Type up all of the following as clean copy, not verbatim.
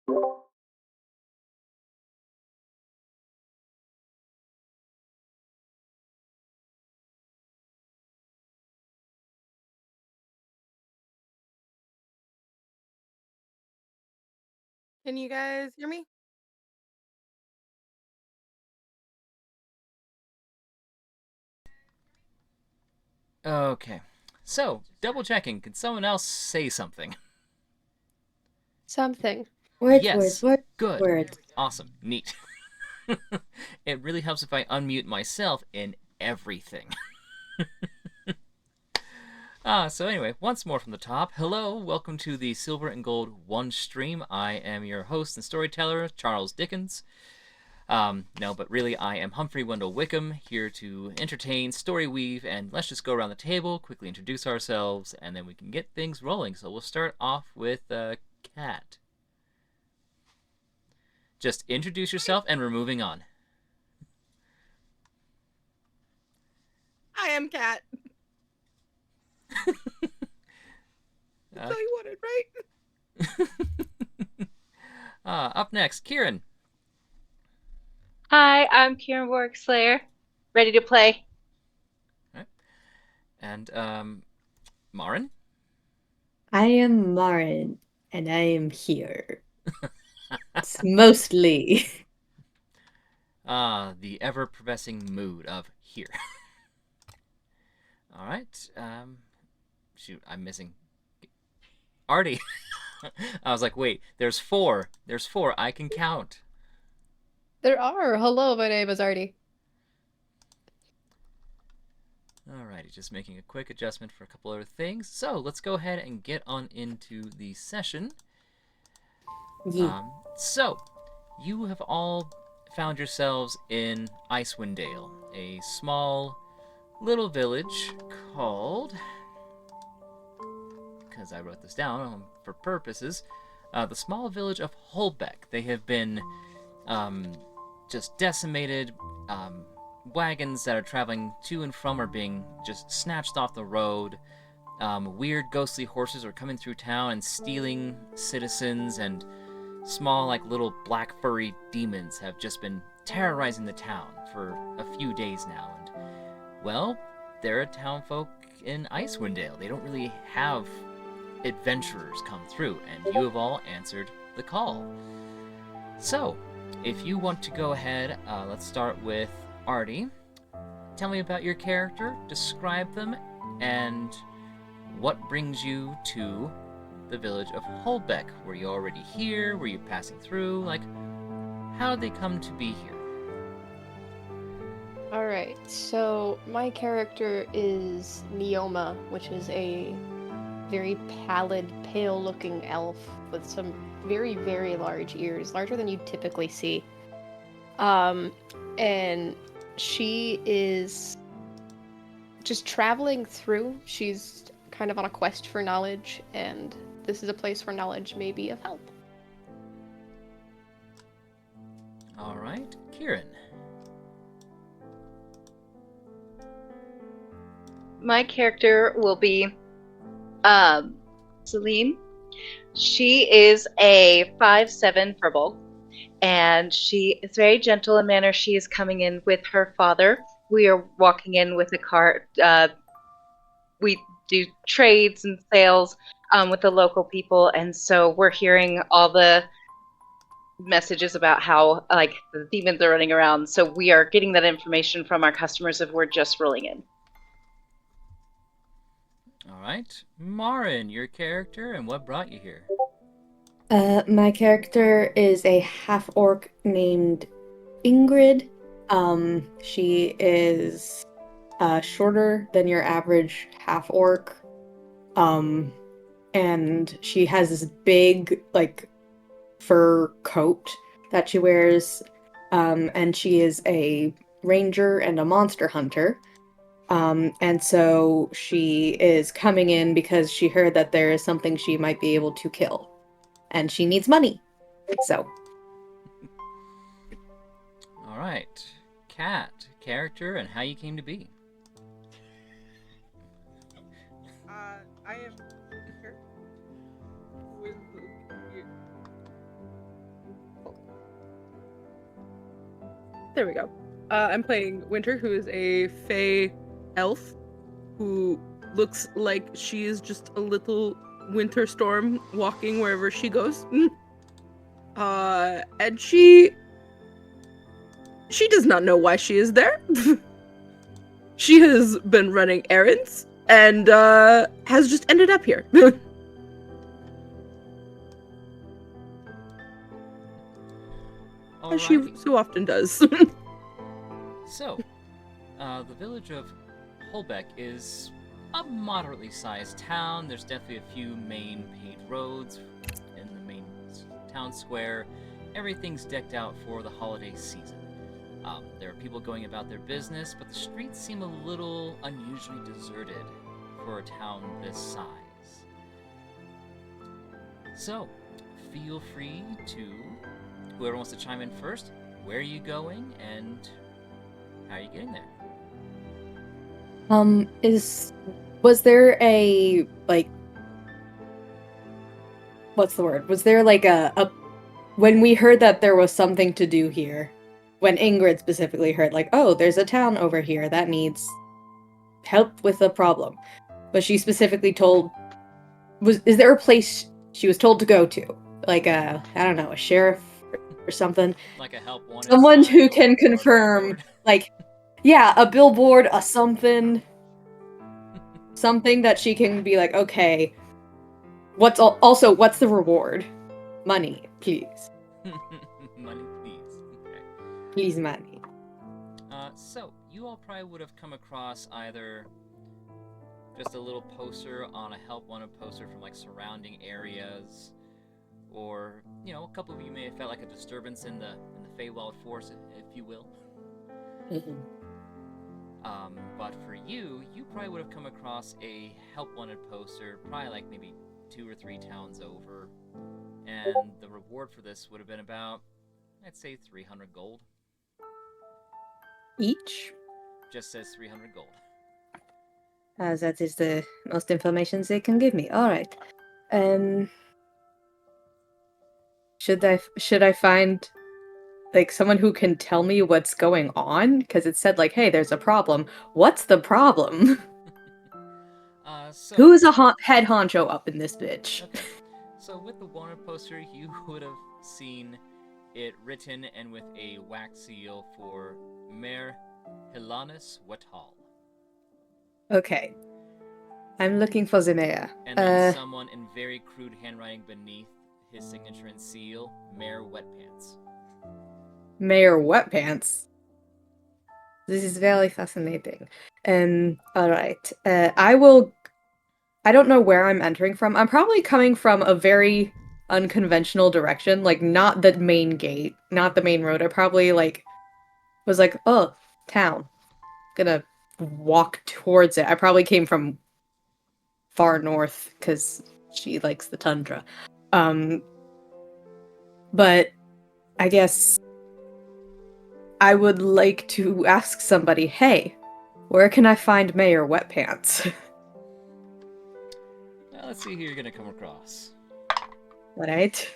Can you guys hear me? Okay. So, double checking. Can someone else say something? Something. Words, words, Yes. words, Good. words. Awesome. Neat. It really helps if I unmute myself in everything. So anyway, once more from the top. Hello, welcome to the Silver and Gold One stream. I am your host and storyteller, Charles Dickens. No, but really, I am Humphrey Wendell Wickham, here to entertain, story weave, and let's just go around the table, quickly introduce ourselves, and then we can get things rolling. So we'll start off with Kat. Just introduce yourself, and we're moving on. I am Cat. That's Uh, all you wanted, right? Up next, Kieran. Hi, I'm Kieran Workslayer. Ready to play? Right. And Marin. I am Marin, and I am here. It's mostly. The ever-progressing mood of here. All right. Shoot, I'm missing Artie. I was like, wait, there's four. There's four. I can count. There are. Hello, my name is Artie. Alrighty, just making a quick adjustment for a couple other things. So let's go ahead and get on into the session. Ye. So, you have all found yourselves in Icewind Dale, a small little village called, because I wrote this down for purposes, the small village of Holbeck. They have been just decimated. Wagons that are traveling to and from are being just snatched off the road. Weird ghostly horses are coming through town and stealing citizens, and small, like, little black furry demons have just been terrorizing the town for a few days now. And, well, they're a townfolk in Icewind Dale. They don't really have adventurers come through, and you have all answered the call. So, if you want to go ahead, let's start with Artie. Tell me about your character, describe them, and what brings you to the village of Holbeck. Were you already here? Were you passing through? Like, how did they come to be here? Alright, so my character is Neoma, which is a very pallid, pale looking elf with some very, very large ears, larger than you typically see. And she is just traveling through. She's kind of on a quest for knowledge, and this is a place where knowledge may be of help. All right, Kieran. My character will be Celine. She is a 5'7" Firbolg, and she is very gentle in manner. She is coming in with her father. We are walking in with a cart. We do trades and sales with the local people, and so we're hearing all the messages about how like the demons are running around. So we are getting that information from our customers if we're just rolling in. All right, Marin, your character, and what brought you here? My character is a half-orc named Ingrid. She is shorter than your average half-orc. And she has this big, like, fur coat that she wears. And she is a ranger and a monster hunter. And so she is coming in because she heard that there is something she might be able to kill. And she needs money. So. All right, Kat, character, and how you came to be. I am here with There we go. I'm playing Winter, who is a Fey elf who looks like she is just a little winter storm walking wherever she goes. And she does not know why she is there. She has been running errands and has just ended up here. As she so often does. So, the village of Holbeck is a moderately sized town. There's definitely a few main paved roads in the main town square. Everything's decked out for the holiday season. There are people going about their business, but the streets seem a little unusually deserted for a town this size. So, feel free to, whoever wants to chime in first, where are you going and how are you getting there? Was there a, like, what's the word? Was there like a when we heard that there was something to do here, when Ingrid specifically heard, like, oh, there's a town over here that needs help with a problem, was she specifically told, is there a place she was told to go to? Like I don't know, a sheriff or something? Like a help wanted Someone sign who or can a confirm, billboard? like, yeah, a billboard, a something. Something that she can be like, okay, what's the reward? Money, please. Money, please. Okay. Please, money. So, you all probably would have come across either just a little poster on a help wanted poster from like surrounding areas, or a couple of you may have felt like a disturbance in the Feywild Force, if you will. Mm-hmm. But for you probably would have come across a help wanted poster, probably like maybe 2 or 3 towns over, and the reward for this would have been about, I'd say, 300 gold. Each? Just says 300 gold. That is the most information they can give me. All right. Should I find like someone who can tell me what's going on? Because it said like, hey, there's a problem. What's the problem? Who's a head honcho up in this bitch? Okay. So with the wanted poster, you would have seen it written and with a wax seal for Mayor Hilanus Wethal. Okay. I'm looking for the mayor. And then someone in very crude handwriting beneath his signature and seal, Mayor Wetpants. Mayor Wetpants? This is very fascinating. Alright. I don't know where I'm entering from. I'm probably coming from a very unconventional direction, like not the main gate, not the main road. I probably was like, oh, town. Gonna walk towards it. I probably came from far north because she likes the tundra. But I guess I would like to ask somebody, hey, where can I find Mayor Wetpants? Now let's see who you're gonna come across. Right?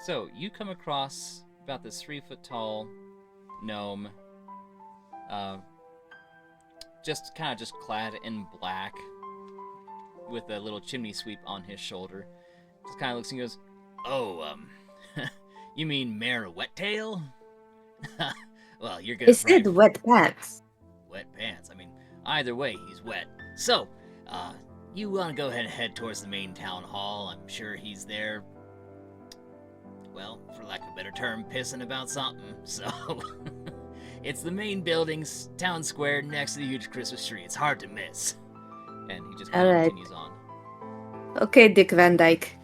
So you come across about this 3-foot-tall gnome, just clad in black, with a little chimney sweep on his shoulder. Just kind of looks and goes, "Oh, you mean Mayor Wettail? Well, you're gonna." He said wet pants. Wet pants. I mean, either way, he's wet. So, you want to go ahead and head towards the main town hall. I'm sure he's there. Well, for lack of a better term, pissing about something. So, it's the main building's town square next to the huge Christmas tree. It's hard to miss. And he just kind of continues on. Okay, Dick Van Dyke.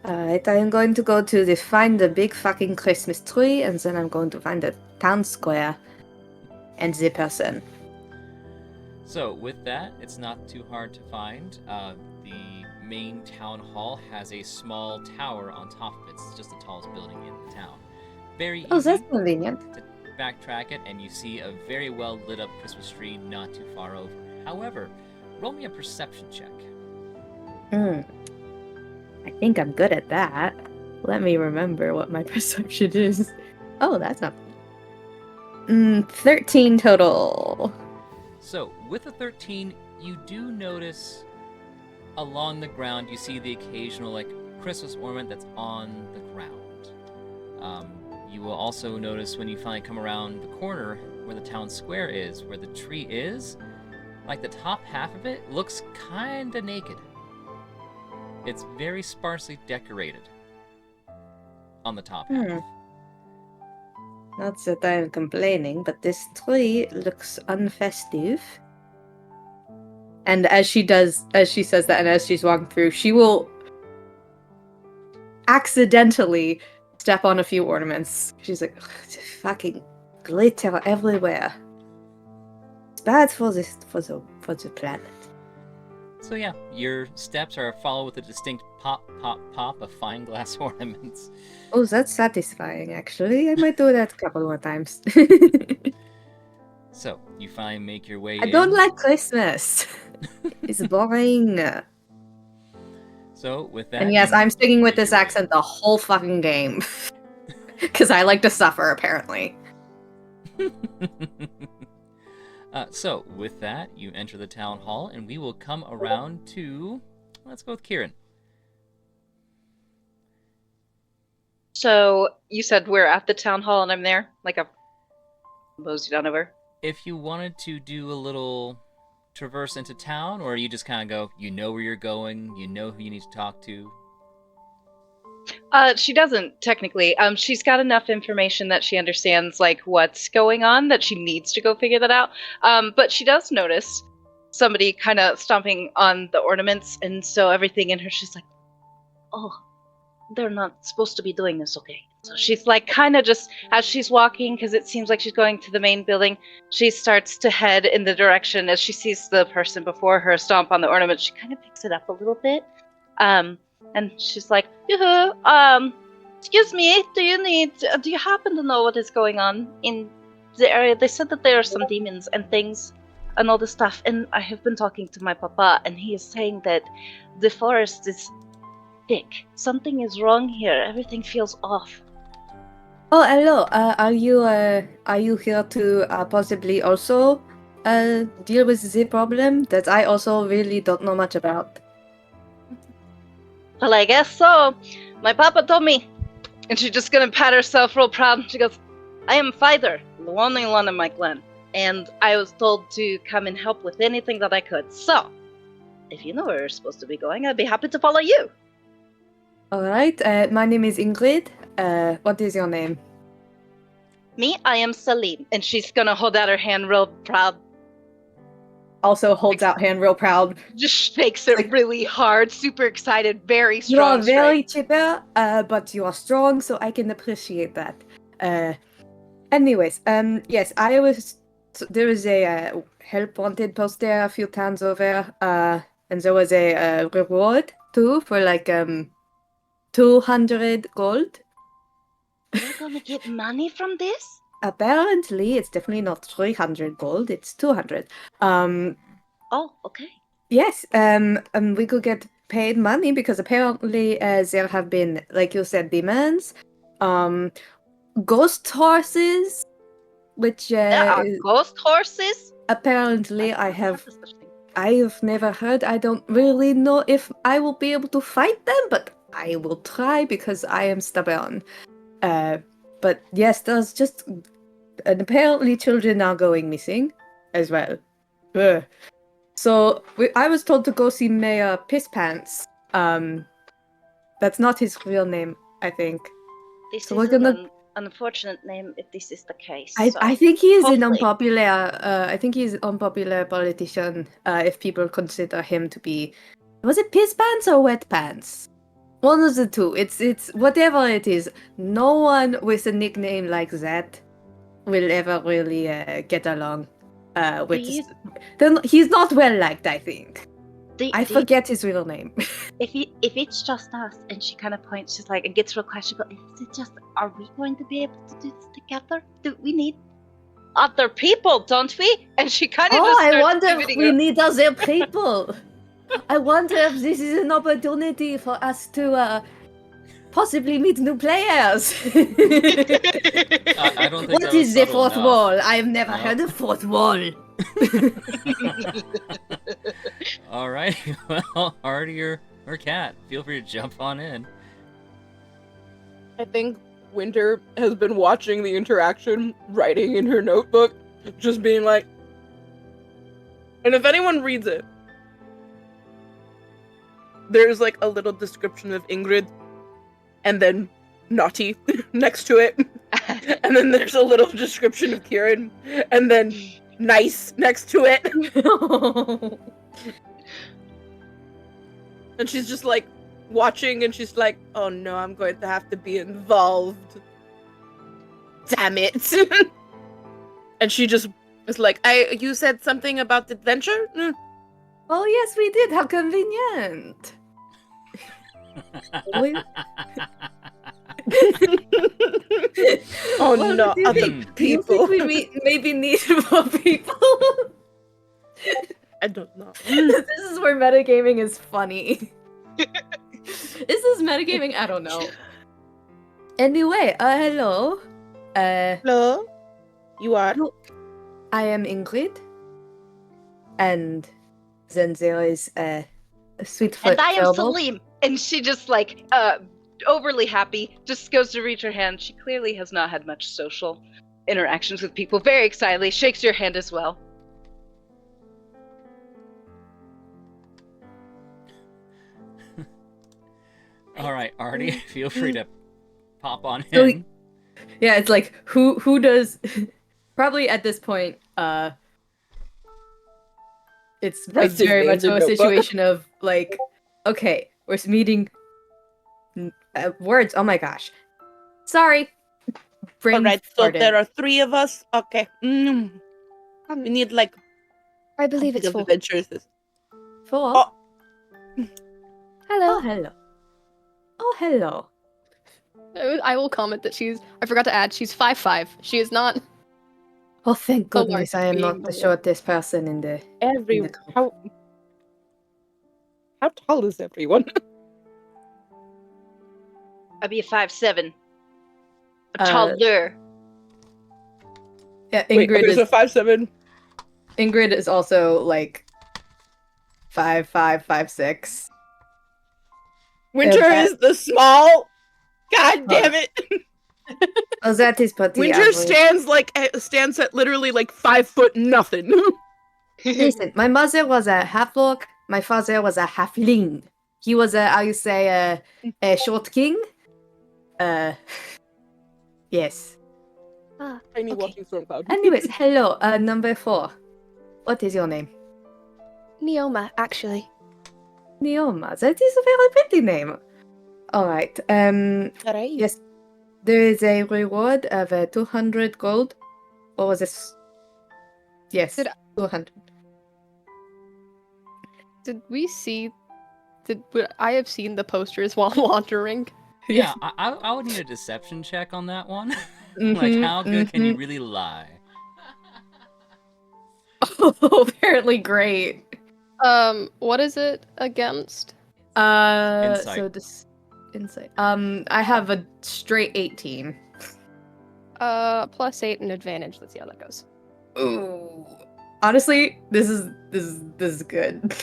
Alright, I am going to go to find the big fucking Christmas tree, and then I'm going to find the town square and the person. So, with that, it's not too hard to find. The main town hall has a small tower on top of it. It's just the tallest building in town. Very easy. Oh, that's convenient. To backtrack it, and you see a very well lit up Christmas tree not too far over. However, roll me a perception check. I think I'm good at that. Let me remember what my perception is. Oh, that's not. 13 total. So, with a 13, you do notice along the ground, you see the occasional, like, Christmas ornament that's on the ground. You will also notice when you finally come around the corner where the town square is, where the tree is, like the top half of it looks kinda naked. It's very sparsely decorated on the top half. Not that I'm complaining, but this tree looks unfestive. And as she says that, and as she's walking through, she will accidentally step on a few ornaments. She's like, fucking glitter everywhere. It's bad for the planet. So yeah, your steps are followed with a distinct pop, pop, pop of fine glass ornaments. Oh, that's satisfying, actually. I might do that a couple more times. So, you finally make your way I don't in. like Christmas. It's boring. So, with that... And yes, I'm sticking with make this your way. accent the whole fucking game. Because I like to suffer, apparently. So, with that, you enter the town hall, and we will come around to... Let's go with Kieran. So you said we're at the town hall and I'm there? Like I've moseyed on over? If you wanted to do a little traverse into town, or you just kind of go, you know where you're going, you know who you need to talk to. She doesn't, technically. She's got enough information that she understands, like, what's going on, that she needs to go figure that out. But she does notice somebody kind of stomping on the ornaments, and so everything in her, she's like, oh, they're not supposed to be doing this, okay? So she's, like, kind of just, as she's walking, because it seems like she's going to the main building, she starts to head in the direction as she sees the person before her stomp on the ornament. She kind of picks it up a little bit. And she's like, excuse me, do you happen to know what is going on in the area? They said that there are some demons and things and all this stuff, and I have been talking to my papa, and he is saying that the forest is thick. Something is wrong here. Everything feels off. Oh, hello. Are you here to possibly also deal with the problem that I also really don't know much about? Well, I guess so. My papa told me. And she's just gonna pat herself real proud. She goes, I am Fider, the only one in my clan. And I was told to come and help with anything that I could. So, if you know where you're supposed to be going, I'd be happy to follow you. All right. My name is Ingrid. What is your name? Me, I am Celine. And she's gonna hold out her hand real proud. Also holds out hand real proud. Just shakes it Like- really hard, super excited, very You strong. are very chipper, but you are strong, so I can appreciate that. Anyways, yes, there was a help wanted poster a few times over, and there was a reward too for like 200 gold. You're gonna get money from this? Apparently, it's definitely not 300 gold. It's 200. Oh, okay. Yes. We could get paid money because apparently there have been, like you said, demons, ghost horses, which There are ghost horses? apparently I've never heard. I don't really know if I will be able to fight them, but I will try because I am stubborn. But yes, there's just... And apparently children are going missing as well. Ugh. So I was told to go see Mayor Pisspants. That's not his real name, I think. This So is we're gonna- an unfortunate name if this is the case. I think he is an hopefully. unpopular. I think he's an unpopular politician. If people consider him to be, was it Pisspants or Wet Pants? One of the two. It's whatever it is. No one with a nickname like that will ever really get along with. Please. Then he's not well liked, I think. I Do- forget his real name. if it's just us, and she kind of points, she's like, and gets real quiet. She goes, "Is it just? Are we going to be able to do this together? Do we need other people? Don't we?" And she kind of Oh, just I starts wonder if pivoting we her- need other people. I wonder if this is an opportunity for us to possibly meet new players. I don't think What that was is the subtle fourth enough. wall? I have never No. heard of fourth wall. All right. Well, Artie or Cat, feel free to jump on in. I think Winter has been watching the interaction, writing in her notebook, just being like. And if anyone reads it, there's like a little description of Ingrid, and then naughty next to it, and then there's a little description of Kieran, and then nice next to it, and she's just like watching, and she's like, "Oh no, I'm going to have to be involved. Damn it!" And she just is like, "You said something about adventure." Mm. Oh yes, we did. How convenient. Really? Oh Well, no, do you other think- do you people. think we maybe need more people? I don't know. This is where metagaming is funny. Is this metagaming? I don't know. Anyway, hello. Hello, you are. I am Ingrid. And then there is Sweetfoot And I am Turbo. Salim. And she just like overly happy, just goes to reach her hand. She clearly has not had much social interactions with people. Very excitedly, shakes your hand as well. All right, Artie, feel free to pop on So in. Yeah, it's like who does probably at this point, it's Writes his very name much in a notebook. situation of like, okay, we're meeting words. Oh my gosh, sorry. Brain Alright, so farted. there are 3 of us. Okay. We need like I believe a it's bit of full. adventures. Four. Oh. Oh, Hello. hello. Oh, hello. I will comment that I forgot to add, she's 5'5". She is not. Oh, thank The goodness largest I am being not in the the world. shortest person in the. How tall is everyone? I'd be a 5'7". A Uh, taller. Yeah, Wait, Ingrid okay, so is 5'7". Ingrid is also like 5'5", 5'6". Winter that- is the small. God damn it! Oh, that is pretty Winter average. stands at literally like 5 foot nothing. Listen, my mother was a half-orc. My father was a halfling. He was a short king. Yes. Tiny Okay. walking storm cloud. Anyways, hello, number 4. What is your name? Neoma, actually. Neoma. That is a very pretty name. All right. Alright. Yes. There is a reward of 200 gold. What was this? Yes, Did 200. Did we see? I have seen the posters while wandering? Yeah, I would need a deception check on that one. Like, Mhm, how good can you mhm. really lie? Oh, apparently great. What is it against? Insight. So this insight. I have a straight 18. +8 and advantage. Let's see how that goes. Ooh. Honestly, this is good.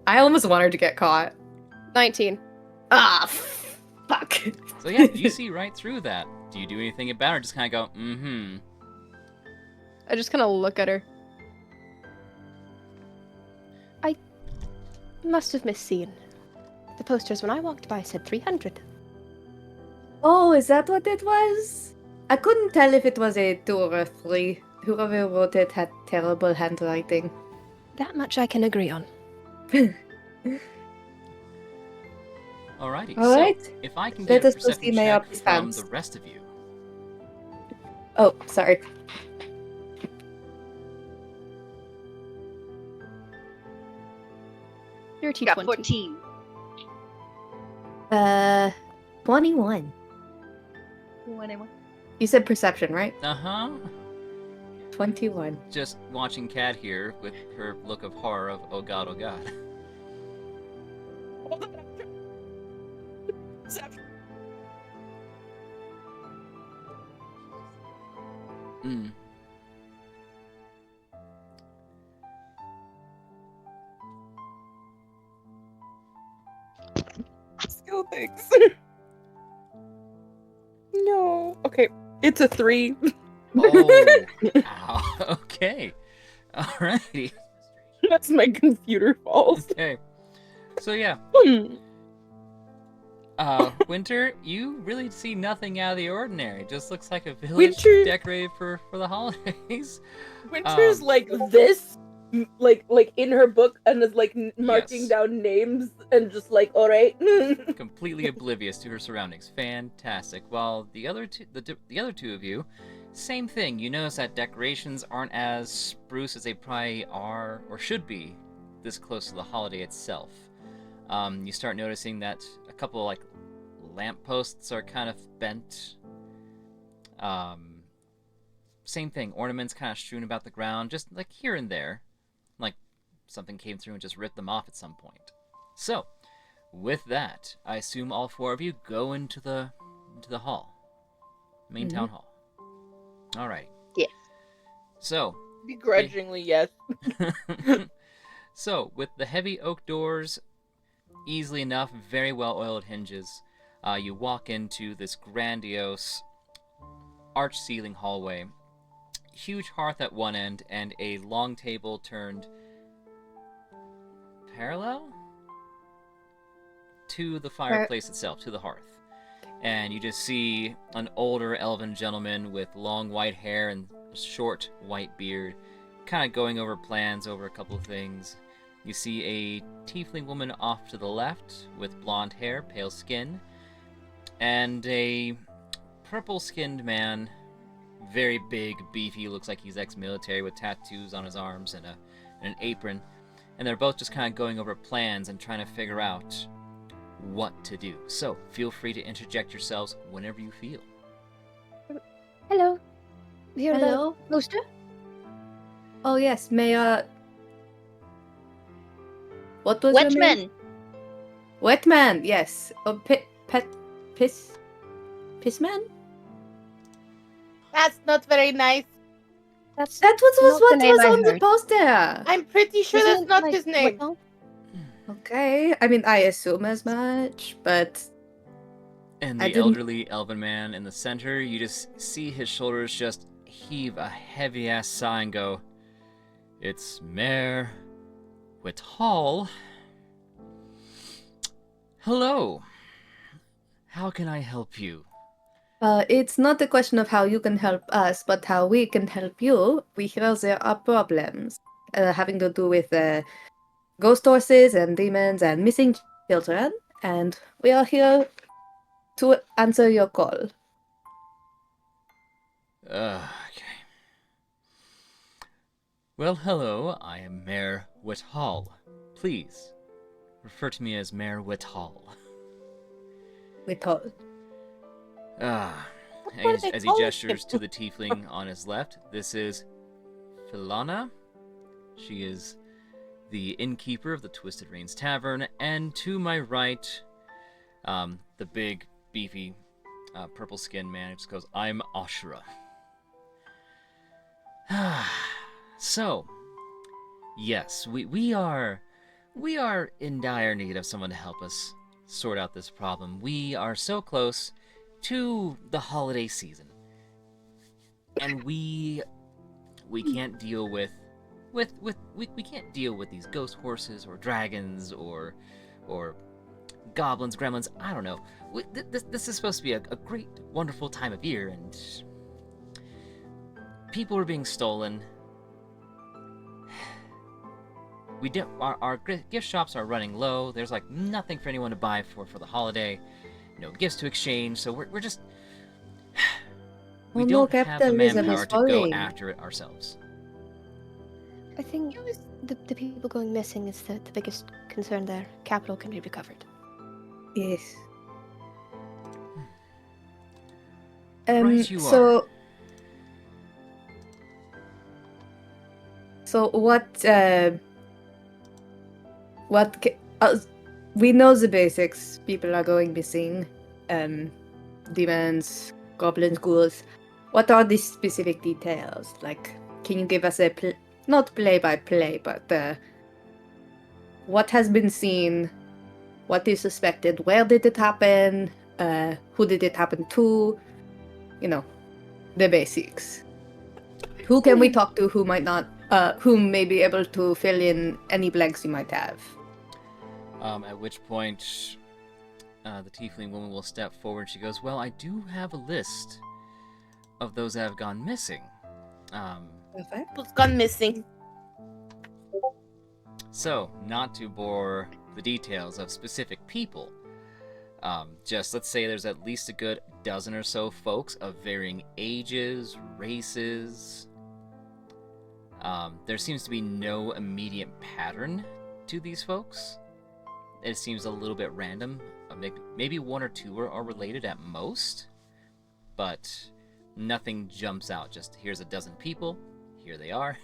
I almost want her to get caught. 19. Ah, fuck. So yeah, you see right through that. Do you do anything about it, or just kind of go, mm-hmm? I just kind of look at her. I must have misseen. The posters when I walked by said 300. Oh, is that what it was? I couldn't tell if it was a 2 or a 3. Whoever wrote it had terrible handwriting. That much I can agree on. Alrighty. Alright. So if I can Let get a us proceed, perception may check I please from bounce? the rest of you. Oh, sorry. You're Got T20. 14. 21. You said perception, right? Uh-huh. 21. Just watching Cat here with her look of horror of, oh god, oh god. Mm. Skill things. No. Okay. It's a 3. Oh. Ow. Okay. Alrighty. That's my computer fault. Okay. So yeah, Winter, you really see nothing out of the ordinary. Just looks like a village Winter- decorated for the holidays. Winter's like this, like in her book, and is like marking Yes. down names and just like, all right. Completely oblivious to her surroundings. Fantastic. While the other two of you, same thing. You notice that decorations aren't as spruce as they probably are or should be this close to the holiday itself. You start noticing that a couple like lampposts are kind of bent. Same thing. Ornaments kind of strewn about the ground, just like here and there, like something came through and just ripped them off at some point. So, with that, I assume all four of you go into the hall, main town hall. All right. Yes. So, Begrudgingly, yes. so with the heavy oak doors, easily enough, very well oiled hinges, you walk into this grandiose arch ceiling hallway. Huge hearth at one end and a long table turned parallel to the fireplace itself, to the hearth. And you just see an older elven gentleman with long white hair and short white beard, kind of going over plans over a couple of things. You see a tiefling woman off to the left with blonde hair, pale skin, and a purple-skinned man, very big, beefy, looks like he's ex-military with tattoos on his arms and an apron. And they're both just kind of going over plans and trying to figure out what to do. So, feel free to interject yourselves whenever you feel. Hello. You're Hello? the poster? Oh yes, may what was your name? Wetman. Wetman, yes. Oh, Pissman? That's not very nice. That's That was Not the what name was I on the heard. poster. I'm pretty sure Isn't that's it not like his name. Whittle? Okay, I mean, I assume as much, but And I the didn't- elderly elven man in the center, you just see his shoulders just heave a heavy-ass sigh and go, "It's Mayor Whithall. Hello. How can I help you?" it's not a question of how you can help us, but how we can help you. We hear there are problems having to do with ghost horses and demons and missing children, and we are here to answer your call. Okay. Well, hello. I am Mayor Whithall. Please, refer to me as Mayor Whithall. We told. were As, they as he calling gestures him? to the tiefling on his left, this is Philana. She is the innkeeper of the Twisted Reins Tavern, and to my right, the big, beefy, purple-skinned man who just goes, "I'm Ashura." So, yes, we are in dire need of someone to help us sort out this problem. We are so close to the holiday season, and we can't deal with we can't deal with these ghost horses or dragons or goblins, gremlins. I don't know. This is supposed to be a great, wonderful time of year, and people are being stolen. We don't. Our gift shops are running low. There's like nothing for anyone to buy for the holiday. No gifts to exchange. So we're just we Oh no, don't have the capitalism is manpower to go falling. after it ourselves. I think the people going missing is the biggest concern there. Capital can be recovered. Yes. Right you so, so we know the basics. People are going missing. Demons, goblins, ghouls. What are the specific details? Like, can you give us a not play by play, but what has been seen? What is suspected? Where did it happen? Who did it happen to? You know, the basics. Who can we talk to who might not, who may be able to fill in any blanks you might have? At which point, the tiefling woman will step forward. She goes, "Well, I do have a list of those that have gone missing. Perfect. Who's gone missing? So, not to bore the details of specific people, just let's say there's at least a good dozen or so folks of varying ages, races. There seems to be no immediate pattern to these folks. It seems a little bit random. Maybe one or two are related at most, but nothing jumps out. Just here's a dozen people, here they are.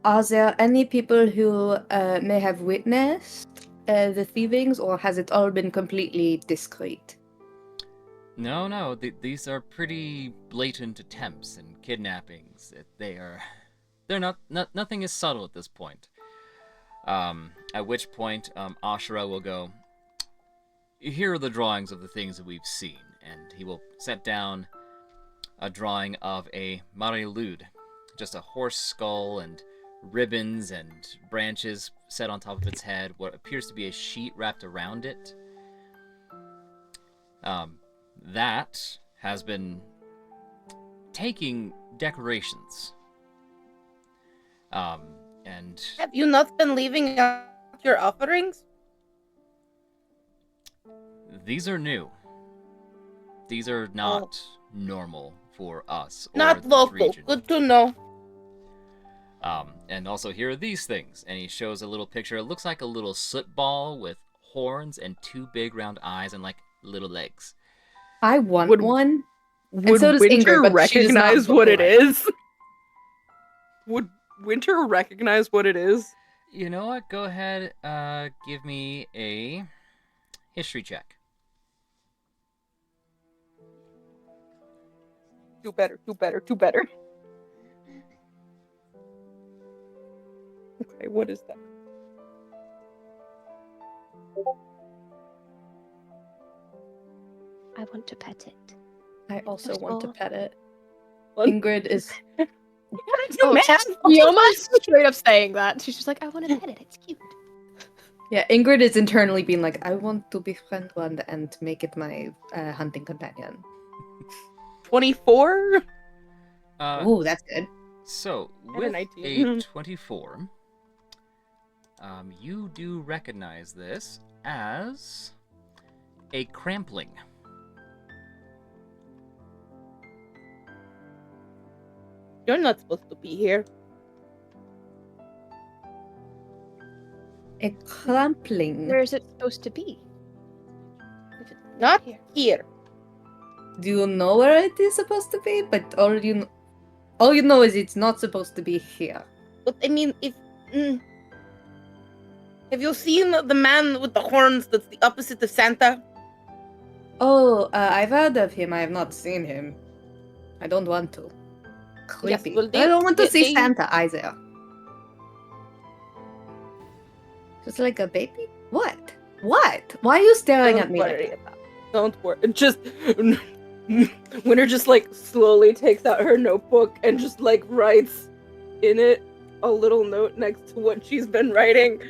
Are there any people who may have witnessed the thievings, or has it all been completely discreet? No, these are pretty blatant attempts and kidnappings. Nothing is subtle at this point. At which point, Ashura will go, "Here are the drawings of the things that we've seen," and he will set down a drawing of a Marilud, just a horse skull and ribbons and branches set on top of its head, what appears to be a sheet wrapped around it. That has been taking decorations. And Have you not been leaving out your offerings? these are new. These are not normal for us. Or Not this local. region. Good to know. And also here are these things. And he shows a little picture. It looks like a little soot ball with horns and two big round eyes and like little legs. I want Would- one. Would so does Winter Ingrid, but she does not recognize look what it alike. is? Would Winter recognize what it is? You know what? Go ahead. Give me a history check. Do better, do better, do better. Okay, what is that? I want to pet it. I also First want to of all- pet it. What? Ingrid is. What did Oh, you Yoma's straight up saying that. She's just like, I want to pet it. It's cute. Yeah, Ingrid is internally being like, I want to befriend one and make it my hunting companion. 24? Oh, that's good. So, And a with 19. a 24, you do recognize this as a crampling. You're not supposed to be here. A crampling. Where is it supposed to be? If it's Not here. here. Do you know where it is supposed to be? But all you know is it's not supposed to be here. But I mean, if have you seen the man with the horns that's the opposite of Santa? Oh, I've heard of him. I have not seen him. I don't want to. Creepy. well, I don't want to see they- Santa either. Just like a baby? What? What? Why are you staring at Don't me worry like that? about it. Don't worry. Just Winter just like slowly takes out her notebook and just like writes in it a little note next to what she's been writing,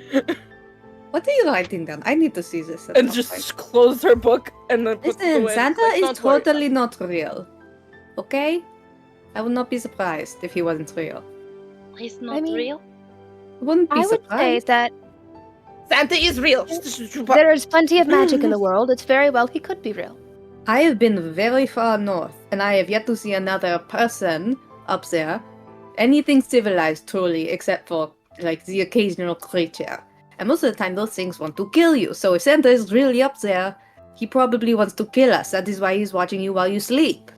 What are you writing down? I need to see this. at and some just point. closes her book and then puts it Listen, away. Santa Like, is "Don't worry." totally not real. Okay? I would not be surprised if he wasn't real. He's not mean- real. I wouldn't be I would say surprised. that Santa is real. there is plenty of magic in the world. It's very well he could be real. I have been very far north, and I have yet to see another person up there. Anything civilized, truly, except for, like, the occasional creature. And most of the time, those things want to kill you. So if Santa is really up there, he probably wants to kill us. That is why he's watching you while you sleep.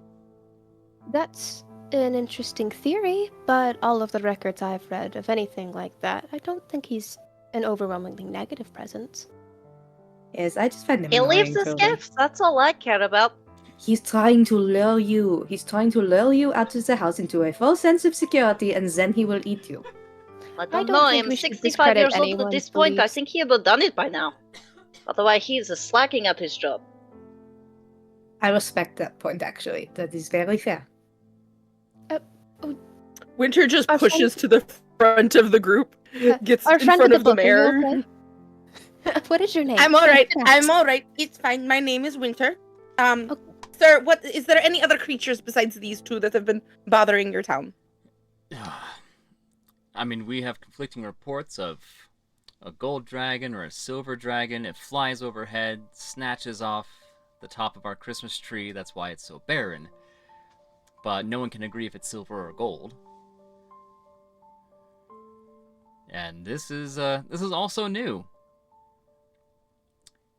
That's an interesting theory, but all of the records I've read of anything like that, I don't think he's an overwhelmingly negative presence. Yes, I just find him He leaves annoying, his truly. gifts. That's all I care about. He's trying to lure you. He's trying to lure you out of the house into a false sense of security, and then he will eat you. I I don't don't know. I think am we should 65 discredit years old at anyone's this point. I beliefs. think he would have done it by now. Otherwise, he is slacking at his job. I respect that point, actually. That is very fair. Winter just Our pushes to the front of the group, gets Our in friend front with of the the book, are you mayor. okay? What is your name? I'm all right. Yes. I'm all right. It's fine. My name is Winter. Okay. Sir, what is there any other creatures besides these two that have been bothering your town? I mean, we have conflicting reports of a gold dragon or a silver dragon. It flies overhead, snatches off the top of our Christmas tree. That's why it's so barren. But no one can agree if it's silver or gold. And this is also new.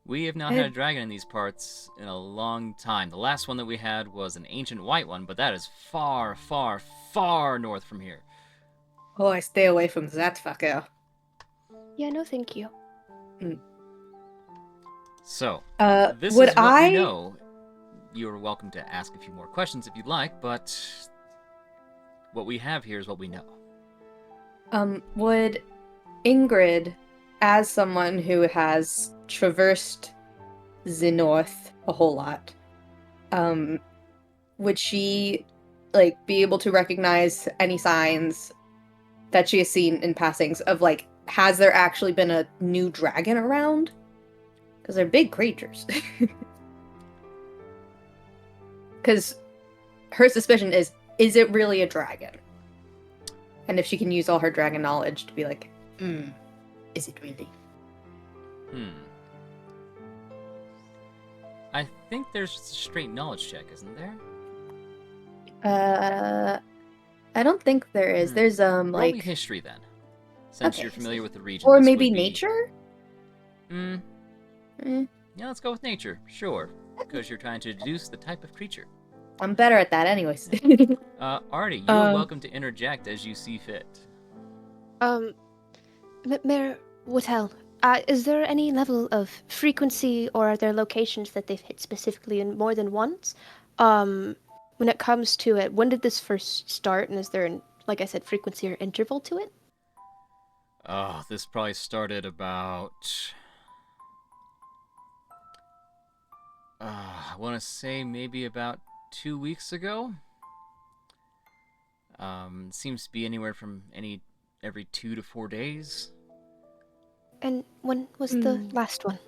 We have not had a dragon in these parts in a long time. The last one that we had was an ancient white one, but that is far, far, far north from here. Oh, I stay away from that fucker. Yeah, no, thank you. So, this would is what I? we know. You're welcome to ask a few more questions if you'd like, but what we have here is what we know. Would Ingrid, as someone who has traversed the north a whole lot, would she, like, be able to recognize any signs that she has seen in passings of, like, has there actually been a new dragon around? Because they're big creatures. Because her suspicion is it really a dragon? And if she can use all her dragon knowledge to be like, is it really? I think there's just a straight knowledge check, isn't there? I don't think there is. There's Roll me like history then, since Okay, you're familiar with the region. or this maybe would be- nature. Yeah, let's go with nature. Sure, because you're trying to deduce the type of creature. I'm better at that, anyways. Artie, you're welcome to interject as you see fit. Mayor Whittle, is there any level of frequency, or are there locations that they've hit specifically in more than once? When it comes to it, when did this first start, and is there, like I said, frequency or interval to it? This probably started about... I want to say maybe about 2 weeks ago. Seems to be anywhere from every 2 to 4 days. And when was the last one?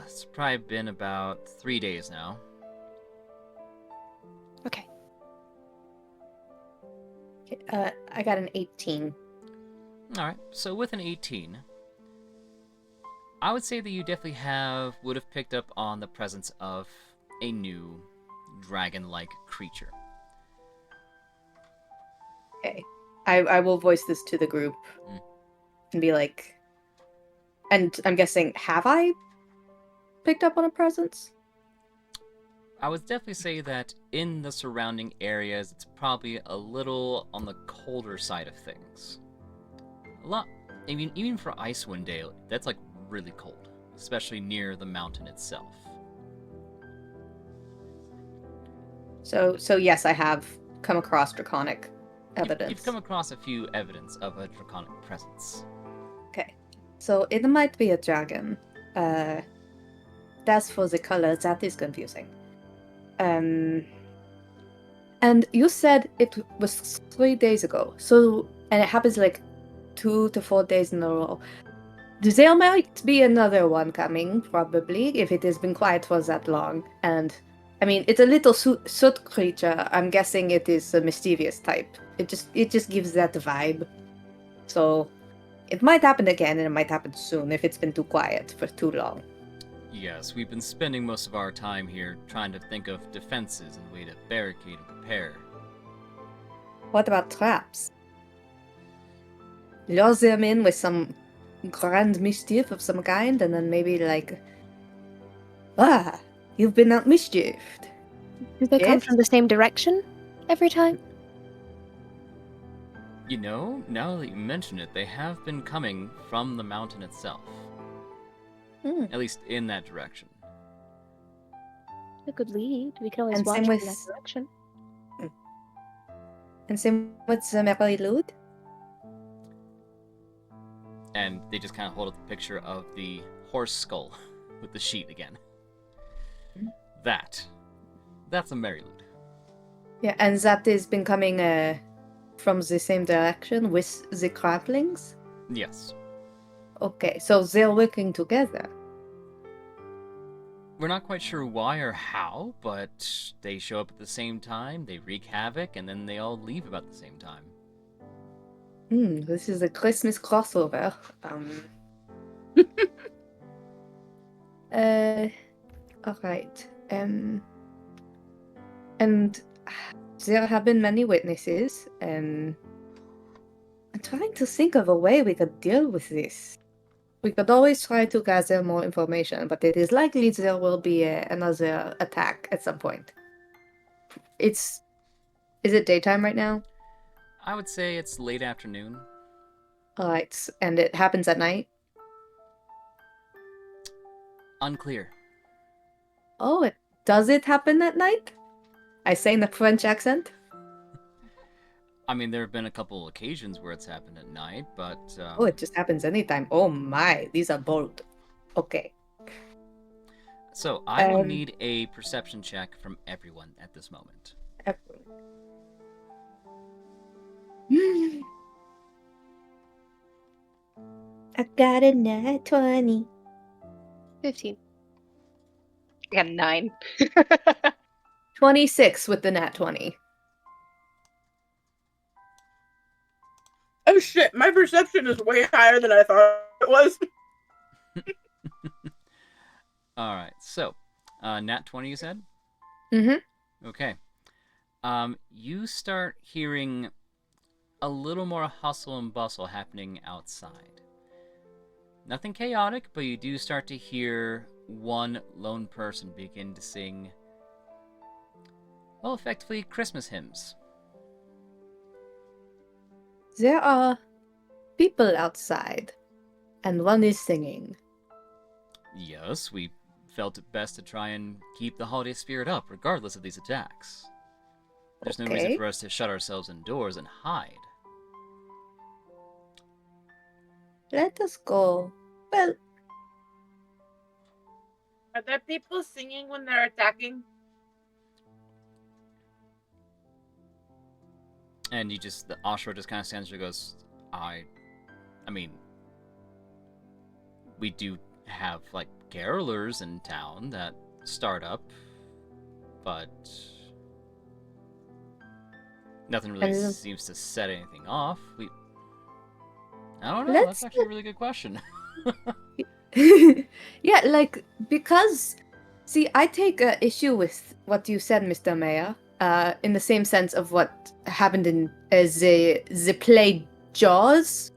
It's probably been about 3 days now. Okay. I got an 18. Alright, so with an 18, I would say that you definitely would have picked up on the presence of a new dragon-like creature. Okay. I will voice this to the group and be like, and I'm guessing, have I picked up on a presence? I would definitely say that in the surrounding areas, it's probably a little on the colder side of things. A lot, I mean, even for Icewind Dale, that's like really cold, especially near the mountain itself. So yes, I have come across draconic evidence. You've come across a few evidence of a draconic presence. Okay. So it might be a dragon. That's for the color, that is confusing. And you said it was 3 days ago. So, and it happens like 2 to 4 days in a row. There might be another one coming, probably, if it has been quiet for that long. And, I mean, it's a little soot creature. I'm guessing it is a mischievous type. It just gives that vibe. So, it might happen again, and it might happen soon if it's been too quiet for too long. Yes, we've been spending most of our time here trying to think of defenses and way to barricade and prepare. What about traps? Lure them in with some grand mischief of some kind, and then maybe like, you've been out mischieved. Do they come Yes. from the same direction every time? You know, now that you mention it, they have been coming from the mountain itself. Hmm, At least in that direction. a good lead. We can always And watch same from with- that direction. And same with the Merry Lud. And they just kind of hold up the picture of the horse skull with the sheet again. That's a Maryloot. Yeah, and that is been coming from the same direction with the Craplings. Yes. Okay, so they're working together. We're not quite sure why or how, but they show up at the same time, they wreak havoc, and then they all leave about the same time. This is a Christmas crossover. Alright. And there have been many witnesses. I'm trying to think of a way we could deal with this. We could always try to gather more information, but it is likely there will be another attack at some point. Is it daytime right now? I would say it's late afternoon. Alright, and it happens at night? Unclear. Oh, does it happen at night? I say in a French accent. I mean, there have been a couple occasions where it's happened at night, but... Oh, it just happens anytime. Oh my, these are bold. Okay. So, I will Um, need a perception check from everyone at this moment. I got a nat 20. 15. I got 9. 26 with the nat 20. Oh shit, my perception is way higher than I thought it was. Alright, so, nat 20 you said? Mm-hmm. Okay. You start hearing a little more hustle and bustle happening outside. Nothing chaotic, but you do start to hear one lone person begin to sing, well, effectively, Christmas hymns. There are people outside, and one is singing. Yes, we felt it best to try and keep the holiday spirit up, regardless of these attacks. There's no reason Okay. for us to shut ourselves indoors and hide. Let us go. Well, Are there people singing when they're attacking? And the Ashra just kind of stands there and goes, I mean, we do have, like, carolers in town that start up, but nothing really And- seems to set anything off. I don't know, Let's- that's actually a really good question. yeah, like, because, see, I take issue with what you said, Mr. Mayor, in the same sense of what happened in the play Jaws,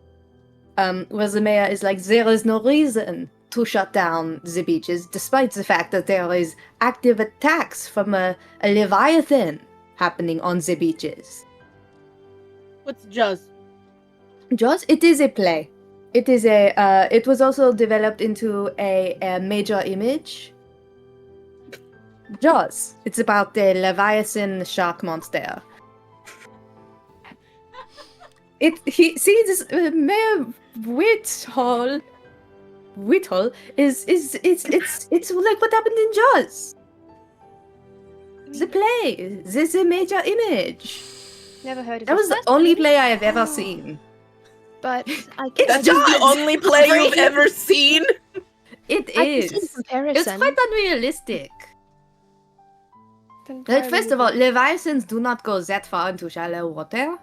where the mayor is like, there is no reason to shut down the beaches, despite the fact that there is active attacks from a Leviathan happening on the beaches. What's Jaws? Jaws, it is a play. It is it was also developed into a major image. Jaws. It's about the Leviathan shark monster. This Mayor Whithall is it's like what happened in Jaws. The play. This is a major image. Never heard of That it. was the only play I have ever seen. But I It's That's just the Jaws! only play you've Great. ever seen? It I can see is. the comparison. It's quite unrealistic. Then Like, why first would of all, you- Leviathans do not go that far into shallow water.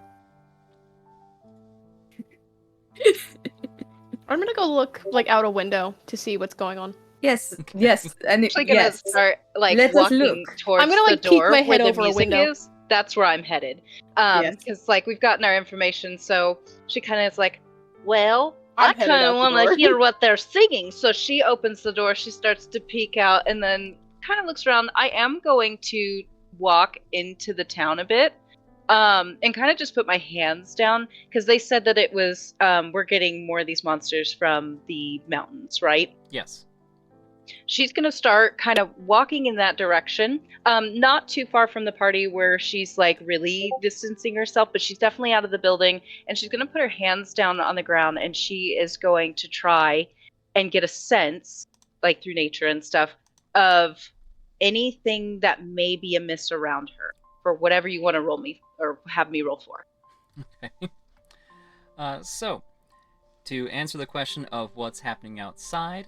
I'm gonna go look like out a window to see what's going on. Yes, yes, and Actually gonna yes. start like Let us walking look. towards I'm gonna, like, the peek door my where head the over a music window. is. That's where I'm headed. Yes. Because like we've gotten our information, so she kind of is like, well, I'm I headed kind out of the want door. to hear what they're singing. So she opens the door. She starts to peek out, and then kind of looks around. I am going to walk into the town a bit, and kind of just put my hands down because they said that it was we're getting more of these monsters from the mountains, right? Yes. she's going to start kind of walking in that direction, not too far from the party where she's like really distancing herself, but she's definitely out of the building, and she's going to put her hands down on the ground, and she is going to try and get a sense, like through nature and stuff, of anything that may be amiss around her, for whatever you want to roll me or have me roll for. Okay. So, to answer the question of what's happening outside,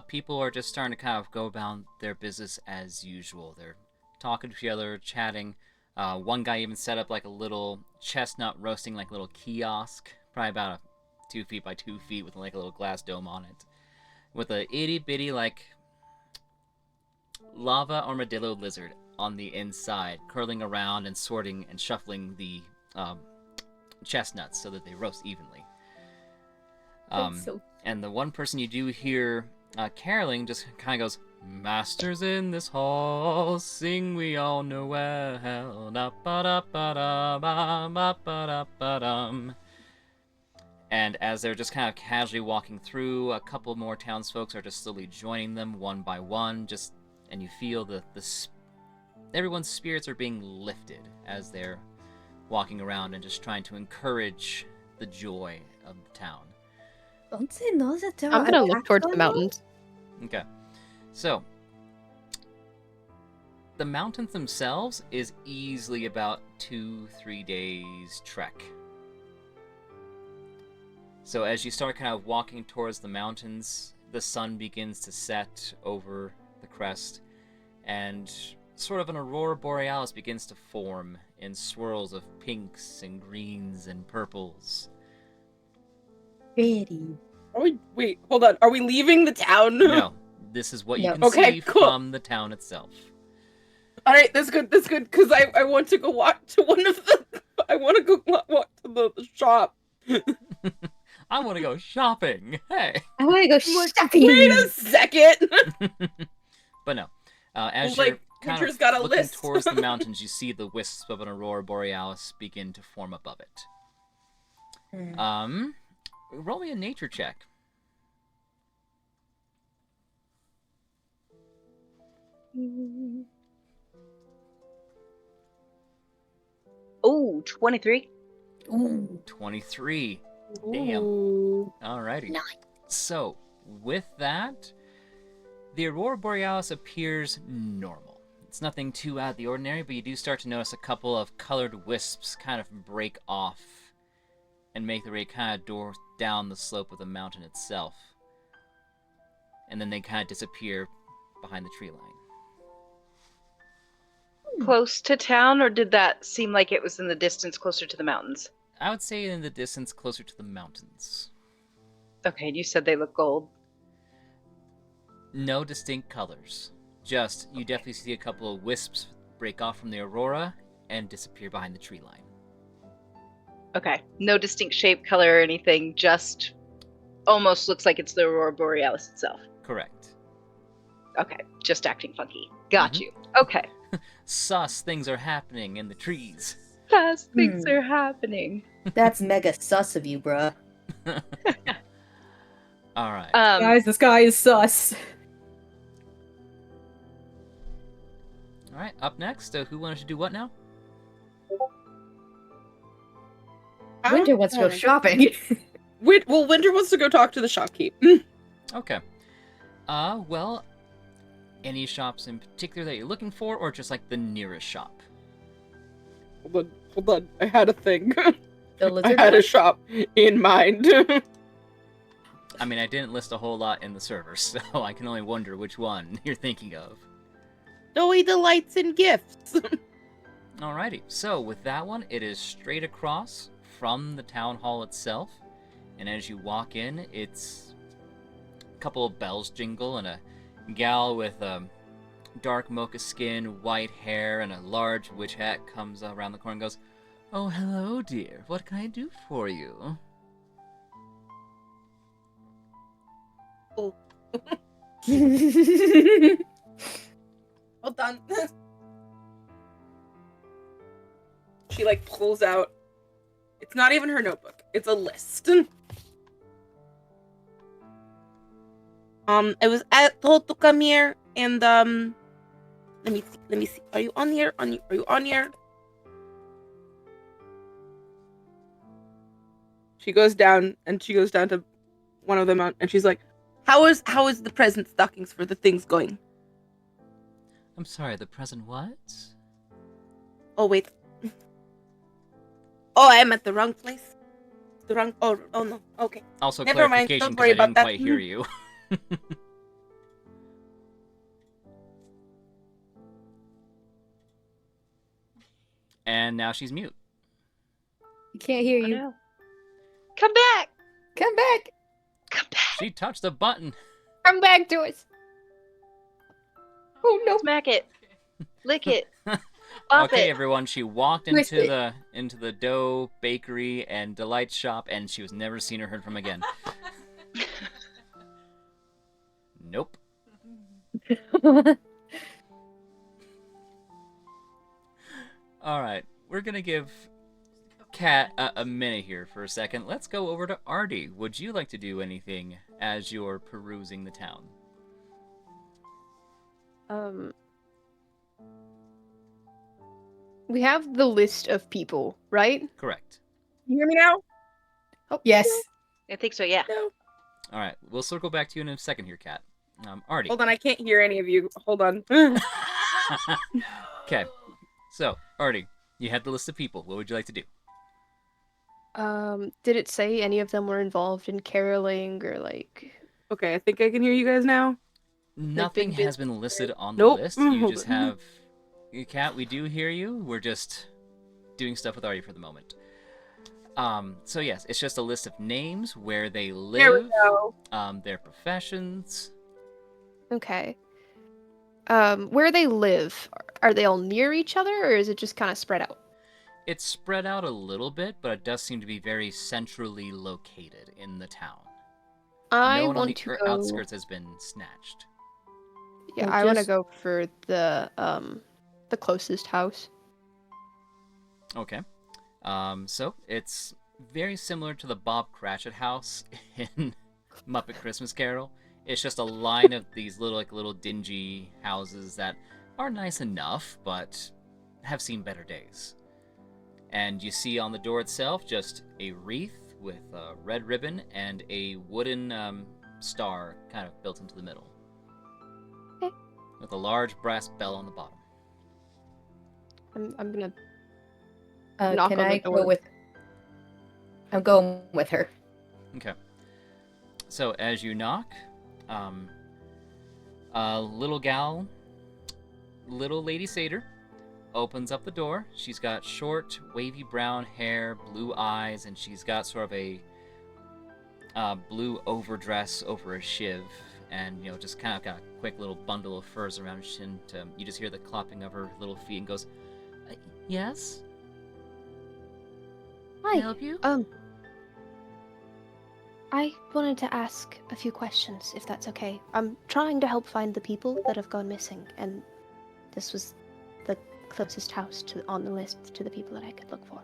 people are just starting to kind of go about their business as usual. They're talking to each other, chatting. One guy even set up like a little chestnut roasting, like little kiosk, probably about 2 feet by 2 feet, with like a little glass dome on it, with a itty bitty like lava armadillo lizard on the inside, curling around and sorting and shuffling the chestnuts so that they roast evenly. And the one person you do hear caroling just kind of goes, "Masters in this hall, sing we all know well, da-ba-da-ba-da-ba-ba-ba-da-ba-dum." And as they're just kind of casually walking through, a couple more townsfolk are just slowly joining them one by one, and you feel everyone's spirits are being lifted as they're walking around and just trying to encourage the joy of the town. Don't they know that there I'm are gonna look attacks towards the going on? mountains. Okay. So, the mountains themselves is easily about 2-3 days trek. So as you start kind of walking towards the mountains, the sun begins to set over the crest, and sort of an aurora borealis begins to form in swirls of pinks and greens and purples. Pretty. Wait, hold on. Are we leaving the town? No, this is what you No. can Okay, see cool. from the town itself. All right, that's good, because I want to go walk to one of the... I want to go walk to the shop. I want to go shopping. Hey. I want to go shopping. Wait a second! But no. As Like, you're kind Winter's of got a looking list. towards the mountains, you see the wisps of an aurora borealis begin to form above it. Roll me a nature check. Oh, 23. Ooh. 23. Damn. Ooh. Alrighty. Nice. So, with that, the aurora borealis appears normal. It's nothing too out of the ordinary, but you do start to notice a couple of colored wisps kind of break off and make their way kind of down the slope of the mountain itself. And then they kind of disappear behind the tree line. Close to town, or did that seem like it was in the distance closer to the mountains? I would say in the distance closer to the mountains. Okay, you said they look gold. No distinct colors. Just, you definitely see a couple of wisps break off from the aurora and disappear behind the tree line. Okay, no distinct shape, color, or anything, just almost looks like it's the aurora borealis itself. Correct. Okay, just acting funky. Got Mhm. you. Okay. Sus things are happening in the trees. Fast things are happening. That's mega sus of you, bruh. Alright. Guys, this guy is sus. Alright, up next, who wanted to do what now? Winter wants to go shopping. Well, Winter wants to go talk to the shopkeep. Okay. Well, any shops in particular that you're looking for, or just like the nearest shop? Hold on. I had a thing. The I lizard had a one? shop in mind. I mean, I didn't list a whole lot in the server, so I can only wonder which one you're thinking of. Joey delights in gifts. Alrighty, so with that one, it is straight across from the town hall itself, and as you walk in, it's a couple of bells jingle, and a gal with dark mocha skin, white hair, and a large witch hat comes around the corner and goes, "Oh, hello, dear. What can I do for you?" Hold on. She like pulls out. It's not even her notebook. It's a list. I was told to come here, and let me see. Let me see. Are you on here? Are you on here? She goes down, and she goes down to one of them, and she's like, how is the present stockings for the things going? I'm sorry, the present what? Oh wait. Oh, I'm at the wrong place. The wrong. Oh no. Okay. Also, Never mind, clarification, don't because worry I about didn't that. quite hear you. And now she's mute. We can't hear Oh, you. no. Come back! Come back. Come back! She touched the button. Come back to us. Oh no. Smack it. Lick it. Bop Okay, it. everyone. She walked Twist into it. the dough bakery and delight shop, and she was never seen or heard from again. Nope. All right, we're gonna give Kat a minute here for a second. Let's go over to Artie. Would you like to do anything as you're perusing the town? We have the list of people, right? Correct. You hear me now? Oh, Yes. I think so, yeah. No. All right, we'll circle back to you in a second here, Kat. Artie. Hold on, I can't hear any of you. Hold on. Okay, so Artie, you had the list of people. What would you like to do? Did it say any of them were involved in caroling or like? Okay, I think I can hear you guys now. Nothing been has busy. been listed on the Nope. list. You Hold just on. have... Kat, we do hear you. We're just doing stuff with Artie for the moment. So yes, it's just a list of names, where they live, There we go. their professions. Okay. Where they live, are they all near each other, or is it just kind of spread out? It's spread out a little bit, but it does seem to be very centrally located in the town. I No one on want the to go. outskirts has been snatched. Yeah, Well, I want to just- go for the closest house. Okay. So it's very similar to the Bob Cratchit house in Muppet Christmas Carol. It's just a line of these little dingy houses that are nice enough, but have seen better days. And you see on the door itself just a wreath with a red ribbon and a wooden star kind of built into the middle. Okay. With a large brass bell on the bottom. I'm gonna knock Can on the I door. go with? I'm going with her. Okay. So as you knock, a little gal, little Lady Satyr, opens up the door. She's got short, wavy brown hair, blue eyes, and she's got sort of a blue overdress over a shiv, and just kind of got a quick little bundle of furs around her shin. You just hear the clopping of her little feet, and goes, "Yes, can I Hi. help you?" I wanted to ask a few questions, if that's okay. I'm trying to help find the people that have gone missing, and this was the closest house on the list to the people that I could look for.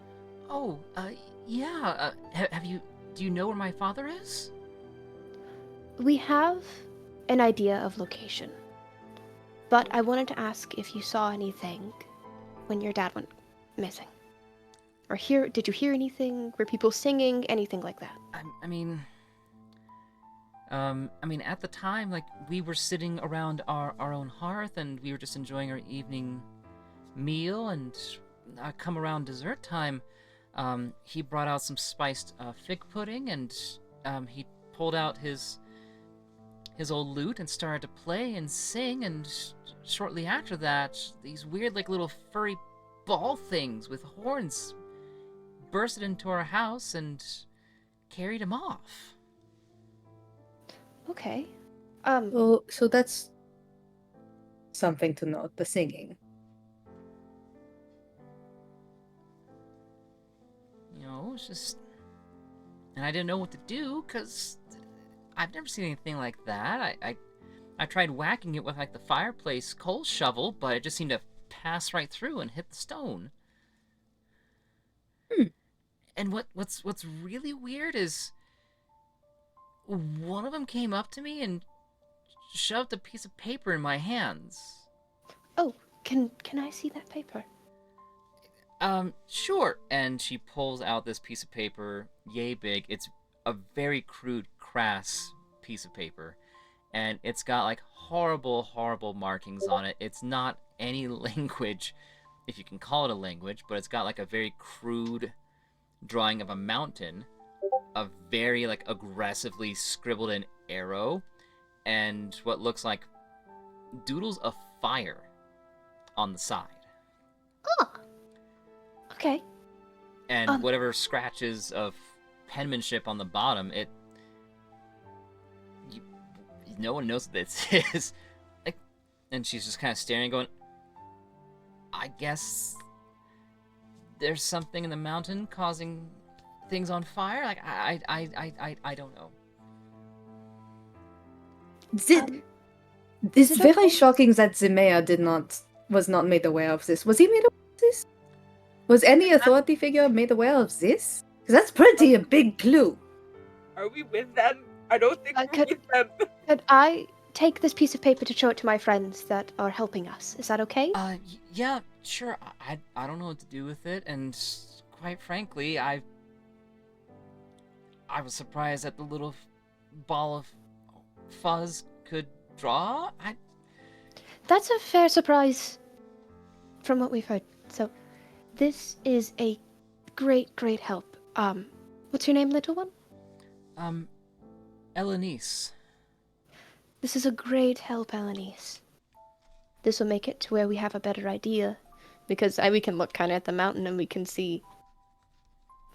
Oh, yeah. Do you know where my father is? We have an idea of location, but I wanted to ask if you saw anything when your dad went missing. Or did you hear anything? Were people singing? Anything like that? I mean, at the time, like, we were sitting around our own hearth, and we were just enjoying our evening meal, and come around dessert time, he brought out some spiced fig pudding, and he pulled out his old lute and started to play and sing, and shortly after that, these weird, like, little furry ball things with horns bursted into our house and carried him off. Okay. Well, so that's something to note. The singing. It's just... And I didn't know what to do, because I've never seen anything like that. I tried whacking it with, like, the fireplace coal shovel, but it just seemed to pass right through and hit the stone. And what's really weird is one of them came up to me and shoved a piece of paper in my hands. Oh, can I see that paper? Sure. And she pulls out this piece of paper, yay big. It's a very crude, crass piece of paper. And it's got like horrible, horrible markings on it. It's not any language, if you can call it a language, but it's got like a very crude drawing of a mountain, a very like aggressively scribbled in arrow, and what looks like doodles of fire on the side. Oh. Okay. And whatever scratches of penmanship on the bottom, no one knows what this is. Like, and she's just kind of staring, going, I guess there's something in the mountain causing things on fire? Like, I don't know. It's very shocking that the mayor was not made aware of this. Was he made aware of this? Was any authority figure made aware of this? Because that's pretty a big clue. Are we with them? I don't think we're could- with them. Could I take this piece of paper to show it to my friends that are helping us? Is that okay? Yeah, sure. I don't know what to do with it, and quite frankly, I was surprised that the little ball of fuzz could draw. That's a fair surprise from what we've heard. So, this is a great, great help. What's your name, little one? Elenice. This is a great help, Elenice. This will make it to where we have a better idea. Because we can look kind of at the mountain and we can see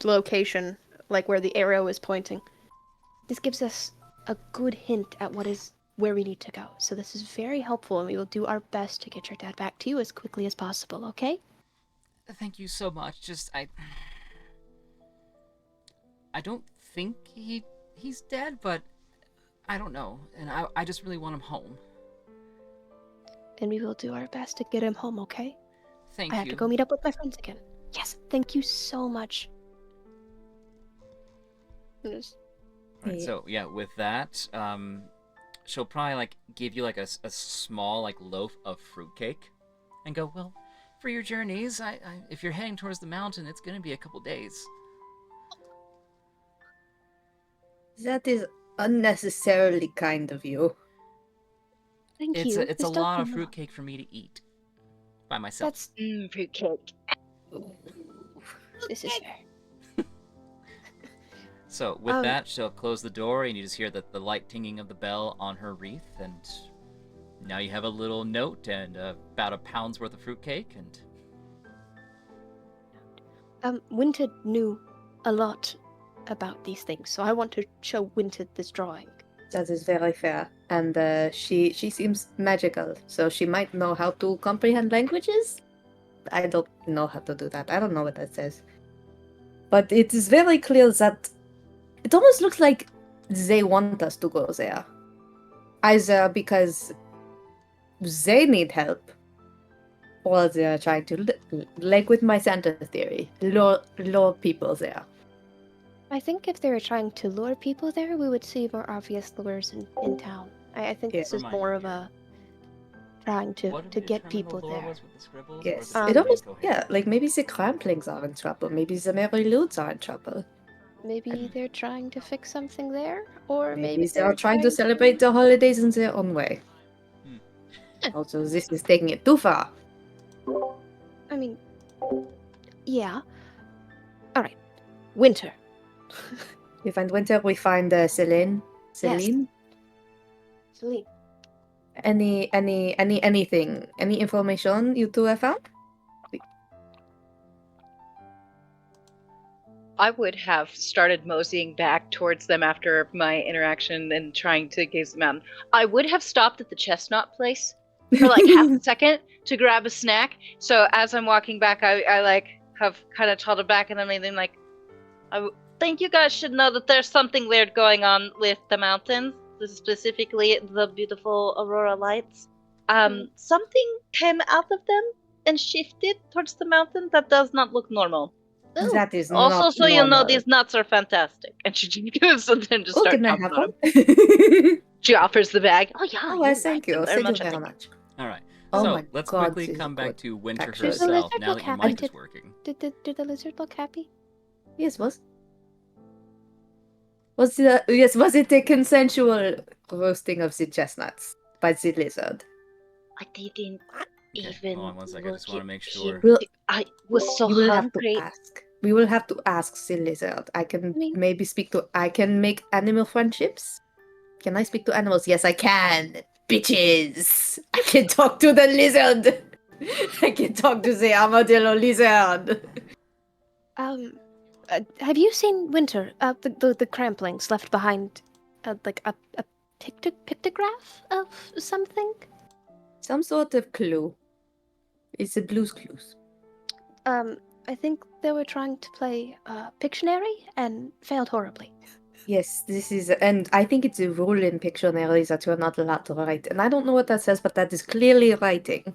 the location, like where the arrow is pointing. This gives us a good hint at where we need to go. So this is very helpful, and we will do our best to get your dad back to you as quickly as possible, okay? Thank you so much. Just, I don't think he's dead, but I don't know. And I just really want him home. And we will do our best to get him home, okay? Thank I you. have to go meet up with my friends again. Yes, thank you so much. Right, so yeah, with that, she'll probably like give you like a small like loaf of fruitcake, and go, well, for your journeys, if you're heading towards the mountain, it's gonna be a couple days. That is unnecessarily kind of you. Thank you. It's This a does lot of mean fruitcake for me to eat by myself. That's Fruitcake. this is fair. So with that, she'll close the door, and you just hear the light tinging of the bell on her wreath, and now you have a little note and about a pound's worth of fruitcake, and Winter knew a lot about these things, so I want to show Winter this drawing. That is very fair. And she seems magical, so she might know how to comprehend languages. I don't know how to do that. I don't know what that says. But it is very clear that it almost looks like they want us to go there. Either because they need help, or they're trying to, like with my Santa theory, lure people there. I think if they were trying to lure people there, we would see more obvious lures in town. I think Yeah. this is more of a trying to get people there. Was with the scribbles, Yes, or it the almost, incoherent? yeah, like maybe the Cramplings are in trouble, maybe the Merry Ludes are in trouble. Maybe they're trying to fix something there, or Maybe maybe they're trying to celebrate the holidays in their own way. Also, this is taking it too far. I mean, yeah. All right, Winter. We find Winter, we find Celine. Celine? Celine. Anything? Any information you two have found? I would have started moseying back towards them after my interaction and trying to gaze them out. I would have stopped at the chestnut place for like half a second to grab a snack. So as I'm walking back, I like have kind of toddled back and I'm like, I think you guys should know that there's something weird going on with the mountains, specifically the beautiful aurora lights. Something came out of them and shifted towards the mountain that does not look normal. Ooh. That is Also, not so you know, normal. these nuts are fantastic. And she just goes and then just Oh, starts can I chomping have on one? She offers the bag. Oh yeah. Oh, yes, thank you. Thank you very I much. All right. Oh So my let's God, quickly this is come back good. to Winter Actually, Does the herself. lizard Now look that your happy? mic is working. Did the lizard look happy? Yes, was it a consensual roasting of the chestnuts by the lizard? I didn't Okay, even hold on one second. I just want to make sure. Well, I was so you will have to hungry. ask. We will have to ask the lizard. I can mean- maybe speak to. I can make animal friendships. Can I speak to animals? Yes, I can. Bitches! I can talk to the lizard. I can talk to the armadillo lizard. Have you seen Winter? The cramplings left behind, like a pictograph of something? Some sort of clue. It's a Blue's Clues. I think they were trying to play Pictionary and failed horribly. Yes, this is, and I think it's a rule in Pictionary that you're not allowed to write. And I don't know what that says, but that is clearly writing.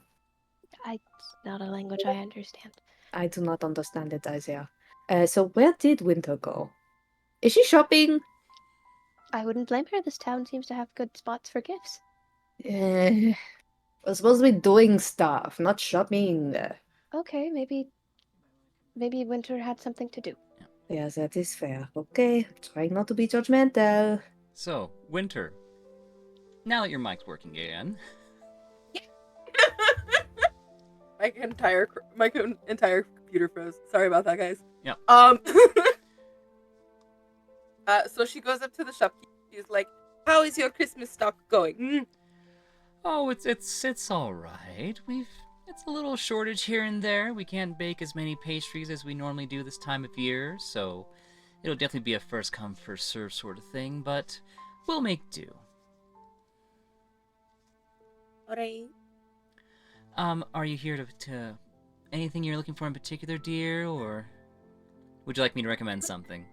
It's not a language I understand. I do not understand it either. So where did Winter go? Is she shopping? I wouldn't blame her. This town seems to have good spots for gifts. We're supposed to be doing stuff, not shopping. Okay, maybe Winter had something to do. Yeah, that is fair. Okay, trying not to be judgmental. So, Winter. Now that your mic's working again. My entire computer froze. Sorry about that, guys. Yeah. So she goes up to the shopkeeper. She's like, "How is your Christmas stock going?" Oh, it's all right. It's a little shortage here and there. We can't bake as many pastries as we normally do this time of year, so it'll definitely be a first come first serve sort of thing. But we'll make do. Alright. Are you here to anything you're looking for in particular, dear, or would you like me to recommend something?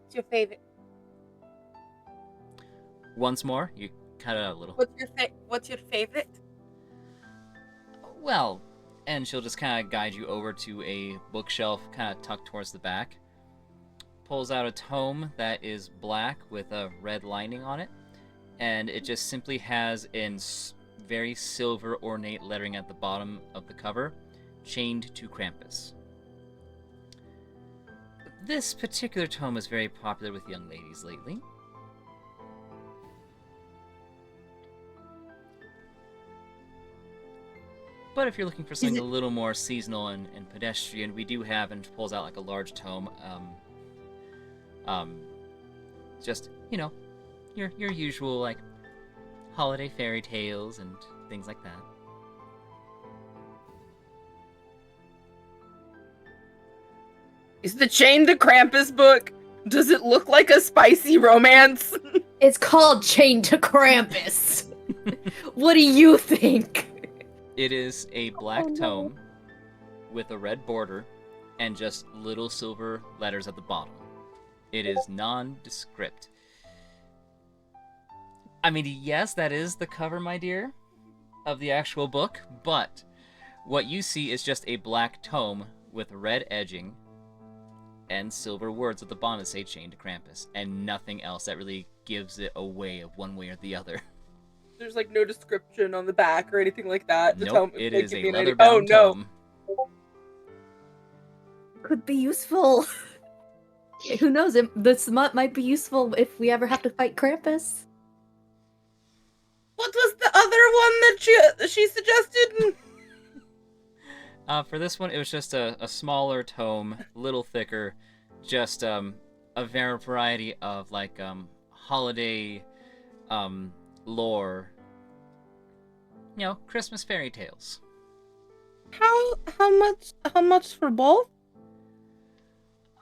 What's your favorite? Once more, you cut it out a little. What's your favorite? Well, and she'll just kind of guide you over to a bookshelf, kind of tucked towards the back. Pulls out a tome that is black with a red lining on it, and it just simply has in very silver ornate lettering at the bottom of the cover, "Chained to Krampus." This particular tome is very popular with young ladies lately. But if you're looking for something a little more seasonal and pedestrian, we do have, and pulls out like a large tome, just, your usual, like, holiday fairy tales and things like that. Is the Chain to Krampus book? Does it look like a spicy romance? It's called Chain to Krampus. What do you think? It is a black no. tome with a red border and just little silver letters at the bottom. It is nondescript. I mean, yes, that is the cover, my dear, of the actual book, but what you see is just a black tome with red edging and silver words at the bottom that say "Chained to Krampus," and nothing else that really gives it away of one way or the other. There's like no description on the back or anything like that. To Nope, tell, it like, is give a me an idea. leather-bound Oh no! tome. Could be useful. Who knows? This might be useful if we ever have to fight Krampus. What was the other one that she suggested? For this one, it was just a smaller tome, a little thicker, just a variety of like holiday lore, Christmas fairy tales. How much for both?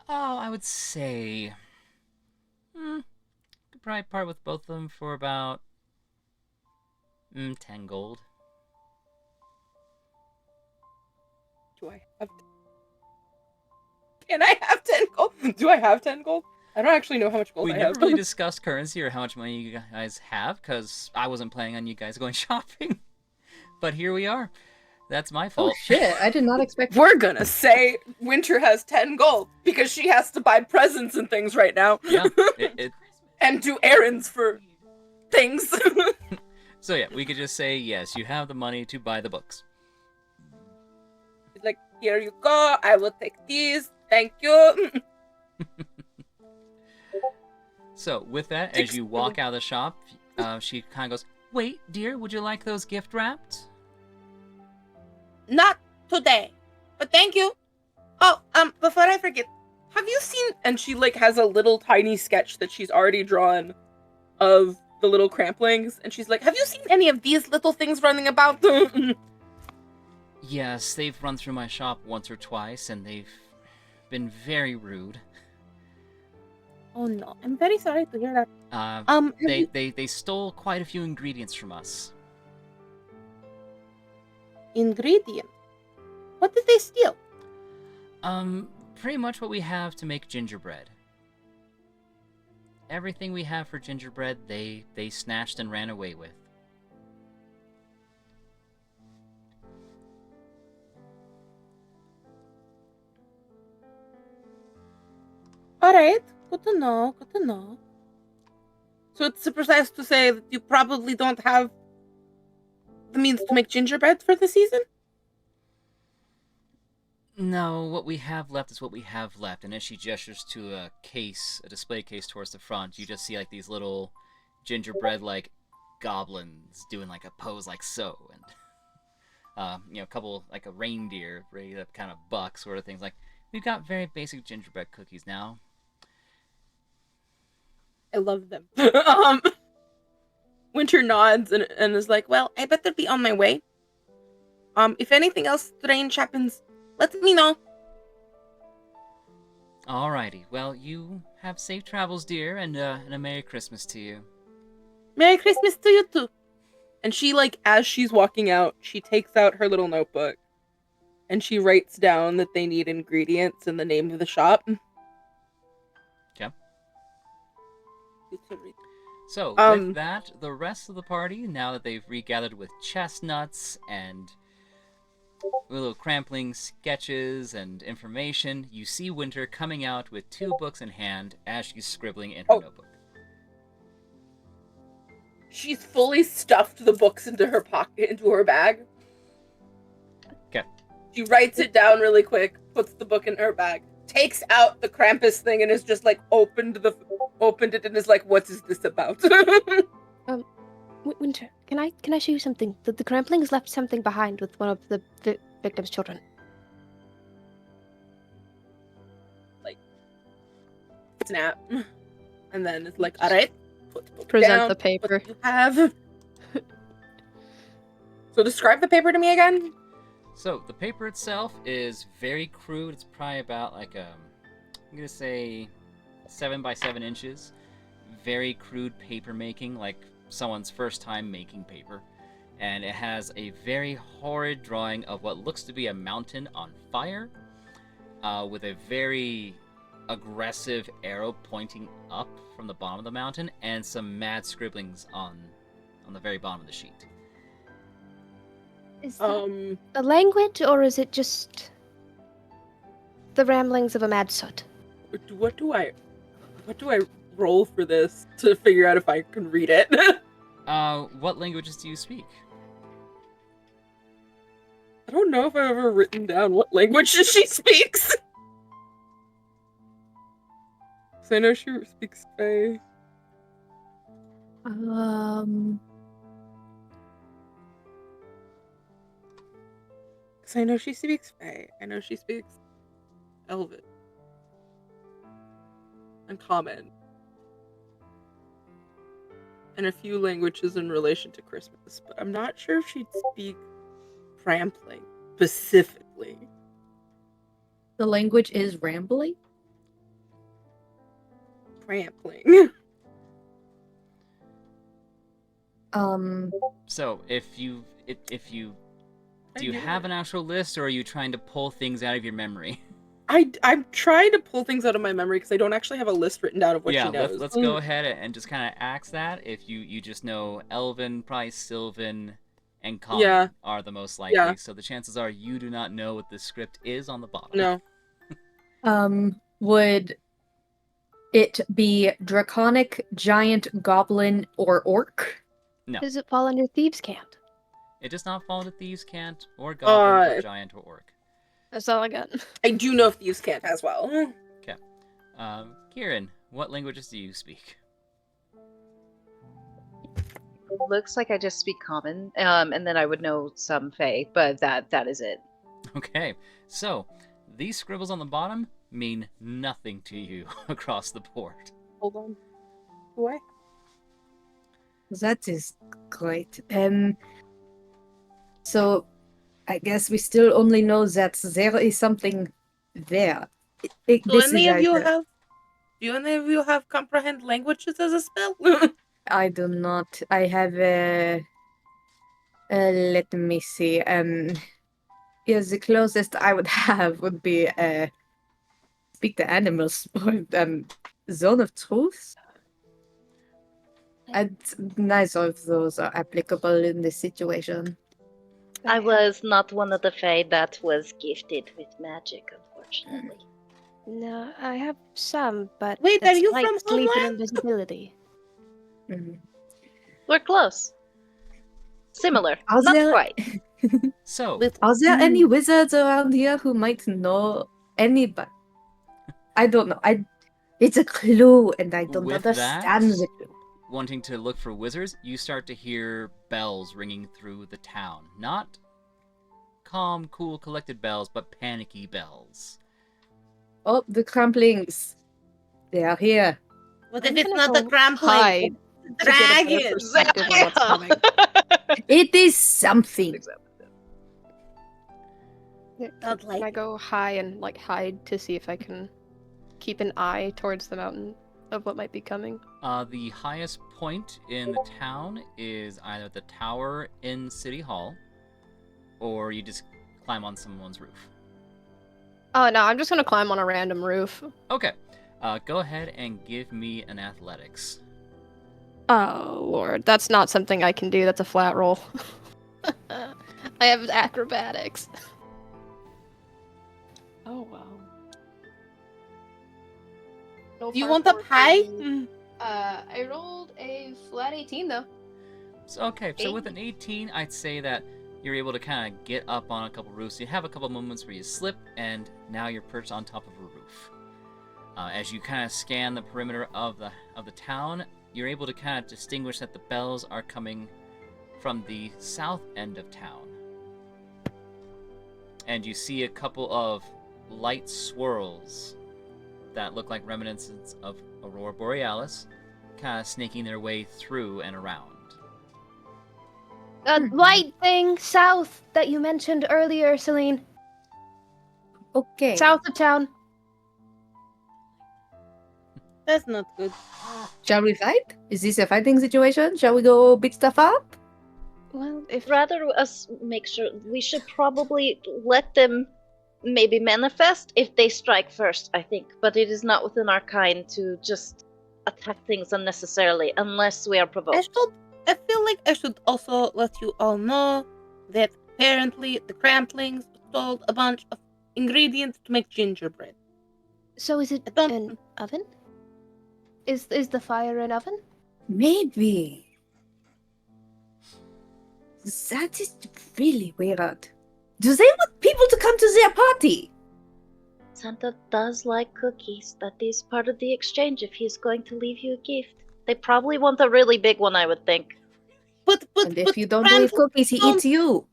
Oh, I would say could probably part with both of them for about 10 gold. Do I have? Can I have 10 gold? Do I have 10 gold? I don't actually know how much gold We I never have. really discussed currency or how much money you guys have, because I wasn't planning on you guys going shopping. But here we are. That's my Oh fault. shit! I did not expect. We're gonna say Winter has 10 gold because she has to buy presents and things right now. Yeah, and do errands for things. So yeah, we could just say yes. You have the money to buy the books. He's like, here you go. I will take these. Thank you. So with that, as you walk out of the shop, she kind of goes, "Wait, dear, would you like those gift wrapped?" Not today, but thank you. Oh, before I forget, have you seen? And she like has a little tiny sketch that she's already drawn of the little cramplings, and she's like, "Have you seen any of these little things running about?" Yes, they've run through my shop once or twice, and they've been very rude. Oh no, I'm very sorry to hear that. They stole quite a few ingredients from us. Ingredient. What did they steal? Pretty much what we have to make gingerbread. Everything we have for gingerbread, they snatched and ran away with. All right, good to know. Good to know. So it's precise to say that you probably don't have the means to make gingerbread for the season. No, what we have left is what we have left. And as she gestures to a display case towards the front, you just see like these little gingerbread like goblins doing like a pose like so, and a couple like a reindeer ready to kind of buck sort of things. Like we've got very basic gingerbread cookies now. I love them. Winter nods and is like, "Well, I better be on my way. If anything else strange happens, let me know." Alrighty, well, you have safe travels, dear, and a Merry Christmas to you. Merry Christmas to you too. And she, like, as she's walking out, she takes out her little notebook and she writes down that they need ingredients and the name of the shop. Okay. You So, with that, the rest of the party, now that they've regathered with chestnuts and little crampling sketches and information, you see Winter coming out with 2 books in hand as she's scribbling in her notebook. She's fully stuffed the books into her pocket, into her bag. Okay. She writes it down really quick, puts the book in her bag, takes out the Krampus thing, and is just like opened it and is like, "What is this about?" Winter, can I show you something? The Cramplings left something behind with one of the victim's children. Like, snap, and then it's like, "All right, put the book Present down, the paper. what you have." So describe the paper to me again. So, the paper itself is very crude. It's probably about like I'm gonna say 7 by 7 inches. Very crude paper making, like someone's first time making paper. And it has a very horrid drawing of what looks to be a mountain on fire, with a very aggressive arrow pointing up from the bottom of the mountain, and some mad scribblings on the very bottom of the sheet. Is that a language, or is it just the ramblings of a mad soot? What do I roll for this to figure out if I can read it? What languages do you speak? I don't know if I've ever written down what languages she speaks. So I know she speaks Fae. Because I know she speaks Fae. I know she speaks Elven. And Common. And a few languages in relation to Christmas. But I'm not sure if she'd speak Crampling specifically. The language is rambling? Crampling. So, do you have an actual list, or are you trying to pull things out of your memory? I'm trying to pull things out of my memory because I don't actually have a list written down of what she knows. Let's go ahead and just kind of axe that. If you just know Elven, probably Sylvan, and Common are the most likely. Yeah. So the chances are you do not know what the script is on the bottom. No. Would it be draconic, giant, goblin, or orc? No, Does it fall under thieves' cant? it does not fall into thieves' cant or goblin or Uh, giant or orc. That's all I got. I do know thieves can't as well. Kieran, what languages do you speak? It looks like I just speak common, and then I would know some Fey, but that is it. Okay, so these scribbles on the bottom mean nothing to you across the board. Hold on. What? That is great. So I guess we still only know that there is something there. Do This any is of you either- have? Do any of you have comprehend languages as a spell? I do not. I have let me see. Yeah, the closest I would have would be speak the animals or zone of truth. And neither of those are applicable in this situation. I was not one of the Fae that was gifted with magic, unfortunately. No, I have some, but Wait, are it's you like from sleep and Homeland? invisibility. Mhm. We're close. Similar, Are not there- quite. So, Are there any wizards around here who might know anybody? I don't know. It's a clue, and I don't With understand that- the clue. wanting to look for wizards, you start to hear bells ringing through the town. Not calm, cool, collected bells, but panicky bells. Oh, the cramplings. They are here. What I'm if it's gonna not a go crampling? hide to get a better Dragons! perspective of what's coming. It is something. Yeah, Don't Can I like go high and like hide to see if I can keep an eye towards the mountain of what might be coming? The highest point in the town is either the tower in City Hall, or you just climb on someone's roof. Oh no, I'm just gonna climb on a random roof. Okay, go ahead and give me an athletics. Oh lord, that's not something I can do. That's a flat roll. I have acrobatics. Oh wow. No Do you parkour want up for high? me. I rolled a flat 18 though. So with an 18, I'd say that you're able to kind of get up on a couple roofs. You have a couple moments where you slip, and now you're perched on top of a roof. As you kind of scan the perimeter of the town, you're able to kind of distinguish that the bells are coming from the south end of town. And you see a couple of light swirls that look like reminiscence of Aurora Borealis, kind of snaking their way through and around. The light thing south that you mentioned earlier, Celine. Okay. South of town. That's not good. Shall we fight? Is this a fighting situation? Shall we go beat stuff up? Well, if Rather us make sure we should probably let them maybe manifest if they strike first, I think. But it is not within our kind to just attack things unnecessarily unless we are provoked. I feel like I should also let you all know that apparently the Cramplings stole a bunch of ingredients to make gingerbread. so, is it I don't- an oven? Is the fire an oven? Maybe. That is really weird. Do they want people to come to their party? Santa does like cookies. That is part of the exchange if he's going to leave you a gift. They probably want a really big one, I would think. But And if you don't believe cookies, he eats you.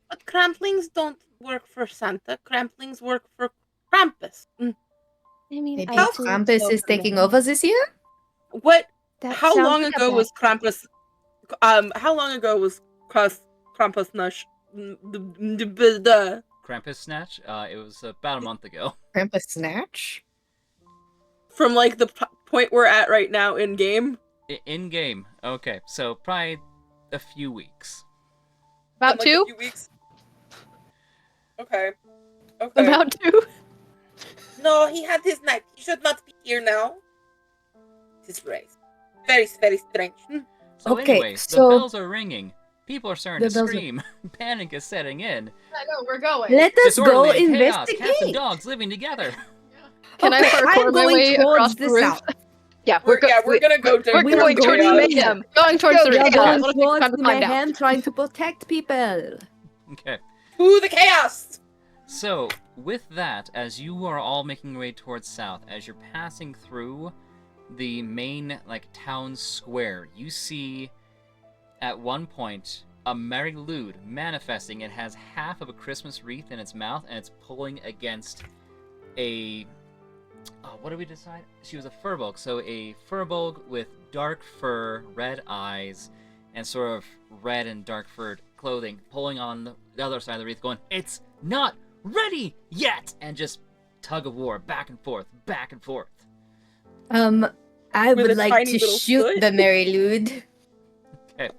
But Cramplings don't work for Santa. Cramplings work for Krampus. I mean, Maybe I do Krampus so is taking remember. over this year? What? That How sounds long like a ago bad- was Krampus? How long ago was Krampus Nush? The Krampus Snatch, it was about a month ago. Krampus Snatch? from like the point we're at right now in game. In game. Okay, so probably a few weeks. About Like, two? A few weeks. Okay. Okay. About two? No, he had his night. He should not be here now. This is very, very, very strange. So Okay, anyway, the so- bells are ringing. People are starting The to bells are- scream. Panic is setting in. I know, we're going. Let us go Disorderly chaos, cats and investigate. dogs living together. Can I Okay, parkour I'm my going way towards across the the roof? south. Yeah, We're gonna go to we're We are going towards going- mayhem. Going towards the Go, roof. We are chaos. going Let's take towards time to the climb down. mayhem, trying to protect people. Okay. to the chaos. So, with that, as you are all making your way towards south, as you're passing through the main, town square, you see, at one point, a Mary Lude manifesting. It has half of a Christmas wreath in its mouth, and it's pulling against a... what did we decide? She was a furbolg, so a furbolg with dark fur, red eyes, and sort of red and dark furred clothing, pulling on the other side of the wreath, going, "It's not ready yet!" And just tug of war, back and forth, back and forth. I With would a like tiny to little shoot foot? the Mary Lude Okay.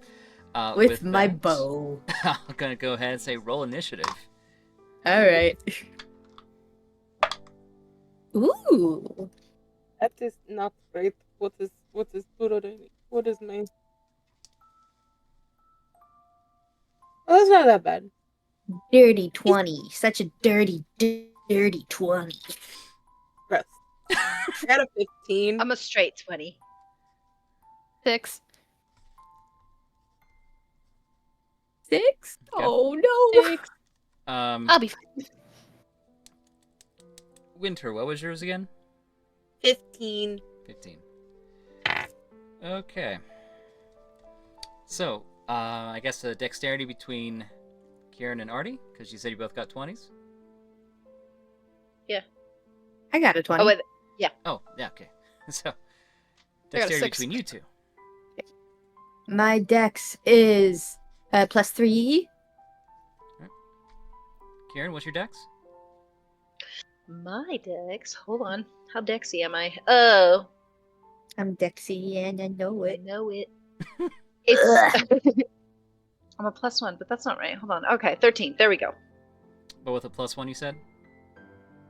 with my that, bow. I'm gonna go ahead and say roll initiative. All right. Ooh. That is not great. What is Burodani? What is my? Oh, that's not that bad. Dirty 20. Such a dirty 20. Gross. I got a 15. I'm a straight 20. 6. 6? Okay. Oh no. 6. Um, I'll be fine. Winter, what was yours again? 15. 15. Okay. So, I guess the dexterity between Kieran and Artie, because you said you both got 20s? I got a 20. Oh, wait, Oh, yeah, okay. So, I got a dexterity 6. between you two. My dex is +3. Kieran, what's your dex? my dex. Hold on. How dexy am I? Oh, I'm Dexy and I know I it. know it. It's. I'm a +1, but that's not right. Hold on. Okay, 13. There we go. But with a +1, you said?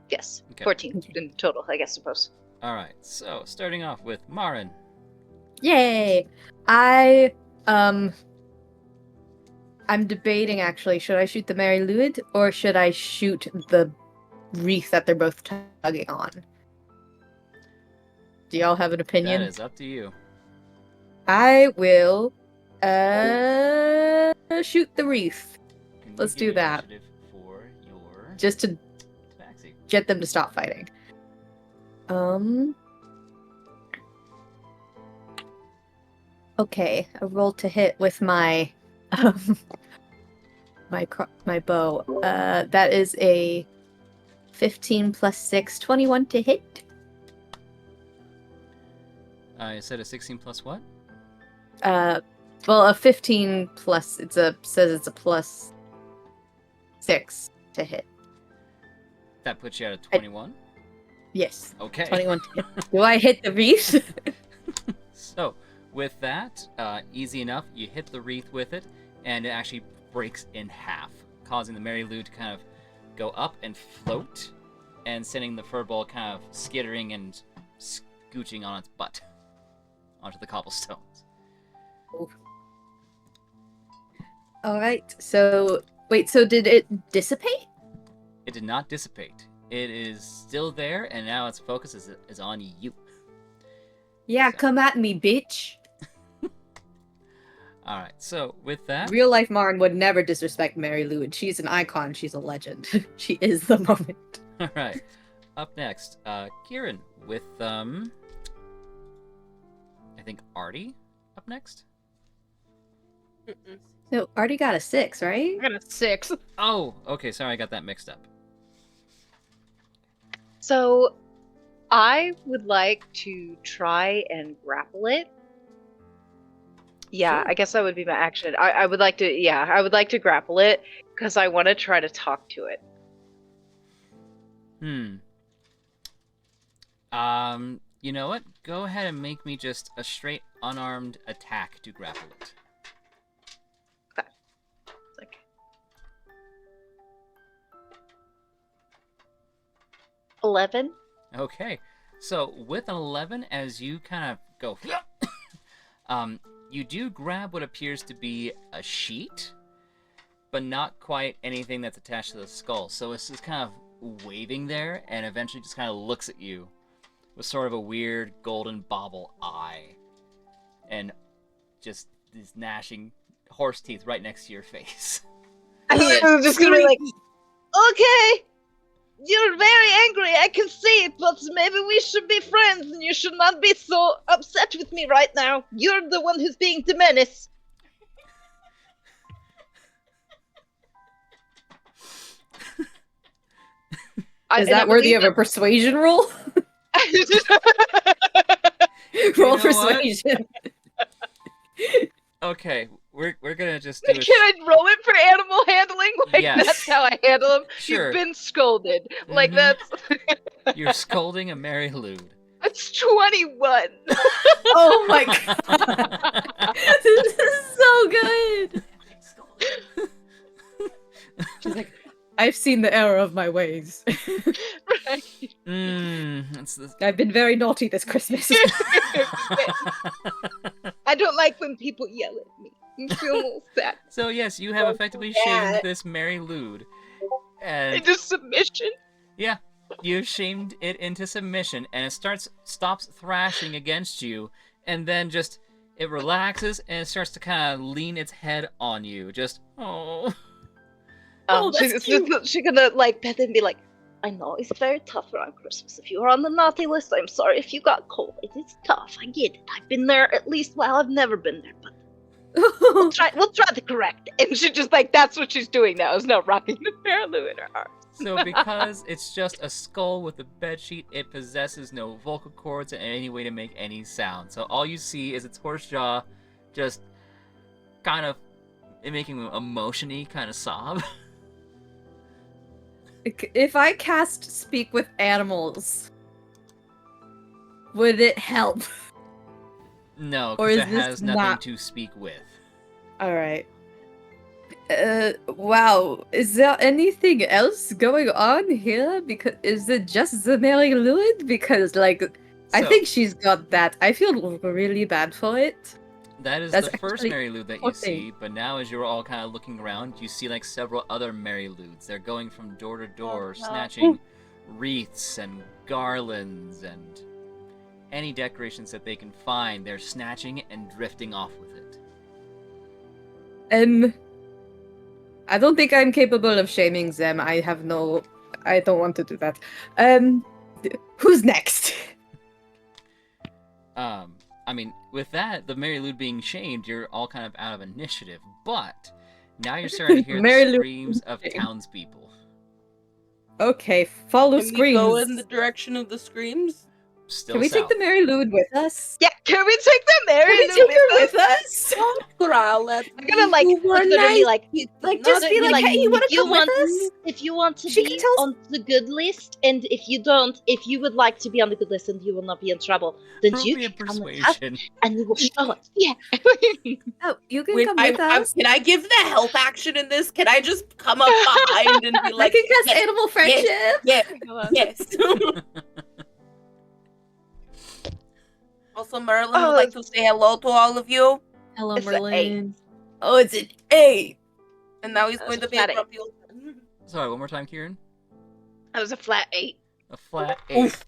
Yes, Okay. 14 Okay. in total, I guess. Suppose. Alright, so starting off with Marin. Yay! I'm debating actually, should I shoot the Mary Lude or should I shoot the wreath that they're both tugging on? Do y'all have an opinion? That is up to you. I will shoot the wreath Can you Let's give do me that. initiative for your just to taxi? get them to stop fighting. Okay, a roll to hit with my my bow. That is a 15 plus 6, 21 to hit. You said a 16 plus what? Well, a 15 plus says it's a plus 6 to hit. That puts you at a 21. Yes, Okay. 21 to hit. Do I hit the wreath? So, with that, easy enough. You hit the wreath with it, and it actually breaks in half, causing the Mary Lou to kind of go up and float, and sending the furball kind of skittering and scooching on its butt onto the cobblestones. All right. So wait. So did it dissipate? It did not dissipate. It is still there, and now its focus is on you. Yeah, come at me, bitch. All right. So with that, Real life Marin would never disrespect Mary Lou, and she's an icon. She's a legend. She is the moment. all right. Up next, Kieran with I think Artie up next. Mm-mm. No, already got a 6, right? I got a 6. Oh, okay. Sorry, I got that mixed up. So, I would like to try and grapple it. Yeah, Sure. I guess that would be my action. I would like to. Yeah, I would like to grapple it because I want to try to talk to it. You know what? Go ahead and make me just a straight unarmed attack to grapple it. Like, $11. Okay. So with an 11, as you kind of go, you do grab what appears to be a sheet, but not quite anything that's attached to the skull. So it's just kind of waving there, and eventually just kind of looks at you with sort of a weird golden bobble eye, and just these gnashing horse teeth right next to your face. I'm just gonna be like, okay, you're very angry, I can see it, but maybe we should be friends and you should not be so upset with me right now. You're the one who's being the menace. Is that worthy of a persuasion roll? Roll know what? persuasion. Okay, we're gonna just do Can I roll it for animal handling? Like, Yes. that's how I handle them? Sure. You've been scolded. Like, Mhm. that's... You're scolding a Mary Lude. That's 21. Oh my god. This is so good. She's like, I've seen the error of my ways. Right. That's the... I've been very naughty this Christmas. I don't like when people yell at me. I feel a little sad. So yes, you have effectively shamed this Mary Lude. And Into submission. yeah, you've shamed it into submission, and it stops thrashing against you, and then just it relaxes and it starts to kind of lean its head on you. Just oh. Oh, that's She's gonna like pet and be like, I know it's very tough around Christmas. If you were on the naughty list, I'm sorry if you got cold. It is tough. I get it. I've been there at least. Well, I've never been there, but we'll try to correct it. And she just like that's what she's doing now. Is now rocking the Marilu in her arms. So because it's just a skull with a bedsheet, it possesses no vocal cords in any way to make any sound. So all you see is its horse jaw just kind of making a motion-y kind of sob. If I cast Speak with Animals, would it help? No, Or because is it this has nothing not- to speak with. Alright. Wow. Is there anything else going on here? Because is it just the Mary Lewin? Because, like, I So, think she's got that. I feel really bad for it. that is that's the first actually Mary Lude that you okay. see, but now as you're all kind of looking around, you see like several other Mary Ludes. They're going from door to door, no. snatching wreaths and garlands and any decorations that they can find. They're snatching and drifting off with it. I don't think I'm capable of shaming them. I don't want to do that. Who's next? I mean, with that, the Mary Lude being shamed, you're all kind of out of initiative. But now you're starting to hear Mary the Lude screams of shamed. townspeople. Okay, follow Can we screams. go in the direction of the screams? Still Can we take south. the Mary Lude with us? Yeah, can we take the Can Mary we Lou take her with us? with us? Growl at I'm gonna like you were literally nice like Like, just be like, hey, you want to come with us? if you want to She be can tell us- on the good list, and if you don't, if you would like to be on the good list and you will not be in trouble, then Prove you me a can come with us persuasion. and we will show us. Yeah. Oh, you can Wait, come with us. can I give the help action in this? Can I just come up behind and be I like, can cast yes, animal friendship. yes. Also, Merlin Oh, would like to say hello to all of you. Hello, It's an Merlin. Oh, it's an 8. And now he's That going was to be a a flat grumpy old man. Sorry, one more time, Kieran. That was a flat 8. A flat 8.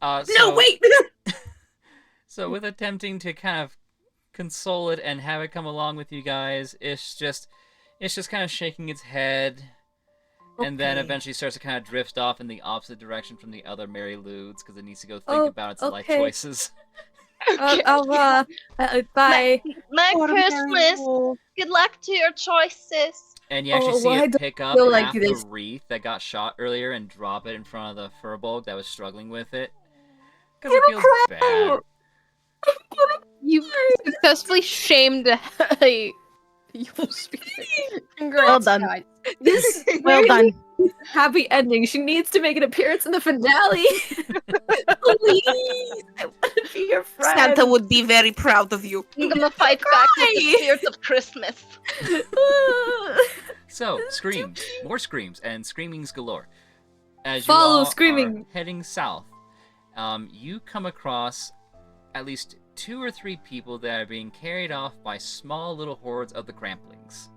No, So- wait! So with attempting to kind of console it and have it come along with you guys, it's just kind of shaking its head, and then Okay. eventually starts to kind of drift off in the opposite direction from the other Mary Ludes because it needs to go think Oh, about its life okay. choices. Bye. Merry Oh, Christmas! no. Good luck to your choices! And you actually see why it do pick up feel like half this- the wreath that got shot earlier and drop it in front of the Furbolg that was struggling with it. Because it feels bad. You successfully shamed a evil spirit. Congrats, Well done. guys. This Well done. happy ending. She needs to make an appearance in the finale. Please, I want to be your friend. Santa would be very proud of you. I'm gonna fight back with the Cry. spirit of Christmas. So, screams. More screams, and screamings galore. As you Follow all screaming. are heading south, you come across at least 2 or 3 people that are being carried off by small little hordes of the Cramplings.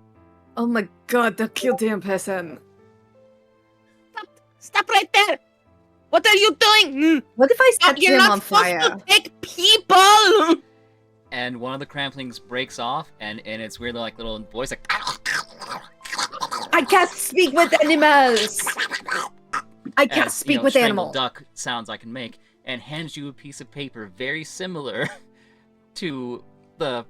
Oh my god, the kill damn person. Stop right there! What are you doing? What if I Oh, set you're them not on supposed fire? to take people! And one of the cramplings breaks off, and in its weird like little voice, like I can't speak with animals. I can't as, speak with strangled animals. duck sounds I can make, and hands you a piece of paper very similar to the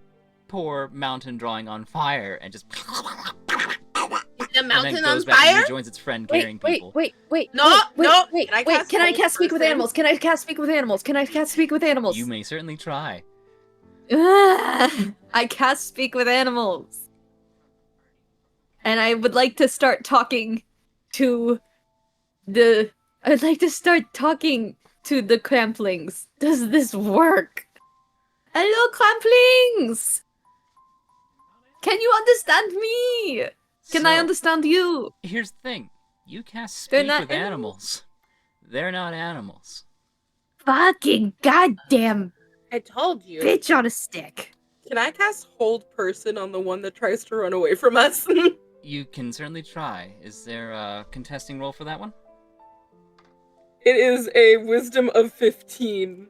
poor mountain drawing on fire, and just The and mountain then on goes back and fire? rejoins its friend carrying people. Wait. No, no. Wait. Can I Wait. cast Can I hold cast speak with person? animals? Can I cast speak with animals? Can I cast speak with animals? You may certainly try. I cast speak with animals. And I would like to start talking to the cramplings. Does this work? Hello, cramplings! Can you understand me? Can I So, understand you? Here's the thing. You cast They're speak not with animals. They're not animals. Fucking goddamn I told you. bitch on a stick. Can I cast hold person on the one that tries to run away from us? You can certainly try. Is there a contesting roll for that one? It is a wisdom of 15.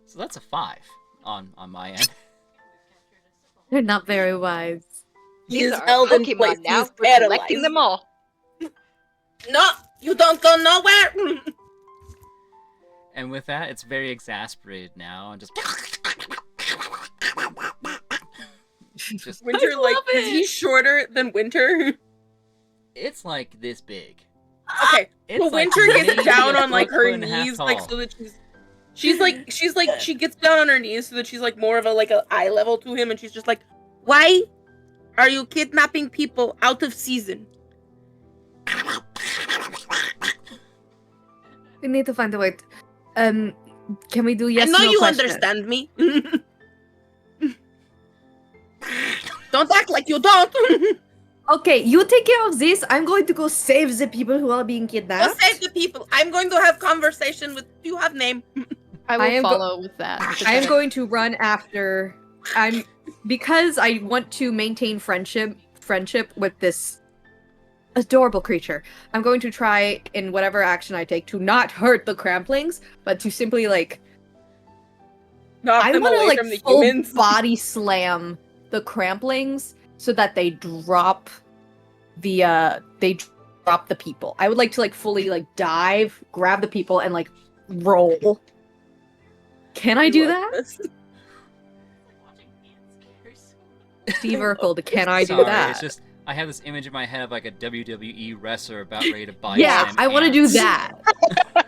So that's a 5 on my end. They're not very wise. He These is are held in Pokemon place. He now. is We're collecting paralyzed. them all. No, you don't go nowhere. And with that, it's very exasperated now and just Winter, like, love is he it. shorter than Winter? it's like this big. Okay, It's well, like Winter gets maybe down a on like foot her and a half knees, like tall. so that she gets down on her knees so that she's like more of a like a eye level to him, and she's just like, "Why are you kidnapping people out of season?" We need to find a way. Can we do yes? I know no you question? understand me. Don't act like you don't. Okay, you take care of this. I'm going to go save the people who are being Go kidnapped. save the people. I'm going to have conversation with. Do you have name? I will I am go- follow with that. I am going to run after. Because I want to maintain friendship with this adorable creature. I'm going to try in whatever action I take to not hurt the cramplings, but to simply like Knock I them want to away like from the full humans. body slam the cramplings so that they drop the people. I would like to like fully like dive, grab the people, and like roll. Can I do that? This. Steve Urkel, can I do Sorry, that? it's just I have this image in my head of like a WWE wrestler about ready to buy. Yeah, some I want to do ants. that.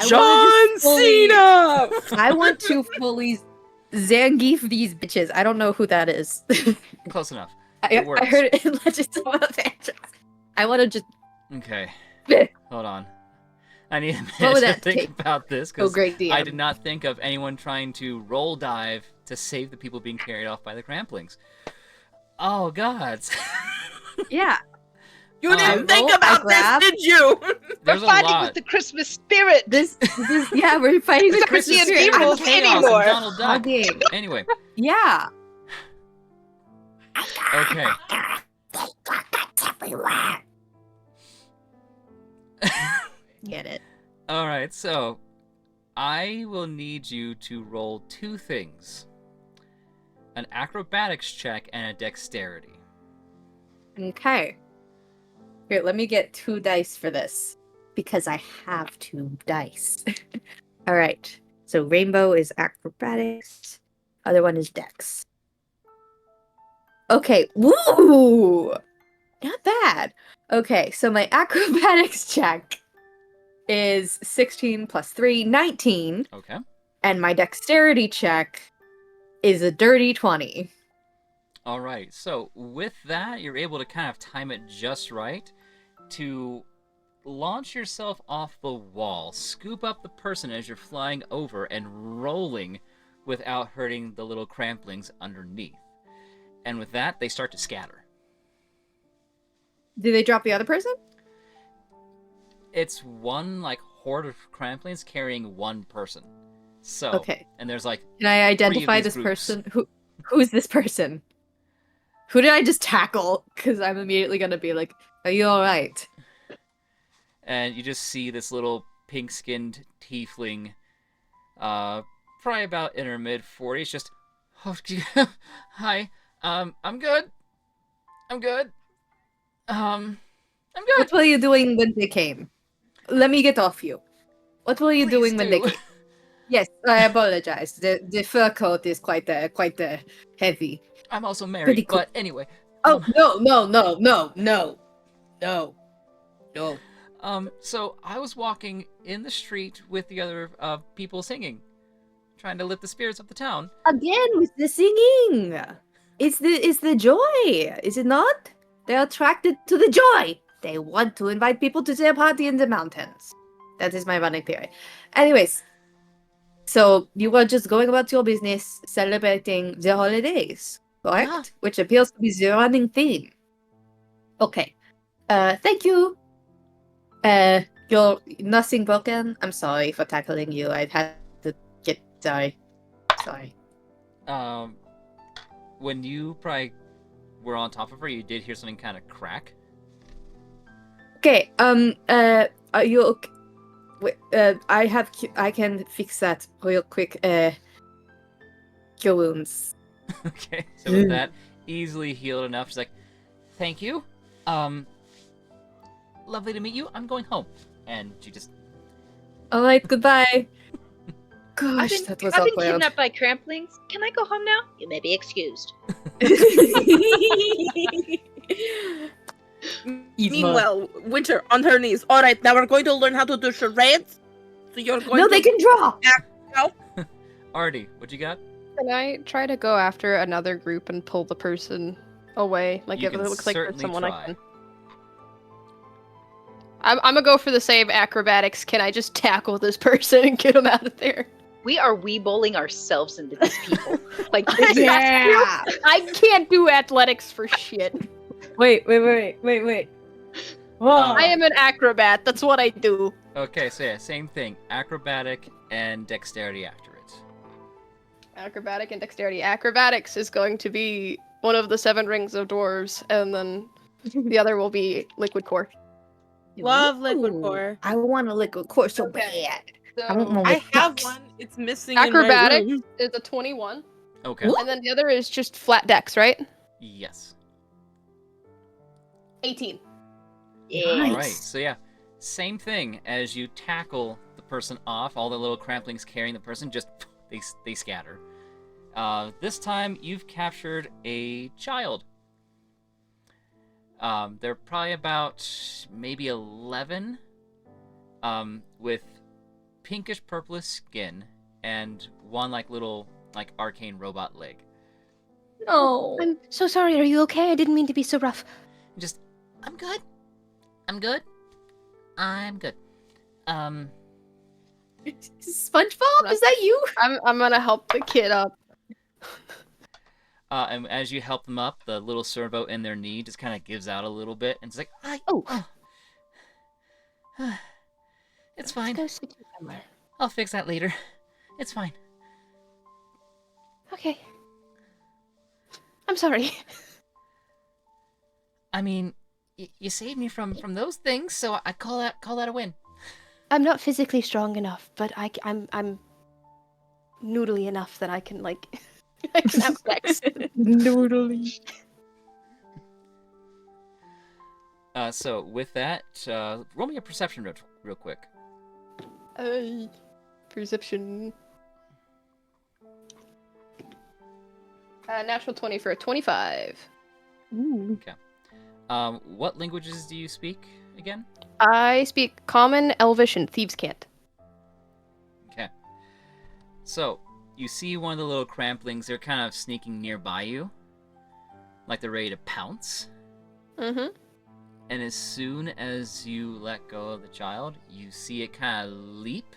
John fully- Cena. I want to fully Zangief these bitches. I don't know who that is. Close enough. I It works. heard it in Legends of Avengers. I want to just Okay. Bleh. Hold on. I need a What minute would to that think take? about this Oh, because great DM. I did not think of anyone trying to roll dive to save the people being carried off by the cramplings. Oh gods. Yeah. You didn't Um, think I about grab- this, did you? There's We're a fighting lot. with the Christmas spirit. This yeah, we're fighting the It's Christmas Christmas spirit. people. I'm Chaos anymore. and Donald Duck. hugging. Anyway, Yeah. okay. Get it. All right, so I will need you to roll 2 things: an acrobatics check and a dexterity. Okay. Here, let me get 2 dice for this. Because I have 2 dice. Alright. So rainbow is acrobatics. Other one is dex. Okay. Woo! Not bad. Okay, so my acrobatics check is 16 plus 3, 19. Okay. And my dexterity check is a dirty 20. All right. So with that, you're able to kind of time it just right to launch yourself off the wall, scoop up the person as you're flying over and rolling without hurting the little cramplings underneath. And with that, they start to scatter. Do they drop the other person? It's one like horde of cramplings carrying one person. So Okay. and there's like Can I identify these this groups. person? Who's this person? Who did I just tackle? Because I'm immediately gonna be like, "Are you all right?" And you just see this little pink-skinned tiefling, probably about in her mid-40s, just, oh, hi, I'm good. I'm good. I'm good. What were you doing when they came? Let me get off you. What were you Please doing when they do. came? Yes, I apologize. The fur coat is quite heavy. I'm also married, Pretty cool. but anyway. Oh no. So I was walking in the street with the other people singing, trying to lift the spirits of the town. Again with the singing. It's the joy, is it not? They're attracted to the joy. They want to invite people to their party in the mountains. That is my running theory. Anyways, so you were just going about your business, celebrating the holidays, correct? Yeah. Which appears to be the running theme. Okay. Thank you. You're nothing broken. I'm sorry for tackling you. I had to get sorry. When you probably were on top of her, you did hear something kind of crack. Okay. Are you okay? I can fix that real quick. Cure wounds. Okay, so with that, easily healed enough. She's like, thank you. Lovely to meet you. I'm going home. And she just... All right. Goodbye. I've Gosh, been, that was I've been awkward. kidnapped by cramplings. Can I go home now? You may be excused. Meanwhile, Winter on her knees. All right, now we're going to learn how to do charades. So you're going No, to they can draw. Artie, what you got? Can I try to go after another group and pull the person away? Like You if it can looks like there's certainly someone try. I can. I'm gonna go for the same acrobatics. Can I just tackle this person and get him out of there? We are bowling ourselves into these people. Like, this is- Yeah. I can't do athletics for shit. Wait. Whoa. I am an acrobat. That's what I do. Okay, so yeah, same thing. Acrobatic and dexterity after it. Acrobatic and dexterity. Acrobatics is going to be one of the 7 rings of dwarves, and then the other will be liquid core. Love liquid Ooh, core. I want a liquid core so bad. I want So, more I with have ducks. one. It's missing in my acrobatics room. is a 21, Okay. What? and then the other is just flat dex, right? Yes. 18. Yeah. Nice. Alright, so yeah, same thing. As you tackle the person off, all the little cramplings carrying the person, just they scatter. This time, you've captured a child. They're probably about maybe 11, with pinkish purplish skin and one little arcane robot leg. No. I'm so sorry. Are you okay? I didn't mean to be so rough. Just, I'm good. I'm good. I'm good. SpongeBob, is that you? I'm gonna help the kid up. And as you help them up, the little servo in their knee just kind of gives out a little bit, and it's like, Oh. it's fine. Let's go sit somewhere. I'll fix that later. It's fine. Okay. I'm sorry. I mean, you saved me from those things, so I call that a win. I'm not physically strong enough, but I'm noodly enough that I can I can have sex. Noodly. So with that, roll me a perception real quick. Perception. Natural 20 for a 25. Ooh. What languages do you speak again? I speak Common, Elvish, and Thieves' Cant. Okay. So, you see one of the little cramplings, they're kind of sneaking nearby you. Like they're ready to pounce. Mm-hmm. And as soon as you let go of the child, you see it kind of leap,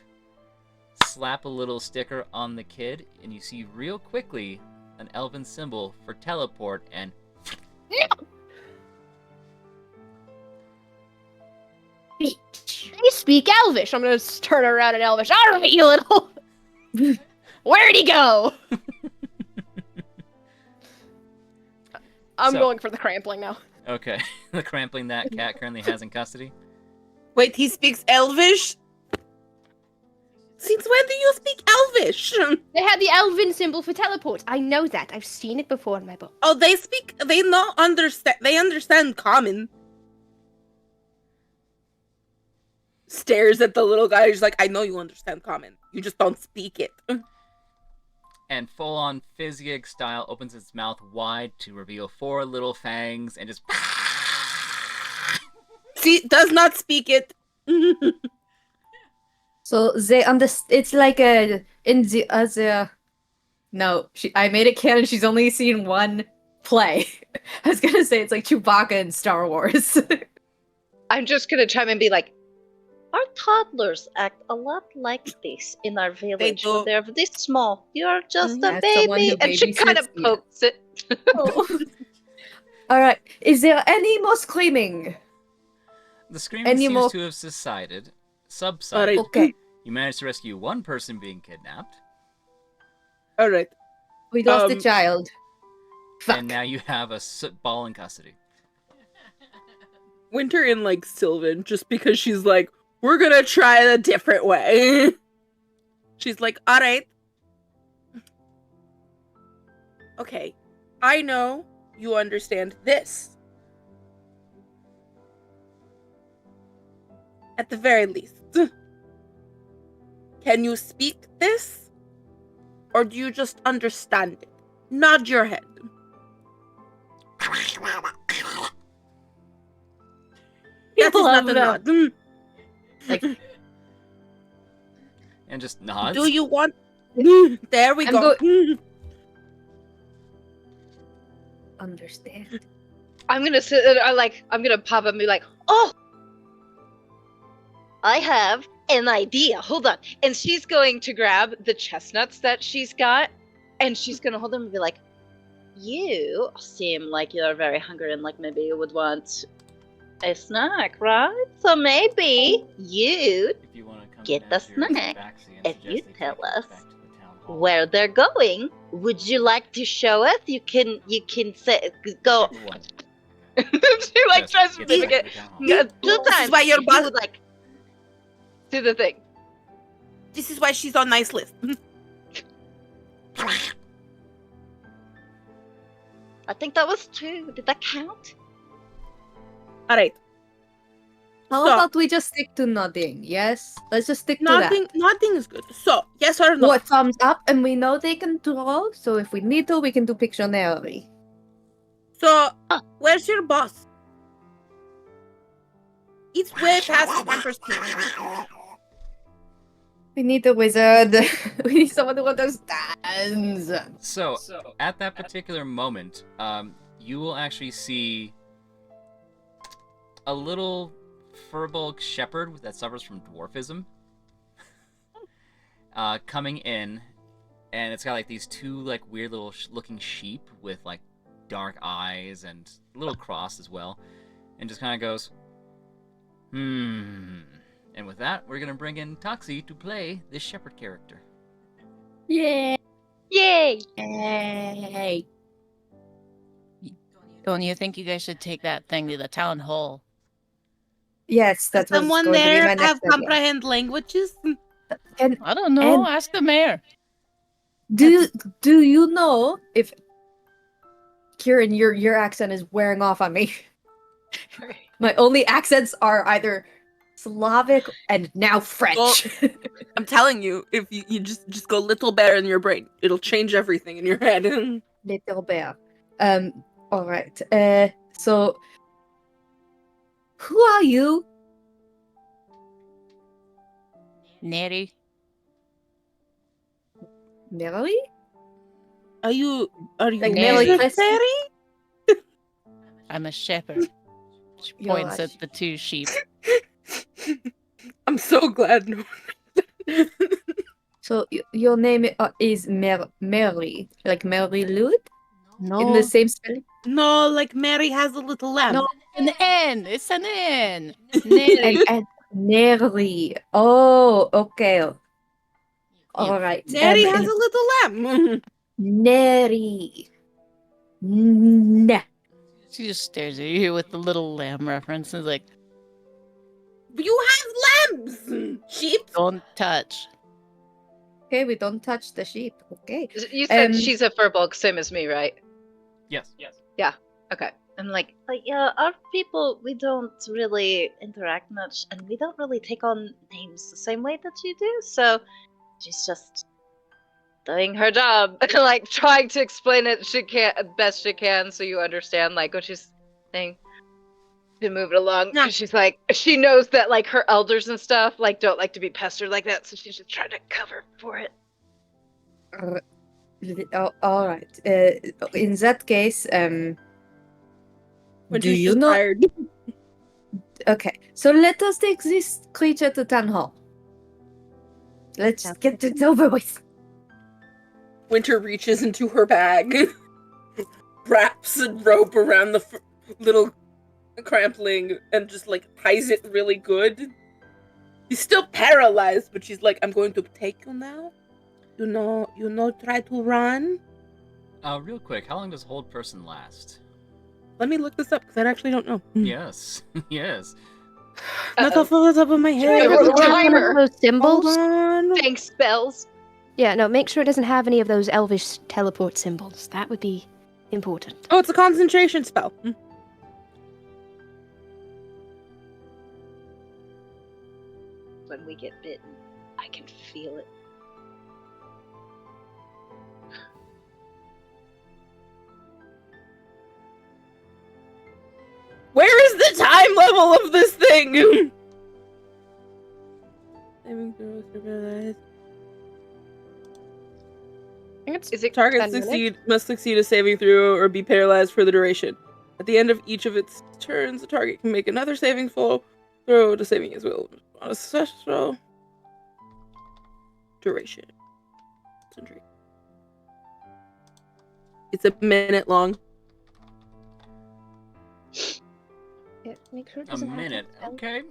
slap a little sticker on the kid, and you see real quickly an elven symbol for teleport, and I speak Elvish. I'm gonna turn around in Elvish. Arr, you little. Where'd he go? I'm So- going for the crampling now. Okay. The crampling that cat currently has in custody. Wait, he speaks Elvish? Since when do you speak Elvish? They had the elven symbol for teleport. I know that. I've seen it before in my book. Oh, they understand common. Stares at the little guy. He's like, I know you understand common. You just don't speak it. And full-on Physiog style opens its mouth wide to reveal 4 little fangs and just... See, does not speak it. So they it's like a in the other. No, I made it canon. She's only seen one play. I was gonna say it's like Chewbacca in Star Wars. I'm just gonna chime in and be like, our toddlers act a lot like this in our village. do. They're this small. You're just As a someone baby. who And she kind of babysits, yeah. pokes it. All right. Is there any more screaming? The screaming Any seems more- to have subsided. Alright. Okay. You managed to rescue one person being kidnapped, All right. We lost the child. Fuck. and now you have a soot ball in custody. Winter in like Sylvan, just because she's like, we're gonna try it a different way. She's like, all right. Okay, I know you understand this. At the very least. Can you speak this? Or do you just understand it? Nod your head. That is Love not a that. nod. Like, And just nods. Do you want? There we I'm go. understand. I'm gonna sit there, I'm gonna pop up and be like, oh, I have an idea. Hold on. And she's going to grab the chestnuts that she's got, and she's gonna hold them and be like, you seem like you're very hungry and like maybe you would want a snack, right? So maybe you, If you want to come get down the to your snack, backseat and if suggest you they tell take it us back to the town hall. where they're going. Would you like to show us? You can say go. Whichever one. She like Just tries to get them mimic back it. to the town hall. Yeah, two This is times. why your You boss- would, like do the thing. This is why she's on nice list. I think that was 2. Did that count? All right. How So- about we just stick to nodding? Yes? Let's just stick to that. Nothing is good. So, yes or no? What thumbs up, and we know they can draw, so if we need to, we can do Pictionary. So, Ah. where's your boss? It's way past Winter's team. We need a wizard. We need someone who understands. So, at that particular moment, you will actually see a little furbulk shepherd that suffers from dwarfism coming in, and it's got like these 2 like weird little looking sheep with like dark eyes and a little cross as well, and just kind of goes, And with that, we're gonna bring in Toxie to play this shepherd character. Yeah. Yay! Hey. Don't you think you guys should take that thing to the town hall? Yes, that's what's Someone going to be there my next have idea. comprehend languages? And I don't know. And- Ask the mayor. do you know if Kieran, your accent is wearing off on me? My only accents are either Slavic and now French. I'm telling you, if you just go little bear in your brain, it'll change everything in your head. Little bear. All right. So, who are you? Neri. Mary? Are you Like Nelly Mary? Christie? I'm a shepherd. She You're points a at the 2 sheep. I'm so glad. No. So your name is Mary, like Mary Lud, No. in the same spelling. No, like Mary has a little lamb. No. An N. It's an N. Neri. And Mary. Oh, okay. All right. Mary has a little lamb. Neri. Nah. She just stares at you with the little lamb reference and is like, You have lambs! Sheep? don't touch. Okay, we don't touch the sheep. Okay. You said Um, she's a furbolg, same as me, right? Yes. Okay. I'm like, yeah, our people, we don't really interact much, and we don't really take on names the same way that you do, so she's just doing her job. Like, trying to explain it best she can, so you understand, like, what she's saying. To move it along, Yeah. 'cause she's like, she knows that, like, her elders and stuff, like, don't like to be pestered like that, so she's just trying to cover for it. All right. In that case, When do she's you just know? tired. Okay, so let us take this creature to town hall. Let's just get it over with. Winter reaches into her bag, wraps a rope around the little crampling, and just like ties it really good. He's still paralyzed, but she's like, "I'm going to take you now. You know, try to run." Real quick, how long does hold person last? Let me look this up because I actually don't know. Yes. Yes. Not off the top of my Make head. sure it There was doesn't a have one timer. of those symbols. Hold on. Thanks, spells. Yeah, no, make sure it doesn't have any of those elvish teleport symbols. That would be important. Oh, it's a concentration spell. When we get bitten, I can feel it. Where is the time level of this thing? Saving throws are realized. I think it's Is it Target 10 minutes? must succeed a saving throw or be paralyzed for the duration. At the end of each of its turns, the target can make another saving throw to saving as well. On a successful duration. It's a minute long. Yeah, make sure it A doesn't have minute. those Okay.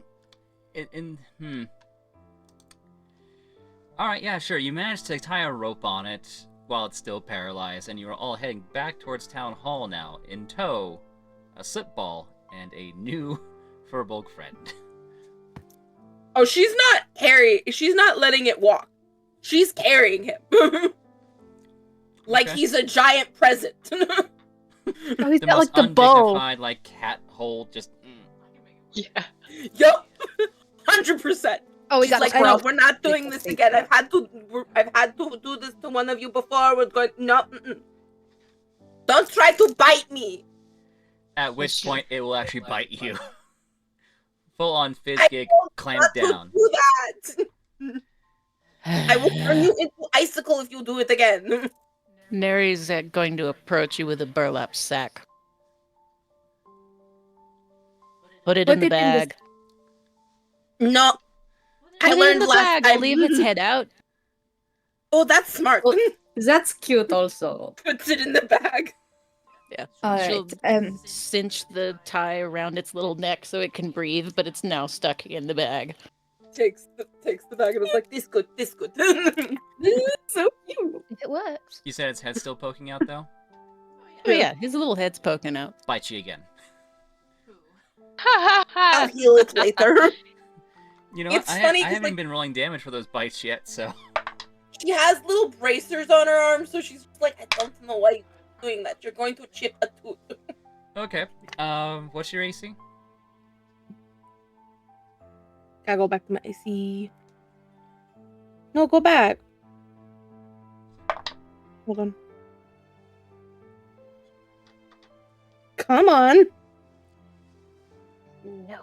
Alright, yeah, sure. You managed to tie a rope on it while it's still paralyzed, and you are all heading back towards Town Hall now. In tow, a slip ball and a new Furbolg friend. Oh, she's not letting it walk. She's carrying him. Like Okay. he's a giant present. Oh, he's The got most like the bow. undignified, like, cat hold, just... Yeah. Yup. 100%. Oh, we She's got like, like no, 12. we're not doing this again. I've had to do this to one of you before. We're going, no. Don't try to bite me. At which Shit. point, it will actually bite you. Full on fizz I gig, don't clamp Not down. to do that. I will turn you into icicle if you do it again. Mary's going to approach you with a burlap sack. Put it in the bag. No. I Put it in learned the last bag. time. I'll leave its head out. Oh, that's smart. Well- That's cute also. Puts it in the bag. Yeah. Alright, She'll cinch the tie around its little neck so it can breathe, but it's now stuck in the bag. Takes the bag and is like, this good. So cute. If it works. You said its head's still poking out, though? Oh yeah, his little head's poking out. Bites you again. I'll heal it later. You know what? It's I funny 'cause, haven't like- been rolling damage for those bites yet, so... She has little bracers on her arms, so she's just like, I don't know why you're doing that. You're going to chip a tooth. Okay. What's your AC? Gotta go back to my AC. No, go back. Hold on. Come on. No.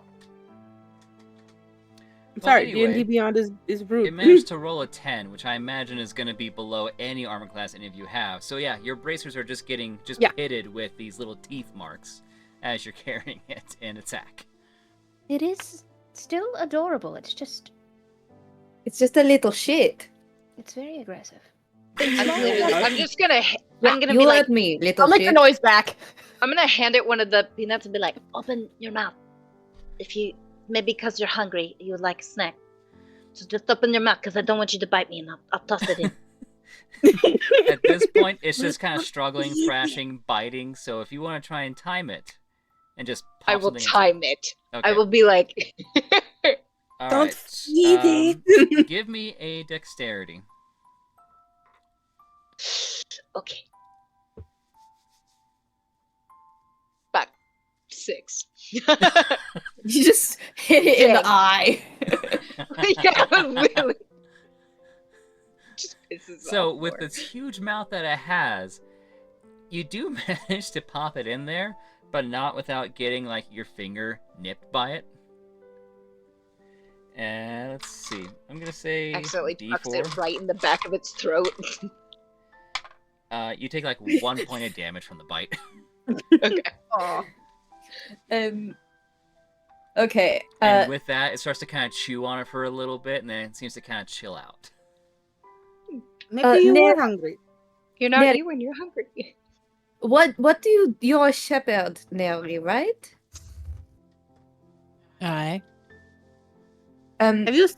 I'm Well, sorry, anyway, D&D Beyond is rude. It managed to roll a 10, which I imagine is going to be below any armor class any of you have. So yeah, your bracers are just getting Yeah. pitted with these little teeth marks as you're carrying it in attack. It is still adorable. It's just, It's just a little shit. it's very aggressive. I'm just gonna. I'm gonna you be like. let me, little I'll make the shit. noise back. I'm gonna hand it one of the peanuts and be like, "Open your mouth. If you maybe because you're hungry, you would like a snack. So just open your mouth because I don't want you to bite me, and I'll toss it in." At this point, it's just kind of struggling, thrashing, biting. So if you want to try and time it, and just pop I will something into time it. Okay. I will be like, All Don't right, feed it. give me a dexterity. okay. Back 6. You just hit it in the Damn. eye. Yeah, really. Just pisses So off with more. this huge mouth that it has, you do manage to pop it in there, but not without getting like your finger nipped by it. And let's see. I'm gonna say Accidentally tucks D4. it right in the back of its throat. You take like 1 point of damage from the bite. Okay. Aw. Okay. And with that, it starts to kind of chew on it for a little bit, and then it seems to kind of chill out. Maybe you Ned- were hungry. You're not Ned- you when you're hungry. what do you're a shepherd, Neri, right? Aye. Have you?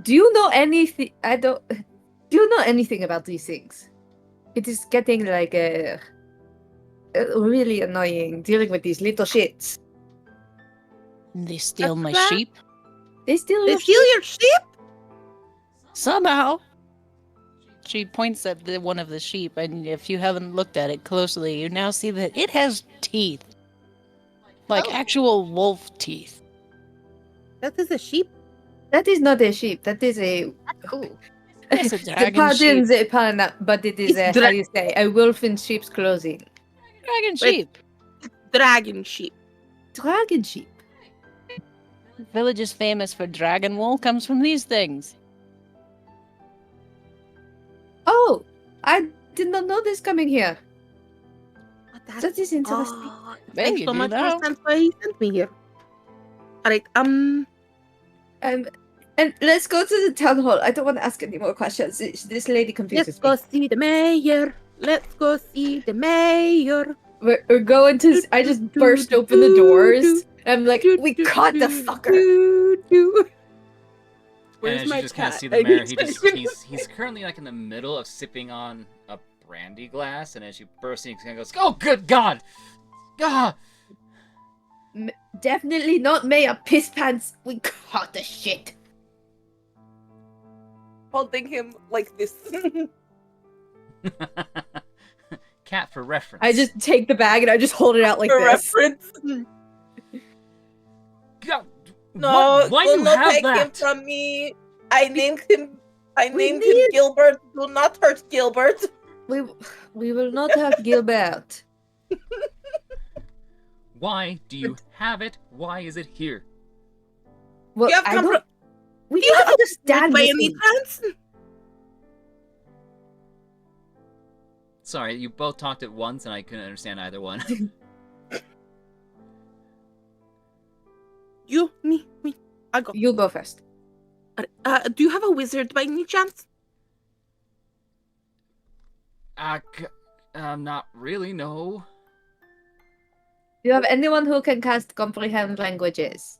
Do you know anything? Do you know anything about these things? It is getting like really annoying dealing with these little shits. They steal my that? sheep They steal They your steal shit. your sheep? somehow. She points at one of the sheep, and if you haven't looked at it closely, you now see that it has teeth, like Oh. actual wolf teeth. That is a sheep. That is not a sheep. That is a. Cool. It's a dragon Pardon sheep. the pun, but it is It's how you say a wolf in sheep's clothing. Dragon Wait. sheep. Dragon sheep. Dragon sheep. Village is famous for dragon wool. Comes from these things. Oh, I did not know this coming here. What that? That is interesting. Oh, There makes you so do much now. more sense why he sent me here. Alright, And let's go to the town hall. I don't want to ask any more questions. This lady confuses let's go me. see the mayor. Let's go see the mayor. We're going to. I just burst open the doors. And I'm like, we caught the fucker. Where's and as my you just kind of cat? see the I mayor, need he's currently like in the middle of sipping on a brandy glass, and as you burst in, he kind of goes, "Oh, good God! Ah!" Definitely not Mayor Piss Pants. We caught the shit. holding him like this. Cat for reference. I just take the bag and I just hold it out like For this. reference. God, No, why do you not have take him that? from me. I named him. I We named him need- Gilbert. Do not hurt Gilbert. We will not have Gilbert. Why do you have it? Why is it here? Well, You have I come don't. from- We Do you don't have a understand by this. any chance? Sorry, you both talked at once, and I couldn't understand either one. You, me. I go. You go first. Do you have a wizard by any chance? Not really, no. Do you have anyone who can cast comprehend languages?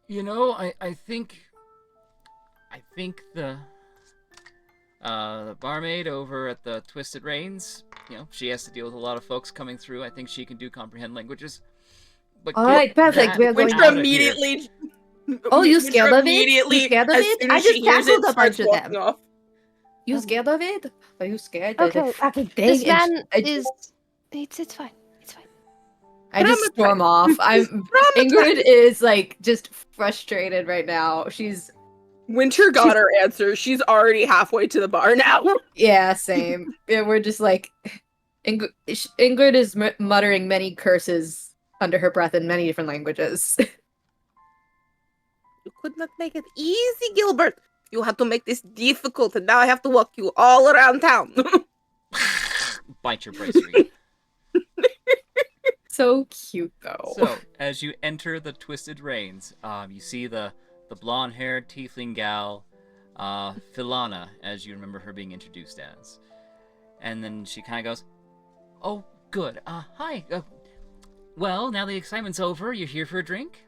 You know, I think the barmaid over at the Twisted Rains, you know, she has to deal with a lot of folks coming through. I think she can do comprehend languages. But All get right, perfect. that We are going out Winter of here. immediately. Oh, you Winter scared of it? You Immediately, scared of as it? soon I as just she hears tackled it, a bunch starts of walking them. off. You scared of it? Are you scared? Okay, Fucking this thing. man I is. It's fine. It's fine. I just Traumatized. storm off. Ingrid is like just frustrated right now. She's Winter got her answer. She's already halfway to the bar now. yeah, same. Yeah, we're just like Ingrid is muttering many curses under her breath in many different languages. You could not make it easy, Gilbert. You had to make this difficult, and now I have to walk you all around town. Bite your bracery. So cute though. So, as you enter the Twisted Rains, you see the blonde-haired tiefling gal, Philana, as you remember her being introduced as. And then she kind of goes, "Oh, good. Hi. Well, now the excitement's over. You're here for a drink?"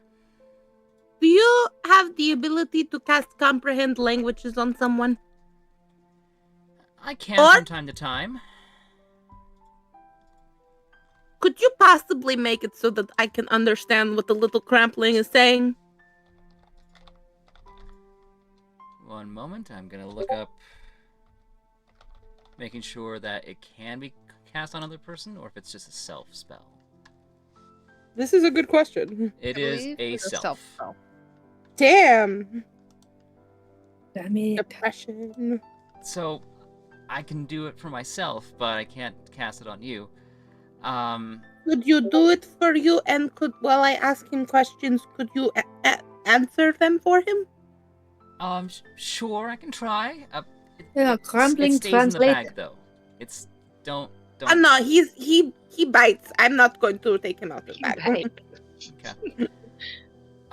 Do you have the ability to cast comprehend languages on someone? I can Or- from time to time. could you possibly make it so that I can understand what the little crampling is saying? One moment, I'm gonna look up, making sure that it can be cast on another person, or if it's just a self spell. This is a good question. It I is believe a it's self. spell. Damn. Damn it. Depression. So, I can do it for myself, but I can't cast it on you. Could you do it for you? And while I ask him questions, could you answer them for him? Sure, I can try. Yeah, It crumbling stays in the translator. bag, though. It's don't. No, he bites. I'm not going to take him out of the bag. Right. Okay.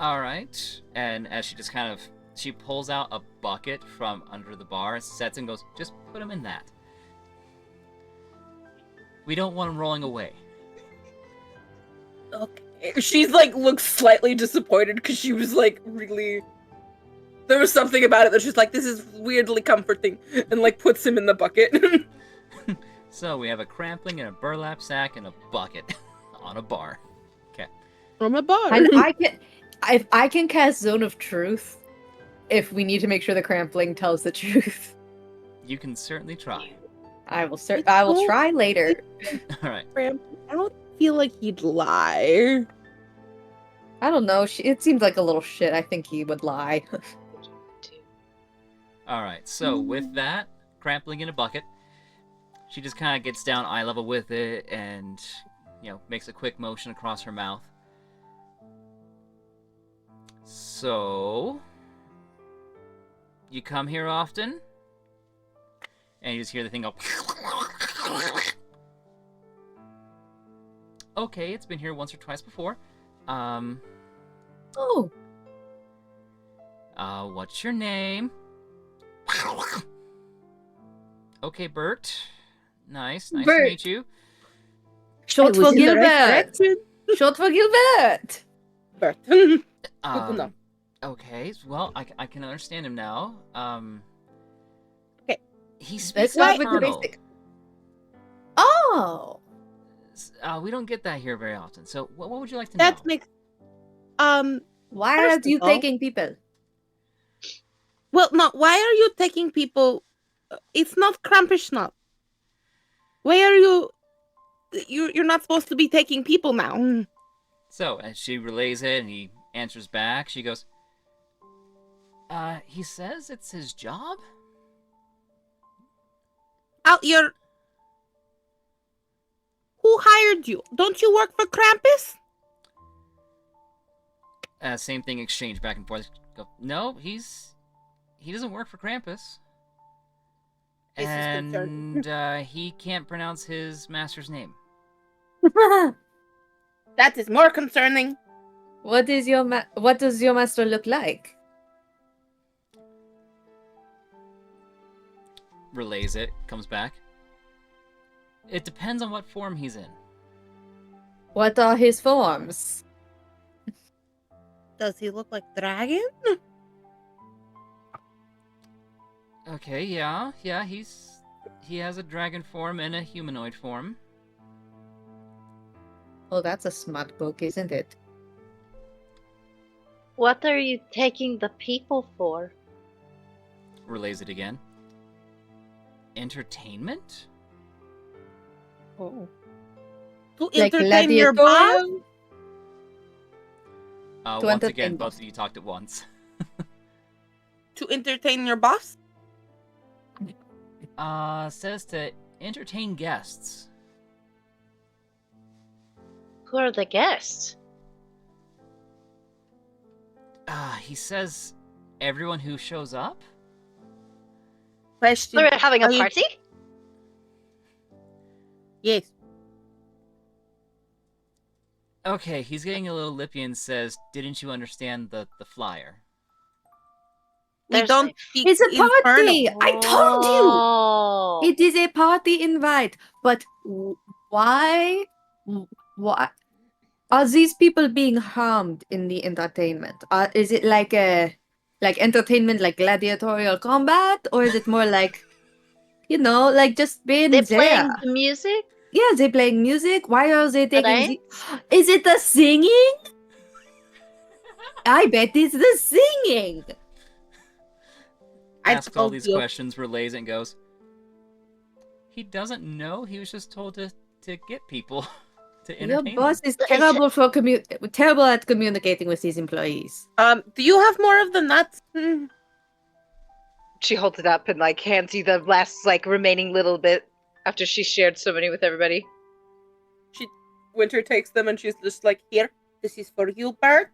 All right. And as she just kind of she pulls out a bucket from under the bar, sets and goes, "Just put him in that. We don't want him rolling away." Okay. She's like looks slightly disappointed because she was like really. There was something about it that she's like, this is weirdly comforting, and like puts him in the bucket. So we have a crampling and a burlap sack and a bucket on a bar. Okay. From a bar. And I can cast Zone of Truth if we need to make sure the crampling tells the truth. You can certainly try. I will try later. All right. I don't feel like he'd lie. I don't know. It seems like a little shit. I think he would lie. All right. So with that, crampling in a bucket, she just kind of gets down eye level with it and, makes a quick motion across her mouth. So, you come here often? And you just hear the thing go. Okay, it's been here once or twice before. Oh, What's your name? Okay, Bert. Nice to Bert. meet you. short I was for in the right Gilbert. direction. Short for Gilbert. Bert. Good Um, enough. Okay, well, I can understand him now. Okay. He Let's speaks start with the Infernal. basic. Oh, We don't get that here very often. So, what would you like to That know? makes why First are of you all- taking people? well, no. Why are you taking people? It's not Krampusnacht. Why are you? You're not supposed to be taking people now. So, as she relays it and he answers back, she goes, he says it's his job? You're. Who hired you? Don't you work for Krampus? Same thing, exchange back and forth. Go, no, he doesn't work for Krampus. This is And he can't pronounce his master's name. That is more concerning. What does your master look like? Relays it, comes back. It depends on what form he's in. What are his forms? Does he look like dragon? Okay, yeah, he has a dragon form and a humanoid form. Oh, that's a smart book, isn't it? What are you taking the people for? Relays it again. Entertainment? Oh. To Like entertain your boss? gladiatorial? To Once entertain again, boss. both of you talked at once. To entertain your boss? Says to entertain guests. Who are the guests? He says everyone who shows up? Question. They're having a Are you- party? Yes. Okay, he's getting a little lippy and says, didn't you understand the flyer? We There's don't like- speak It's a Infernal. party! I told you! Oh. It is a party invite, but why? Why are these people being harmed in the entertainment? Is it like entertainment, like gladiatorial combat, or is it more like, like just being They're there? playing the music? Yeah, they playing music. Why are they taking? Right? Is it the singing? I bet it's the singing. I Asks all told these you. questions, relays it, and goes, he doesn't know. He was just told to get people to Your entertain boss them. is terrible for terrible at communicating with his employees. Do you have more of the nuts? Hmm. She holds it up and like hands you the last like remaining little bit after she shared so many with everybody. Winter takes them and she's just like, here, this is for you, Bert.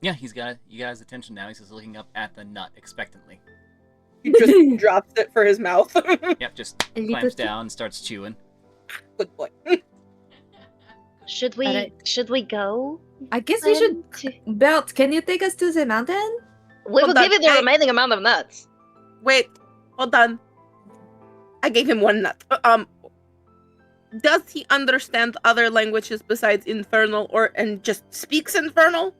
Yeah, you got his attention now. He's just looking up at the nut expectantly. He just drops it for his mouth. Yep, just A little clamps too- down and starts chewing. Good boy. Should we Alright. go? I guess we should. Belt, can you take us to the mountain? We will Hold on, give you the I- remaining amount of nuts. Wait, hold on. I gave him one nut. Does he understand other languages besides Infernal and just speaks Infernal?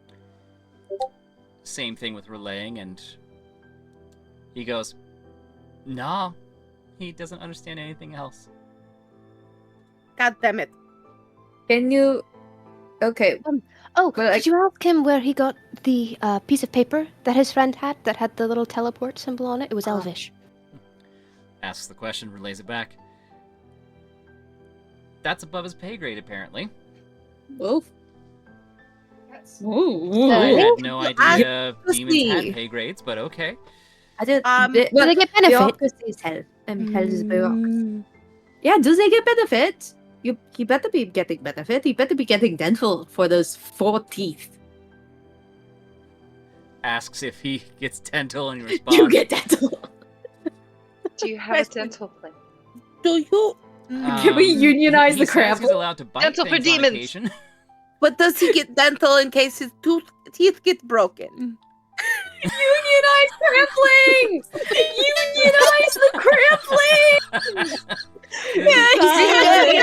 Same thing with relaying, and he goes, nah, he doesn't understand anything else. God damn it. Can you? Okay. Oh, Well, did you ask him where he got the piece of paper that his friend had that had the little teleport symbol on it? It was Elvish. Asks the question, relays it back. That's above his pay grade, apparently. Oof. I Ooh. had no idea Pussy. demons had pay grades, but okay. I did. Do Do they get benefit? Bureaucracy's hell. Hell is bureaucracy. Yeah, do they get benefit? You better be getting benefit. You better be getting dental for those 4 teeth. Asks if he gets dental, and he responds, You get dental. Do you have a dental plan? Do you? Can we Um, unionize he the says crab? he's allowed to bite Dental for things on demons. occasion. But does he get dental in case his teeth get broken? Unionize cramplings! Unionize the cramplings!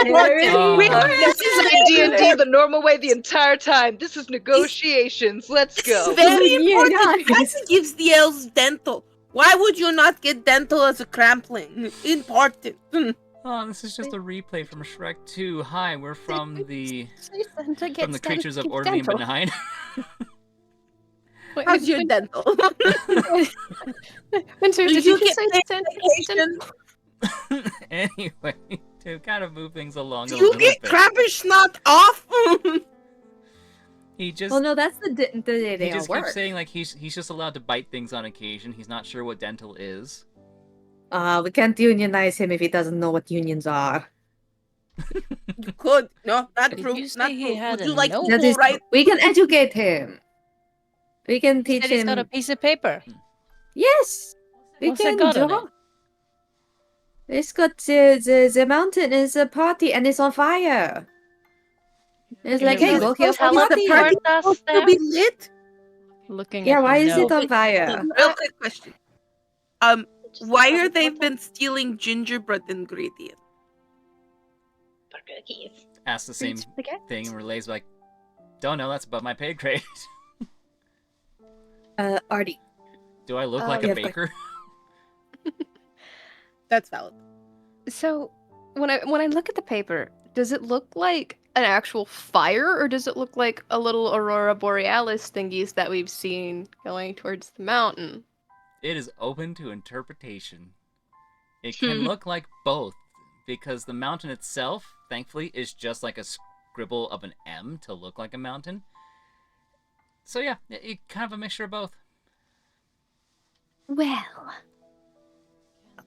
Oh. This is like D&D the normal way the entire time. This is negotiations. Let's go. Very Yeah, important. nice. He gives the elves dental. Why would you not get dental as a crampling? Important. Oh, this is just a replay from Shrek 2. Hi, we're from the creatures of Order and Benign. How's your dental? Winter, Do did you you just get say paid dental? vacation? Anyway, to kind of move things along Do a you little get bit, crabbish snot off? he just Well, no, that's the day he they all just work. keeps saying like he's just allowed to bite things on occasion. He's not sure what dental is. We can't unionize him if he doesn't know what unions are. You could. No, not Did true. you say Not he true. had Would you a like notebook? That to is, write? we can educate him. We can teach Said he's him. got a piece of paper. Yes, we What's it can got on draw. It's got the mountain is a party and it's on fire. It's like, hey, go here for the party. Teleport us Supposed to there. be lit? Looking Yeah, at why the is it note. on fire? Real quick question. Why are they been stealing gingerbread ingredients? For cookies. Asks the same thing and relays like, don't know. That's above my pay grade. Artie. Do I look like yeah, a of course. baker? That's valid. So when I look at the paper, does it look like an actual fire, or does it look like a little aurora borealis thingies that we've seen going towards the mountain? It is open to interpretation. It can look like both, because the mountain itself, thankfully, is just like a scribble of an M to look like a mountain. So yeah, it kind of a mixture of both. Well,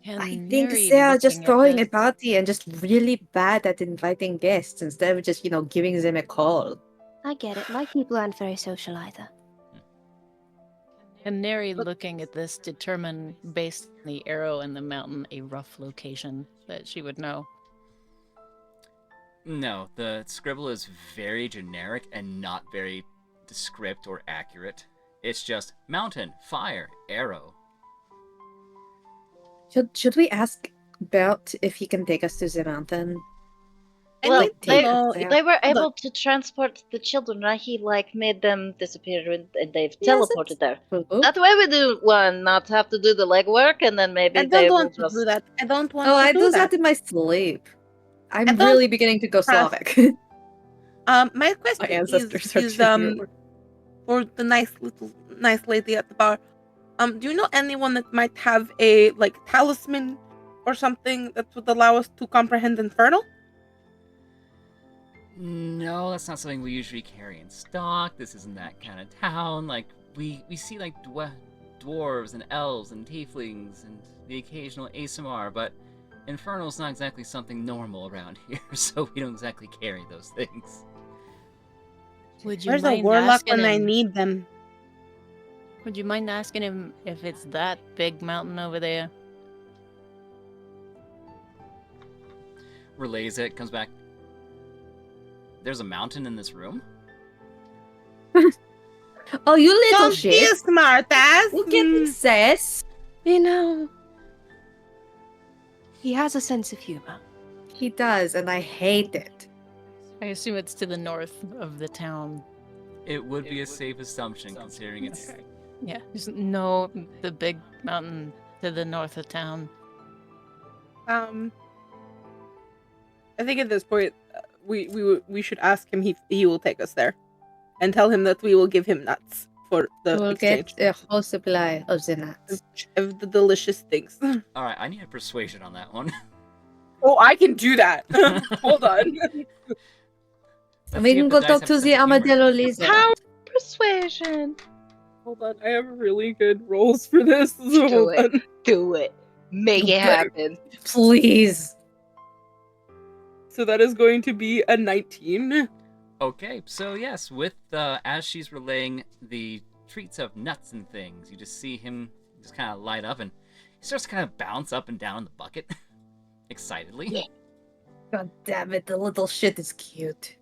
I And think Mary they're just looking at throwing a this. party and just really bad at inviting guests instead of just, giving them a call. I get it. My people aren't very social either. And Neri looking at this determine, based on the arrow and the mountain, a rough location that she would know. No, the scribble is very generic and not very descript or accurate. It's just mountain, fire, arrow. Should we ask Bert if he can take us to the mountain? Well, like to know- they were able Look. to transport the children, right? He like made them disappear and they've Yes, teleported there. True. That way we do one, not have to do the legwork, and then maybe I they don't will want to just. do that. I don't want Oh, to I do do that. that in my sleep. I'm I don't really beginning to go trust- Slavic. My My question ancestors are is too for the nice lady at the bar. Do you know anyone that might have a like talisman or something that would allow us to comprehend Infernal? No, that's not something we usually carry in stock. This isn't that kind of town. Like, we see, like, dwarves and elves and tieflings and the occasional ASMR, but Infernal's not exactly something normal around here, so we don't exactly carry those things. Would you Where's a mind warlock asking when I him? need them? Would you mind asking him if it's that big mountain over there? Relays it, comes back. There's a mountain in this room? Oh, you little Don't be a shit! smart ass. Look at sis. You know, he has a sense of humor. He does, and I hate it. I assume it's to the north of the town. It would be a safe assumption, considering it's... Yeah, just no, the big mountain to the north of town. I think at this point we should ask him if he will take us there, and tell him that we will give him nuts for the We'll exchange get a whole supply of the nuts. of the delicious things. Alright, I need a persuasion on that one. Oh, I can do that. Hold on. Let's We see if can the go dice talk have to a sense the of humor. armadillo lizard. Power persuasion. Hold on. I have really good rolls for this. So Do hold it. on. Do it. Make You it better- happen. Please. So that is going to be a 19. Okay, so yes, with as she's relaying the treats of nuts and things, you just see him just kind of light up, and he starts to kind of bounce up and down in the bucket, excitedly. Yeah. God damn it, the little shit is cute.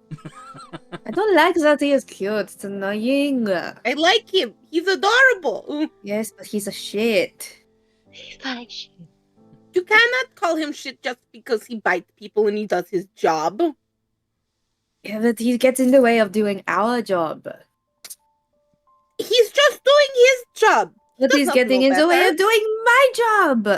I don't like that he is cute. It's annoying. I like him. He's adorable. Yes, but he's a shit. He's like shit. You cannot call him shit just because he bites people and he does his job. Yeah, but he gets in the way of doing our job. He's just doing his job. But Does he's not getting know in the way better. of doing my job.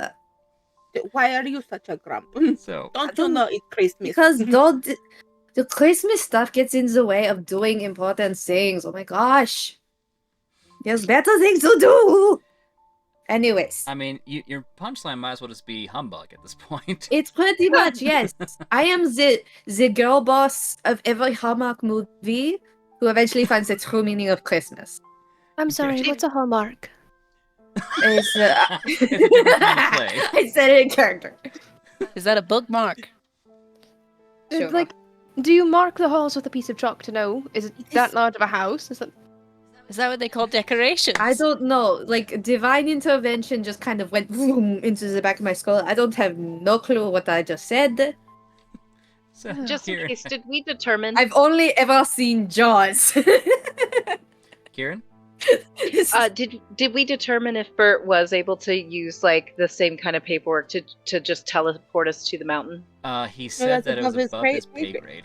Why are you such a grump? So, Don't you know it's Christmas? Because the Christmas stuff gets in the way of doing important things. Oh my gosh. There's better things to do. Anyways, I mean, your punchline might as well just be humbug at this point. it's pretty much, yes. I am the girl boss of every Hallmark movie who eventually finds the true meaning of Christmas. I'm sorry, what's a hallmark? It's, It's a different kind of play. I said it in character. Is that a bookmark? Sure. Like, do you mark the halls with a piece of chalk to know? Is it that large of a house? Is that what they call decorations? I don't know. Like, divine intervention just kind of went vroom into the back of my skull. I don't have no clue what I just said. So Just in Kieran, case, did we determine? I've only ever seen Jaws. Kieran? Did we determine if Bert was able to use like the same kind of paperwork to just teleport us to the mountain? He said that's that it was above his above his pay pay grade.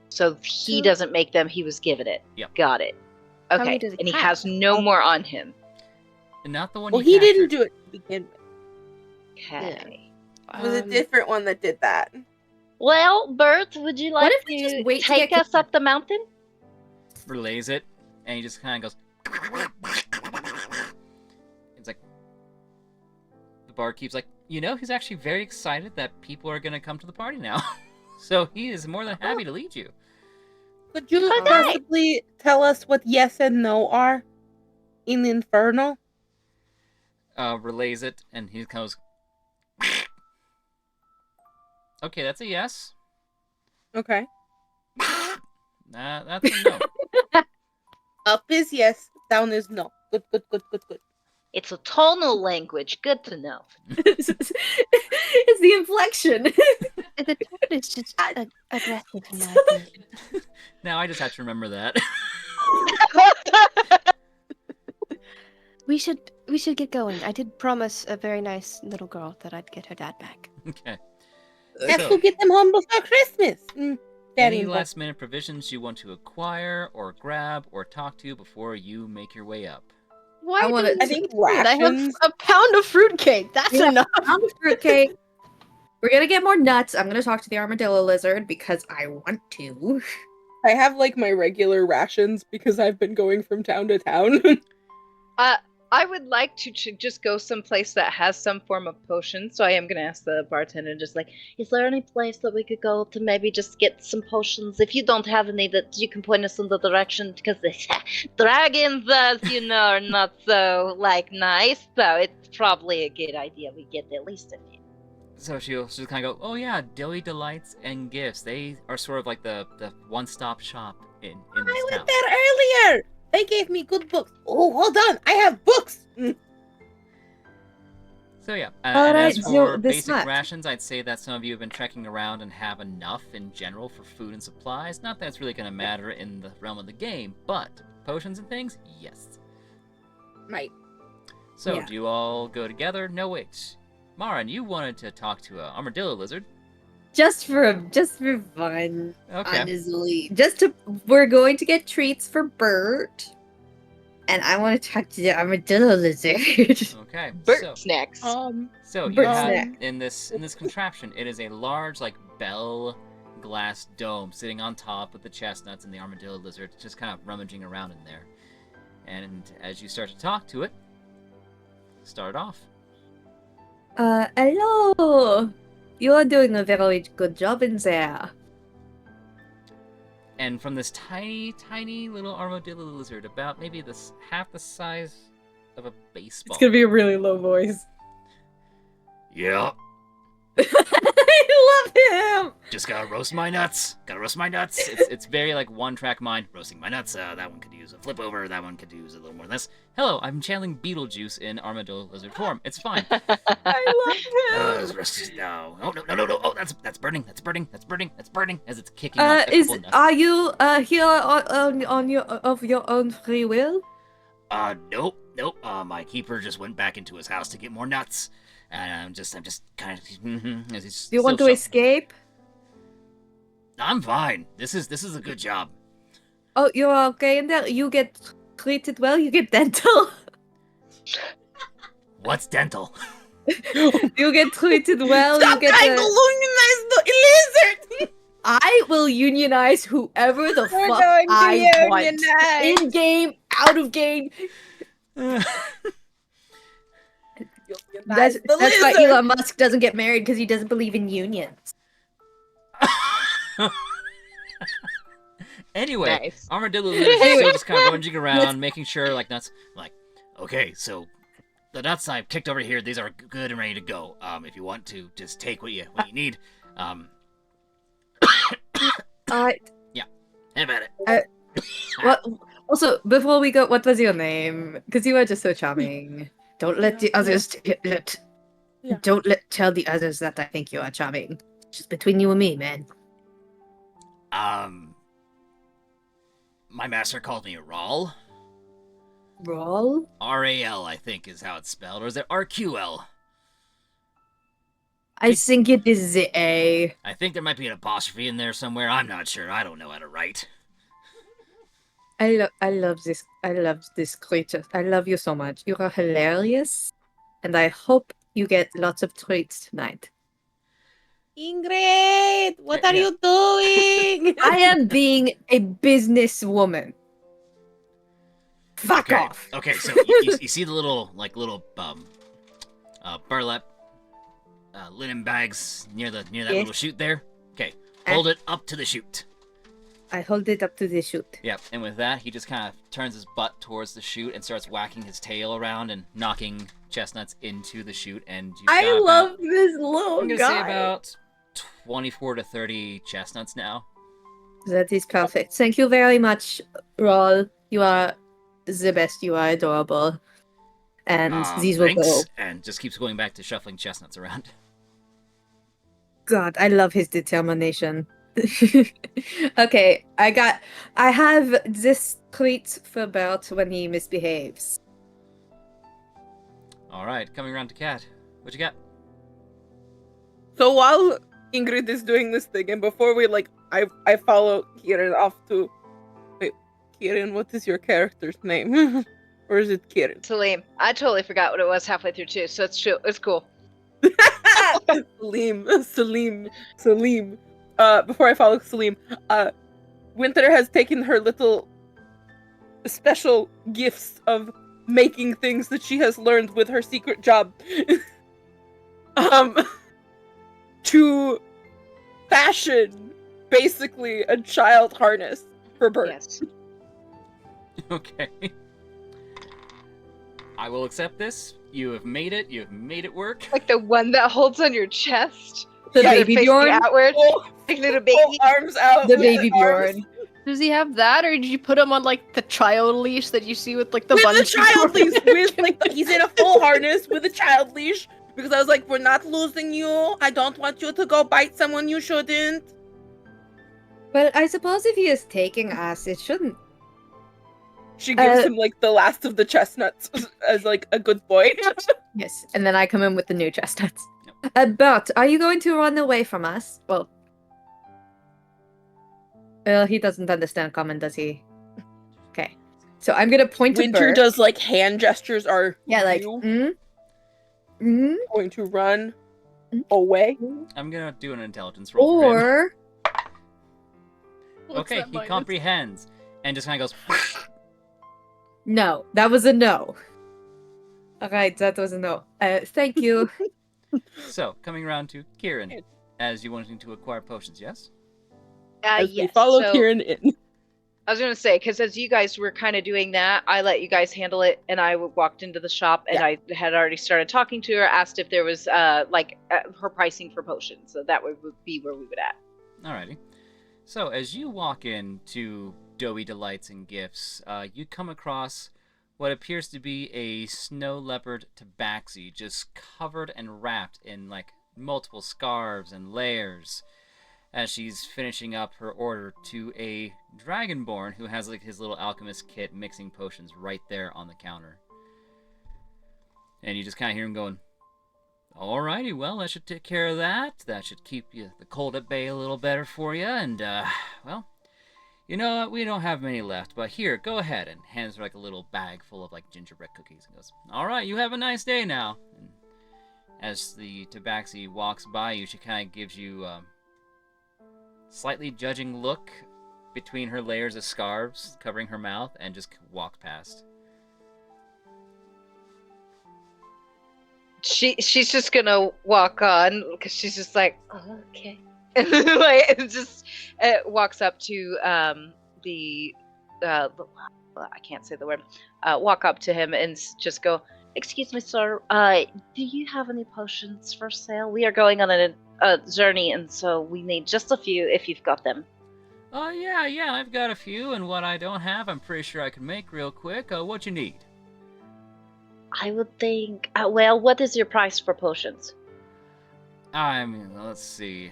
So he doesn't make them; he was given it. Yep. Got it. How Okay, many does he and he have? has no more on him. And not the one Well, you he didn't captured. do it to begin with. Okay. It was a different one that did that. Well, Bert, would you like if we just to wait to take get us up the mountain? Relays it, and he just kind of goes. It's like the barkeep's like, he's actually very excited that people are gonna come to the party now, so he is more than happy to lead you. Could you Okay. possibly tell us what yes and no are in Infernal? Relays it, and he goes. Okay, that's a yes. Okay. That's a no. Up is yes, down is no. Good, good, good, good, good. It's a tonal language. Good to know. it's the inflection. The tone is just aggressive in my opinion. Now I just have to remember that. We should get going. I did promise a very nice little girl that I'd get her dad back. Okay. Have So- to get them home before Christmas. Very Any important. last minute provisions you want to acquire or grab or talk to before you make your way up? Why I wanna- do I you think need food? I have rations. a pound of fruitcake. That's Yeah. enough. Pound of fruitcake. We're gonna get more nuts. I'm gonna talk to the armadillo lizard because I want to. I have like my regular rations because I've been going from town to town. I would like to just go someplace that has some form of potion. So I am gonna ask the bartender, just like, is there any place that we could go to maybe just get some potions? If you don't have any, that you can point us in the direction, because the dragons, as you know, are not so nice. So it's probably a good idea we get at least a few. So she'll kind of go, oh yeah, Dilly Delights and Gifts. They are sort of like the one-stop shop in this I town. went there earlier. They gave me good books. Oh, hold on. I have books. So yeah, All and right, as so for this basic much. rations, I'd say that some of you have been trekking around and have enough in general for food and supplies. Not that it's really going to matter in the realm of the game, but potions and things, yes. Right. So Yeah. do you all go together? No, wait. Marin, you wanted to talk to a armadillo lizard. Just for fun, Okay. honestly. We're going to get treats for Bert. And I want to talk to the armadillo lizard. Okay. Bert snacks. So you Bert have snack. in this contraption, it is a large bell glass dome sitting on top with the chestnuts and the armadillo lizard just kind of rummaging around in there. And as you start to talk to it, start off. Hello. You are doing a very good job in there. And from this tiny, tiny little armadillo lizard, about maybe this half the size of a baseball. be a really low voice. Yeah, I love him. just gotta roast my nuts. Gotta roast my nuts. It's very one-track mind. Roasting my nuts. That one could use a flip over. That one could use a little more of this. Hello, I'm channeling Beetlejuice in armadillo lizard form. It's fine. I love him. No. Oh no. Oh, that's burning. That's burning. As it's kicking up a couple nuts. Are you here on your own free will? Nope. My keeper just went back into his house to get more nuts. And I'm just kind of. Do you want to escape? I'm fine. This is a good job. Oh, you're okay in there. You get treated well. You get dental. What's dental? You get treated well. Stop you get trying to unionize the lizard. I will unionize whoever the We're fuck going to I want. unionize. In game, out of game. That's the why lizard. Elon Musk doesn't get married, because he doesn't believe in unions. Anyway, Nice. armadillo lizard is still just kind of rummaging around, making sure nuts. Okay, so the nuts I've kicked over here, these are good and ready to go. If you want to, just take what you need. Have at it. What? Also, before we go, what was your name? Because you are just so charming. Don't let the others tell the others that I think you are charming. Just between you and me, man. My master called me Rawl. Roll. R-A-L, I think, is how it's spelled. Or is it R-Q-L? I think it is the A. I think there might be an apostrophe in there somewhere. I'm not sure. I don't know how to write. I love this creature. I love you so much. You are hilarious, and I hope you get lots of treats tonight. Ingrid, what are Yeah. you doing? I am being a businesswoman. Fuck off. Okay, so you see the little burlap linen bags near that Yes. little chute there? Okay, hold it up to the chute. I hold it up to the chute. Yep, and with that, he just kind of turns his butt towards the chute and starts whacking his tail around and knocking chestnuts into the chute. And you've got I love this little I'm gonna guy. say about 24 to 30 chestnuts now. That is perfect. Thank you very much, Rawl. You are the best. You are adorable. And these will Thanks. go. And just keeps going back to shuffling chestnuts around. God, I love his determination. Okay, I have this treat for Bert when he misbehaves. All right, coming around to Cat. What you got? So while Ingrid is doing this thing, and before we I follow Kieran off to. Wait, Kieran, what is your character's name? Or is it Kieran? Salim. I totally forgot what it was halfway through too, so it's true. It's cool. Salim. Before I follow Salim, Winter has taken her little special gifts of making things that she has learned with her secret job. To fashion basically a child harness for Bert. Yes. Okay. I will accept this. You have made it. You have made it work. Like the one that holds on your chest. The Yeah, baby facing Bjorn. outward. Oh, Like little baby. oh, arms out. The with baby arms- Bjorn. Does he have that, or did you put him on like the child leash that you see with like the with the bungee child cord? leash, with he's in a full harness with a child leash because I was like, we're not losing you. I don't want you to go bite someone you shouldn't. But I suppose if he is taking us, it shouldn't. She gives him like the last of the chestnuts as like a good boy. Yes, and then I come in with the new chestnuts. But are you going to run away from us? Well, he doesn't understand common, does he? Okay, so I'm gonna point to Winter Bert. does like hand gestures. Are Yeah, like you going to run away? I'm gonna do an intelligence roll for him. or What's Okay, that he minus? comprehends and just kind of goes. no. That was a no. Alright, that was a no. Thank you. So, coming around to Kieran, as you wanting to acquire potions, yes? As we Yes. follow so, Kieran in. I was gonna say, because as you guys were kind of doing that, I let you guys handle it, and I walked into the shop, and I had already started talking to her, asked if there was her pricing for potions, so that would be where we would at. Alrighty. So, as you walk into Doughy Delights and Gifts, you come across what appears to be a snow leopard tabaxi, just covered and wrapped in like multiple scarves and layers, as she's finishing up her order to a dragonborn who has like his little alchemist kit mixing potions right there on the counter. And you just kind of hear him going, "Alrighty, well, that should take care of that. That should keep the cold at bay a little better for you. And, well, you know what? We don't have many left, but here, go ahead." And hands her like a little bag full of like gingerbread cookies and goes, "Alright, you have a nice day now." And as the tabaxi walks by you, she kind of gives you a slightly judging look between her layers of scarves covering her mouth and just walks past. She's just gonna walk on because she's just like, oh, okay, like it just walks up to the I can't say the word. Walk up to him and just go, "Excuse me, sir. Do you have any potions for sale? We are going on a journey, and so we need just a few if you've got them." "Oh, yeah, I've got a few, and what I don't have, I'm pretty sure I can make real quick. What you need?" I would think. Well, what is your price for potions? I mean, let's see.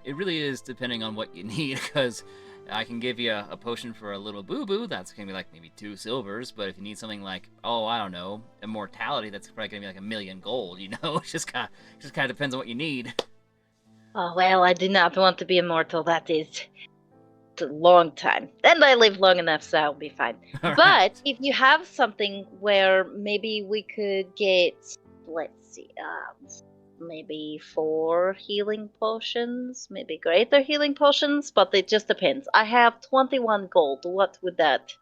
It really is depending on what you need, because I can give you a potion for a little boo-boo, that's gonna be like maybe 2 silvers, but if you need something like, oh, I don't know, immortality, that's probably gonna be like 1,000,000 gold, you know? It just kind of depends on what you need. Oh, well, I do not want to be immortal. That is a long time. And I live long enough, so I'll be fine. All But right. if you have something where maybe we could get, let's see, maybe 4 healing potions, maybe greater healing potions, but it just depends. I have 21 gold. What would that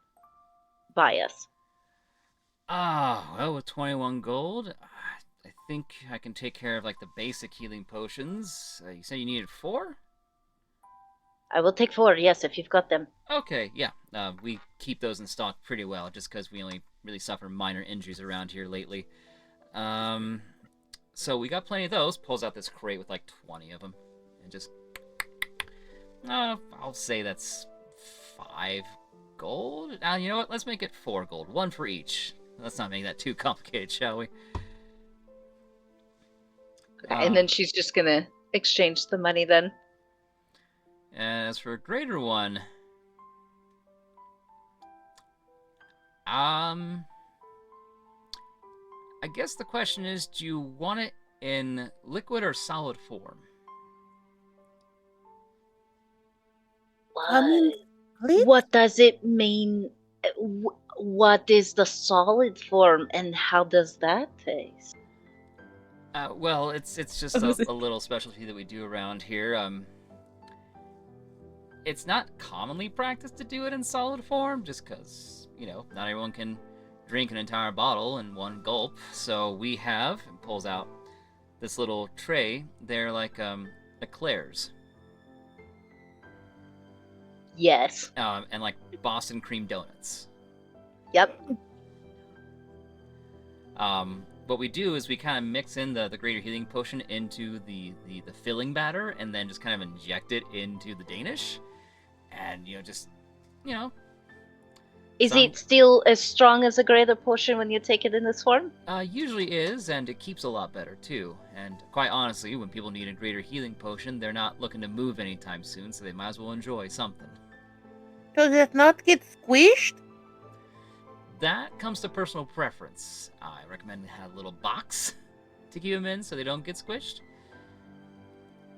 buy us? Well, with 21 gold, I think I can take care of like the basic healing potions. You said you needed 4? I will take 4, yes, if you've got them. Okay, yeah. We keep those in stock pretty well, just because we only really suffer minor injuries around here lately. So we got plenty of those. Pulls out this crate with like 20 of them, and just, I'll say that's 5 gold. You know what? Let's make it 4 gold, 1 for each. Let's not make that too complicated, shall we? And then she's just gonna exchange the money then. As for a greater one, I guess the question is, do you want it in liquid or solid form? coming split? What does it mean? What is the solid form, and how does that taste? Well, it's just a little specialty that we do around here. It's not commonly practiced to do it in solid form, just because, not everyone can drink an entire bottle in one gulp. So we have, and pulls out this little tray. They're like eclairs. Yes. And like Boston cream donuts. Yep. What we do is we kind of mix in the greater healing potion into the filling batter, and then just kind of inject it into the Danish, and Is it still as strong as a greater potion when you take it in this form? Usually is, and it keeps a lot better too. And quite honestly, when people need a greater healing potion, they're not looking to move anytime soon, so they might as well enjoy something. Does it not get squished? That comes to personal preference. I recommend to have a little box to keep them in so they don't get squished.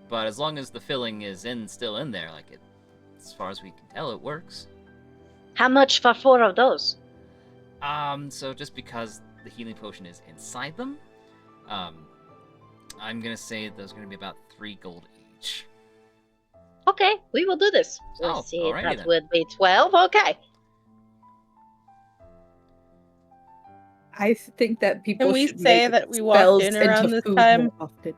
But as long as the filling is still in there, as far as we can tell, it works. How much for 4 of those? So just because the healing potion is inside them, I'm gonna say those are gonna be about 3 gold each. Okay, we will do this. Let's see, alrighty that then. would be 12. Okay. I think that people Can we should say make that we walked spells in into around this food time? more often.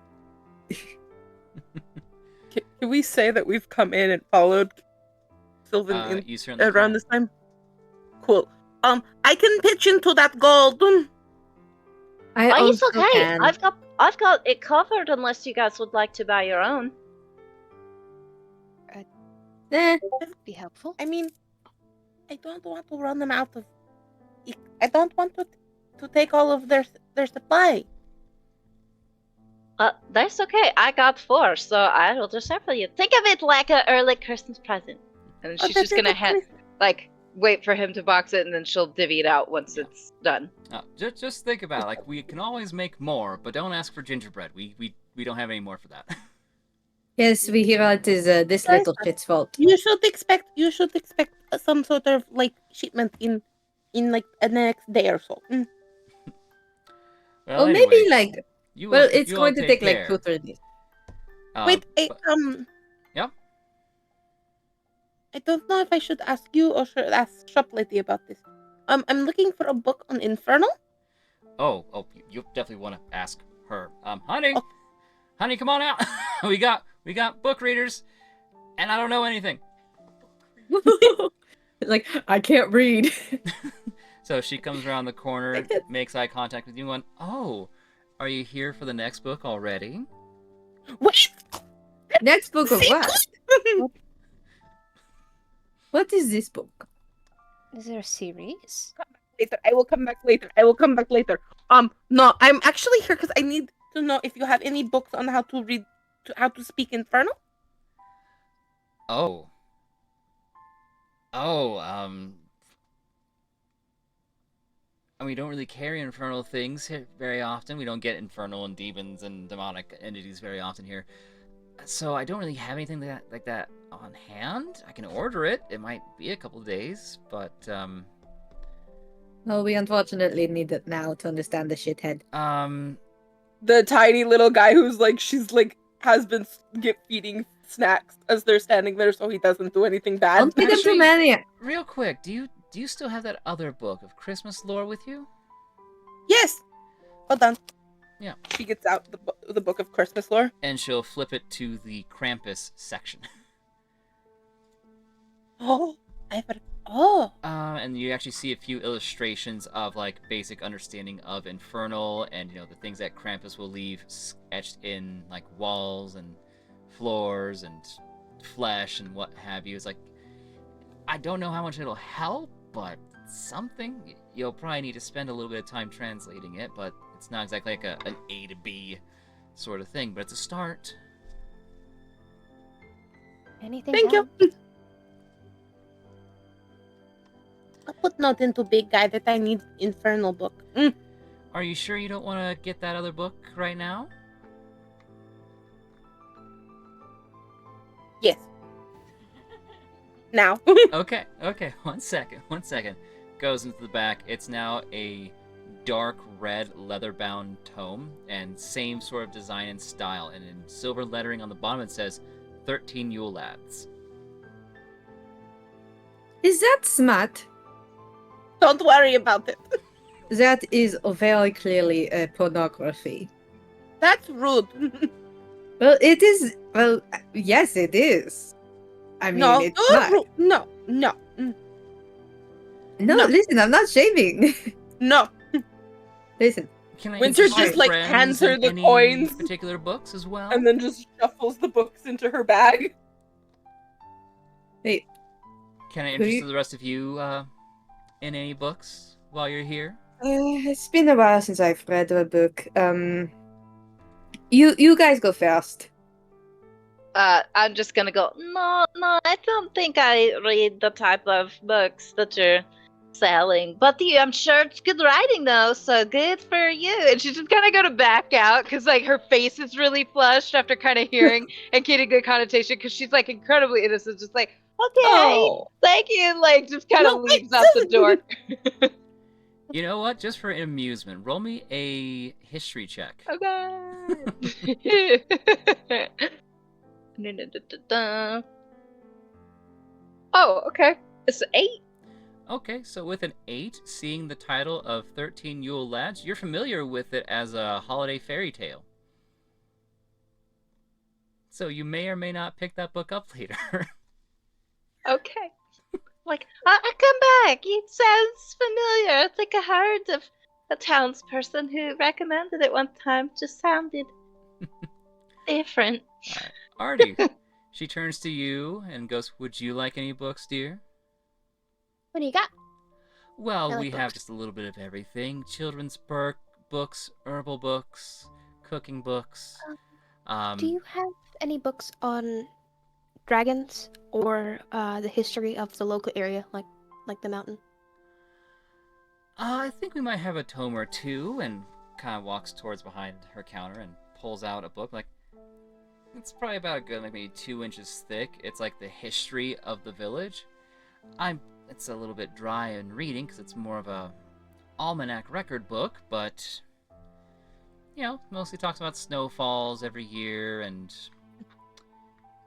Can we say that we've come in and followed Sylvan You certainly around can. this time? Cool. I can pitch into that gold. I Oh, it's also okay. can. I've got it covered unless you guys would like to buy your own. Be helpful. I mean, I don't want to run them out of. I don't want to take all of their supply. That's okay. I got 4, so I will just serve for you. Think of it like an early Christmas present. And she's just gonna wait for him to box it, and then she'll divvy it out once it's done. Just think about it. We can always make more, but don't ask for gingerbread. We don't have any more for that. Yes, we hear it is this Guys, little shit's fault. You should expect some sort of shipment in the next day or so. Well, maybe anyways, it's you all going to take care. 2 or 3 days. Wait, Yeah? I don't know if I should ask you or should ask Shop Lady about this. I'm looking for a book on Infernal. Oh, you definitely want to ask her. Honey, Oh. honey, come on out. we got book readers, and I don't know anything. I can't read. So she comes around the corner, makes eye contact with you, and oh, are you here for the next book already? What? Next book of what? What is this book? Is there a series? Later. I will come back later. No, I'm actually here because I need to know if you have any books on how to read, how to speak Infernal. Oh, and we don't really carry infernal things here very often. We don't get infernal and demons and demonic entities very often here. So I don't really have anything like that on hand. I can order it. It might be a couple of days, but No, we unfortunately need it now to understand the shithead. The tiny little guy who's has been feeding snacks as they're standing there, so he doesn't do anything bad. Don't feed them too Actually- many. real quick, do you still have that other book of Christmas lore with you? Yes. Hold on. Yeah. She gets out the book of Christmas lore. And she'll flip it to the Krampus section. Oh, oh. And you actually see a few illustrations of basic understanding of infernal and the things that Krampus will leave etched in walls and floors and flesh and what have you. It's I don't know how much it'll help, but something. You'll probably need to spend a little bit of time translating it, but it's not exactly an A to B sort of thing, but it's a start. Anything? Thank you. help? I'll put note into big guy that I need Infernal book. Are you sure you don't want to get that other book right now? Yes. now. Okay, one second. Goes into the back. It's now a dark red leather-bound tome, and same sort of design and style. And in silver lettering on the bottom, it says 13 Yule Lads. Is that smart? Don't worry about it. That is very clearly a pornography. That's rude. Well, it is. Well, yes, it is. I mean, no, it's not. no. No, no. listen, I'm not shaming. No. Listen. Can I Winter interest my just, like, friends hands her in the any coins. particular books as well? And then just shuffles the books into her bag. Hey, Can I Who interest you- the rest of you in any books while you're here? it's been a while since I've read a book. You guys go first. I'm just gonna go, no, I don't think I read the type of books that you're selling. But I'm sure it's good writing, though, so good for you. And she's just kind of gonna back out, because, like, her face is really flushed after kind of hearing and getting good connotation, because she's, like, incredibly innocent, just like, okay, Oh. thank you, like, just kind of No, leaves wait, out the door. You know what? Just for amusement, roll me a history check. Okay. Oh, okay. It's 8. Okay, so with an 8, seeing the title of 13 Yule Lads, you're familiar with it as a holiday fairy tale. So you may or may not pick that book up later. Okay. Like, I come back. It sounds familiar. It's like I heard of a townsperson who recommended it one time. Just sounded different. Alright, Artie. She turns to you and goes, "Would you like any books, dear?" What do you got? Well, I like we have books. just a little bit of everything. Children's books, herbal books, cooking books. Do you have any books on dragons or the history of the local area, like the mountain? I think we might have a tome or two, and kind of walks towards behind her counter and pulls out a book. Like, it's probably about a good, like, maybe 2 inches thick. It's like the history of the village. It's a little bit dry in reading because it's more of a almanac record book, but you know, mostly talks about snowfalls every year and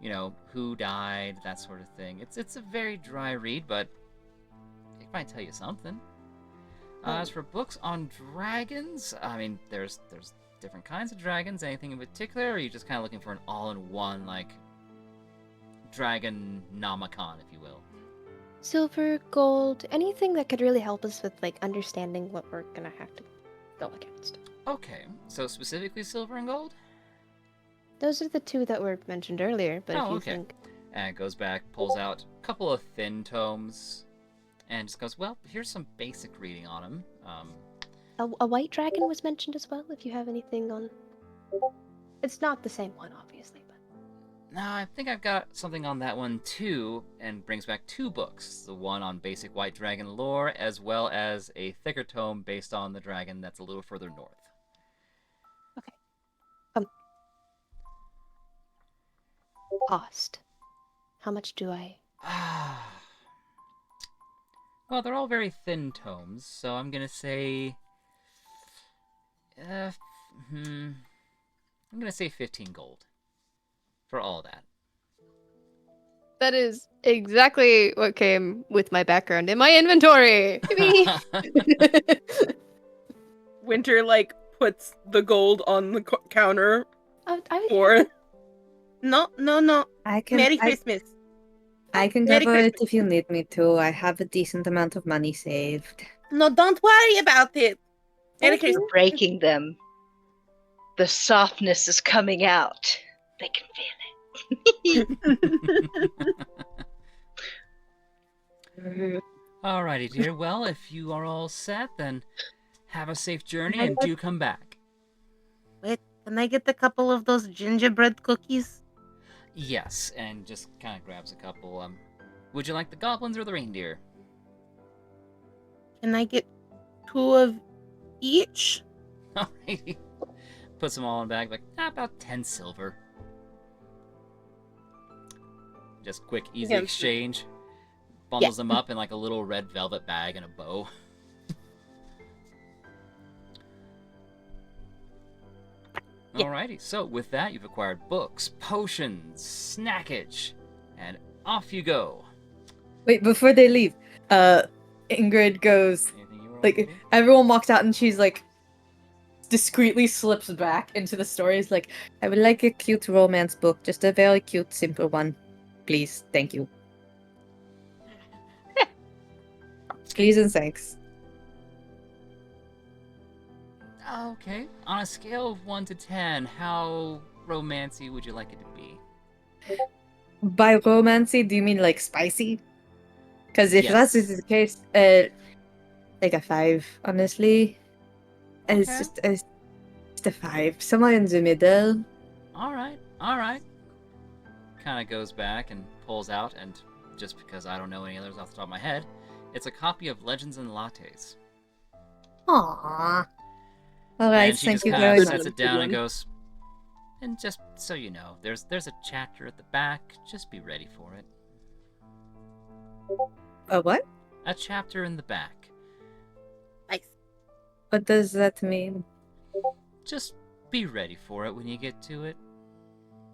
you know who died, that sort of thing. It's a very dry read, but it might tell you something. As for books on dragons, I mean, there's different kinds of dragons. Anything in particular, or are you just kind of looking for an all-in-one, like, dragon nomicon, if you will? Silver, gold, anything that could really help us with like understanding what we're gonna have to go against. Okay, so specifically silver and gold? Those are the two that were mentioned earlier, but if Oh, you okay. think And it goes back, pulls out a couple of thin tomes, and just goes, well, here's some basic reading on them. a white dragon was mentioned as well, if you have anything on. It's not the same one, obviously, but No, I think I've got something on that one too, and brings back 2 books. The one on basic white dragon lore, as well as a thicker tome based on the dragon that's a little further north. cost. How much do I? Well, they're all very thin tomes, so I'm gonna say... I'm gonna say 15 gold. For all that. That is exactly what came with my background in my inventory. Winter, like, puts the gold on the counter I would for... No. I can. Merry Christmas. I can Merry cover it Christmas. if you need me to. I have a decent amount of money saved. No, don't worry about it. Merry Thank you. Christmas. Breaking them. The softness is coming out. They can feel it. Alrighty, dear. Well, if you are all set, then have a safe journey and do come back. Wait, can I get a couple of those gingerbread cookies? Yes, and just kind of grabs a couple. Would you like the goblins or the reindeer? Can I get 2 of each? Alrighty. Puts them all in a bag, like, about 10 silver. Just quick, easy Yeah. exchange. bundles them up in like a little red velvet bag and a bow. Yeah. Alrighty, so with that, you've acquired books, potions, snackage, and off you go. Wait, before they leave, Ingrid goes, Anything you were like, wanting to do? everyone walks out and she's like, discreetly slips back into the stories, like, I would like a cute romance book, just a very cute, simple one. Please, thank you. Please and thanks. Okay, on a scale of 1 to 10, how romancy would you like it to be? By romancy, do you mean like spicy? Because if Yes. that is the case, like a 5, honestly. It's Okay. just a 5, somewhere in the middle. Alright. Kind of goes back and pulls out, and just because I don't know any others off the top of my head, it's a copy of Legends and Lattes. Aww. All right, And she thank just you kind very of much. sets it down and Good goes, and just so you know, there's a chapter at the back, just be ready for it. A what? A chapter in the back. Nice. What does that mean? Just be ready for it when you get to it.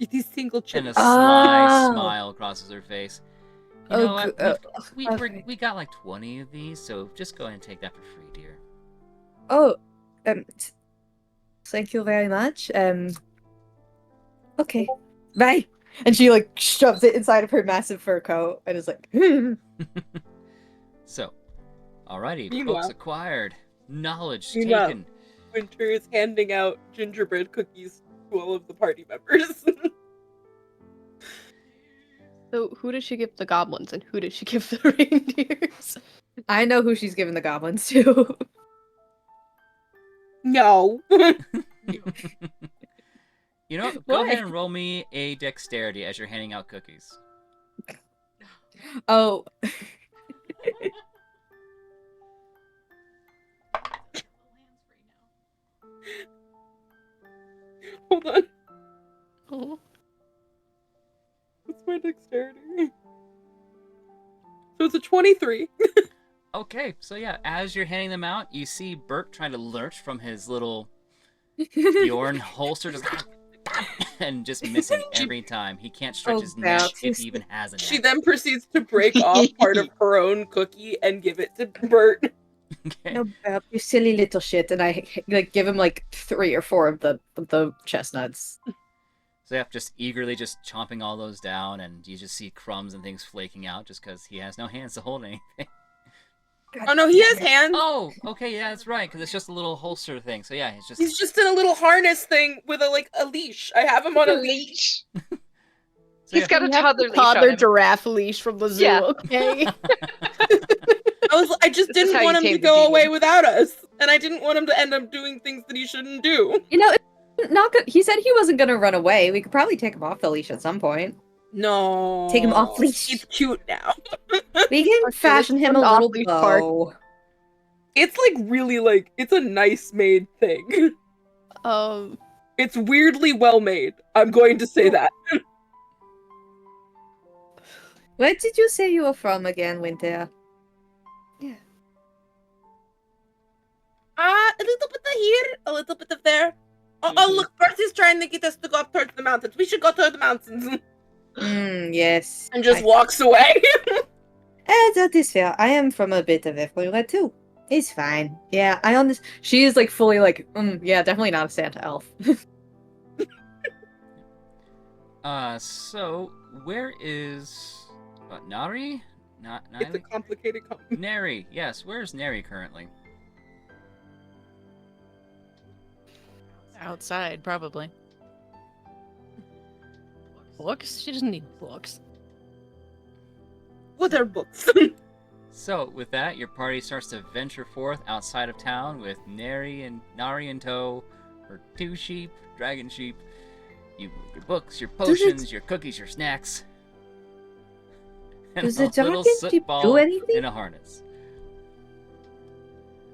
It is single And chip. a sly Oh. smile crosses her face. You Oh, know what? go- We okay. got like 20 of these, so just go ahead and take that for free, dear. Oh, thank you very much. Okay, bye. And she like shoves it inside of her massive fur coat and is like, So, alrighty, Meanwhile- books acquired, knowledge Meanwhile- taken. Winter is handing out gingerbread cookies to all of the party members. So who does she give the goblins and who does she give the reindeers? I know who she's giving the goblins to. No. You know what? Go What? ahead and roll me a dexterity as you're handing out cookies. Oh, Hold on. Oh. What's my dexterity? So it's a 23. Okay, so yeah, as you're handing them out, you see Bert trying to lurch from his little Bjorn holster, just and just missing every time. He can't stretch Oh, his neck Bert, if he you even has a neck. She then proceeds to break off part of her own cookie and give it to Bert. Okay. no, Bert, you silly little shit. And I like give him like 3 or 4 of the chestnuts. So yeah, just eagerly just chomping all those down, and you just see crumbs and things flaking out just because he has no hands to hold anything. Oh no, he has hands. Oh, okay, yeah, that's right, because it's just a little holster thing. So yeah, it's just He's just in a little harness thing with a leash. I have him on a leash. Leech. so He's yeah. got a We have toddler the leash on toddler him. giraffe leash from the zoo, Yeah. okay? I just This is didn't how want you him to tame the go away demon. without us, and I didn't want him to end up doing things that he shouldn't do. You know, it's not good. He said he wasn't gonna run away. We could probably take him off the leash at some point. No, Take him off leash. He's cute now. We can Okay, fashion let's him put a an little off-leash park. bow. It's really it's a nice made thing. It's weirdly well made. I'm going to say that. Where did you say you were from again, Winter? A little bit of here, a little bit of there. Oh, look, Percy's trying to get us to go up towards the mountains. We should go to the mountains. Yes. And just walks away. That is fair. I am from a bit of everywhere too. It's fine. Yeah, I understand. She is like fully like, yeah, definitely not a Santa elf. So where is Nari? Not It's a Nari? complicated Neri, yes. Where's Neri currently? Outside, probably. Books? She doesn't need books. What are books? So with that, your party starts to venture forth outside of town with Nari in tow, her 2 sheep, dragon sheep, your books, your potions, your cookies, your snacks. And Does a the little dragon soot sheep do ball anything? in a harness.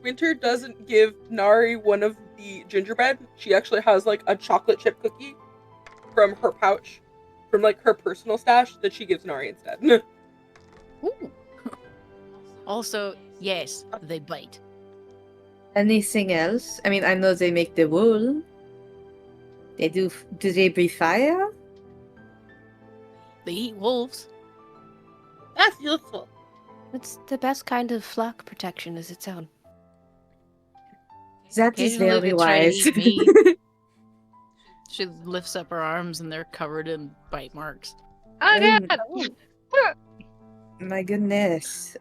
Winter doesn't give Nari one of the gingerbread. She actually has a chocolate chip cookie from her pouch, from her personal stash that she gives Nari instead. Ooh. Also, yes, they bite. Anything else? I mean, I know they make the wool. They do. Do they breathe fire? They eat wolves. That's useful. It's the best kind of flock protection, as its own. That is Occasionally very they try to wise. eat me. She lifts up her arms and they're covered in bite marks. Oh Um, god! My goodness.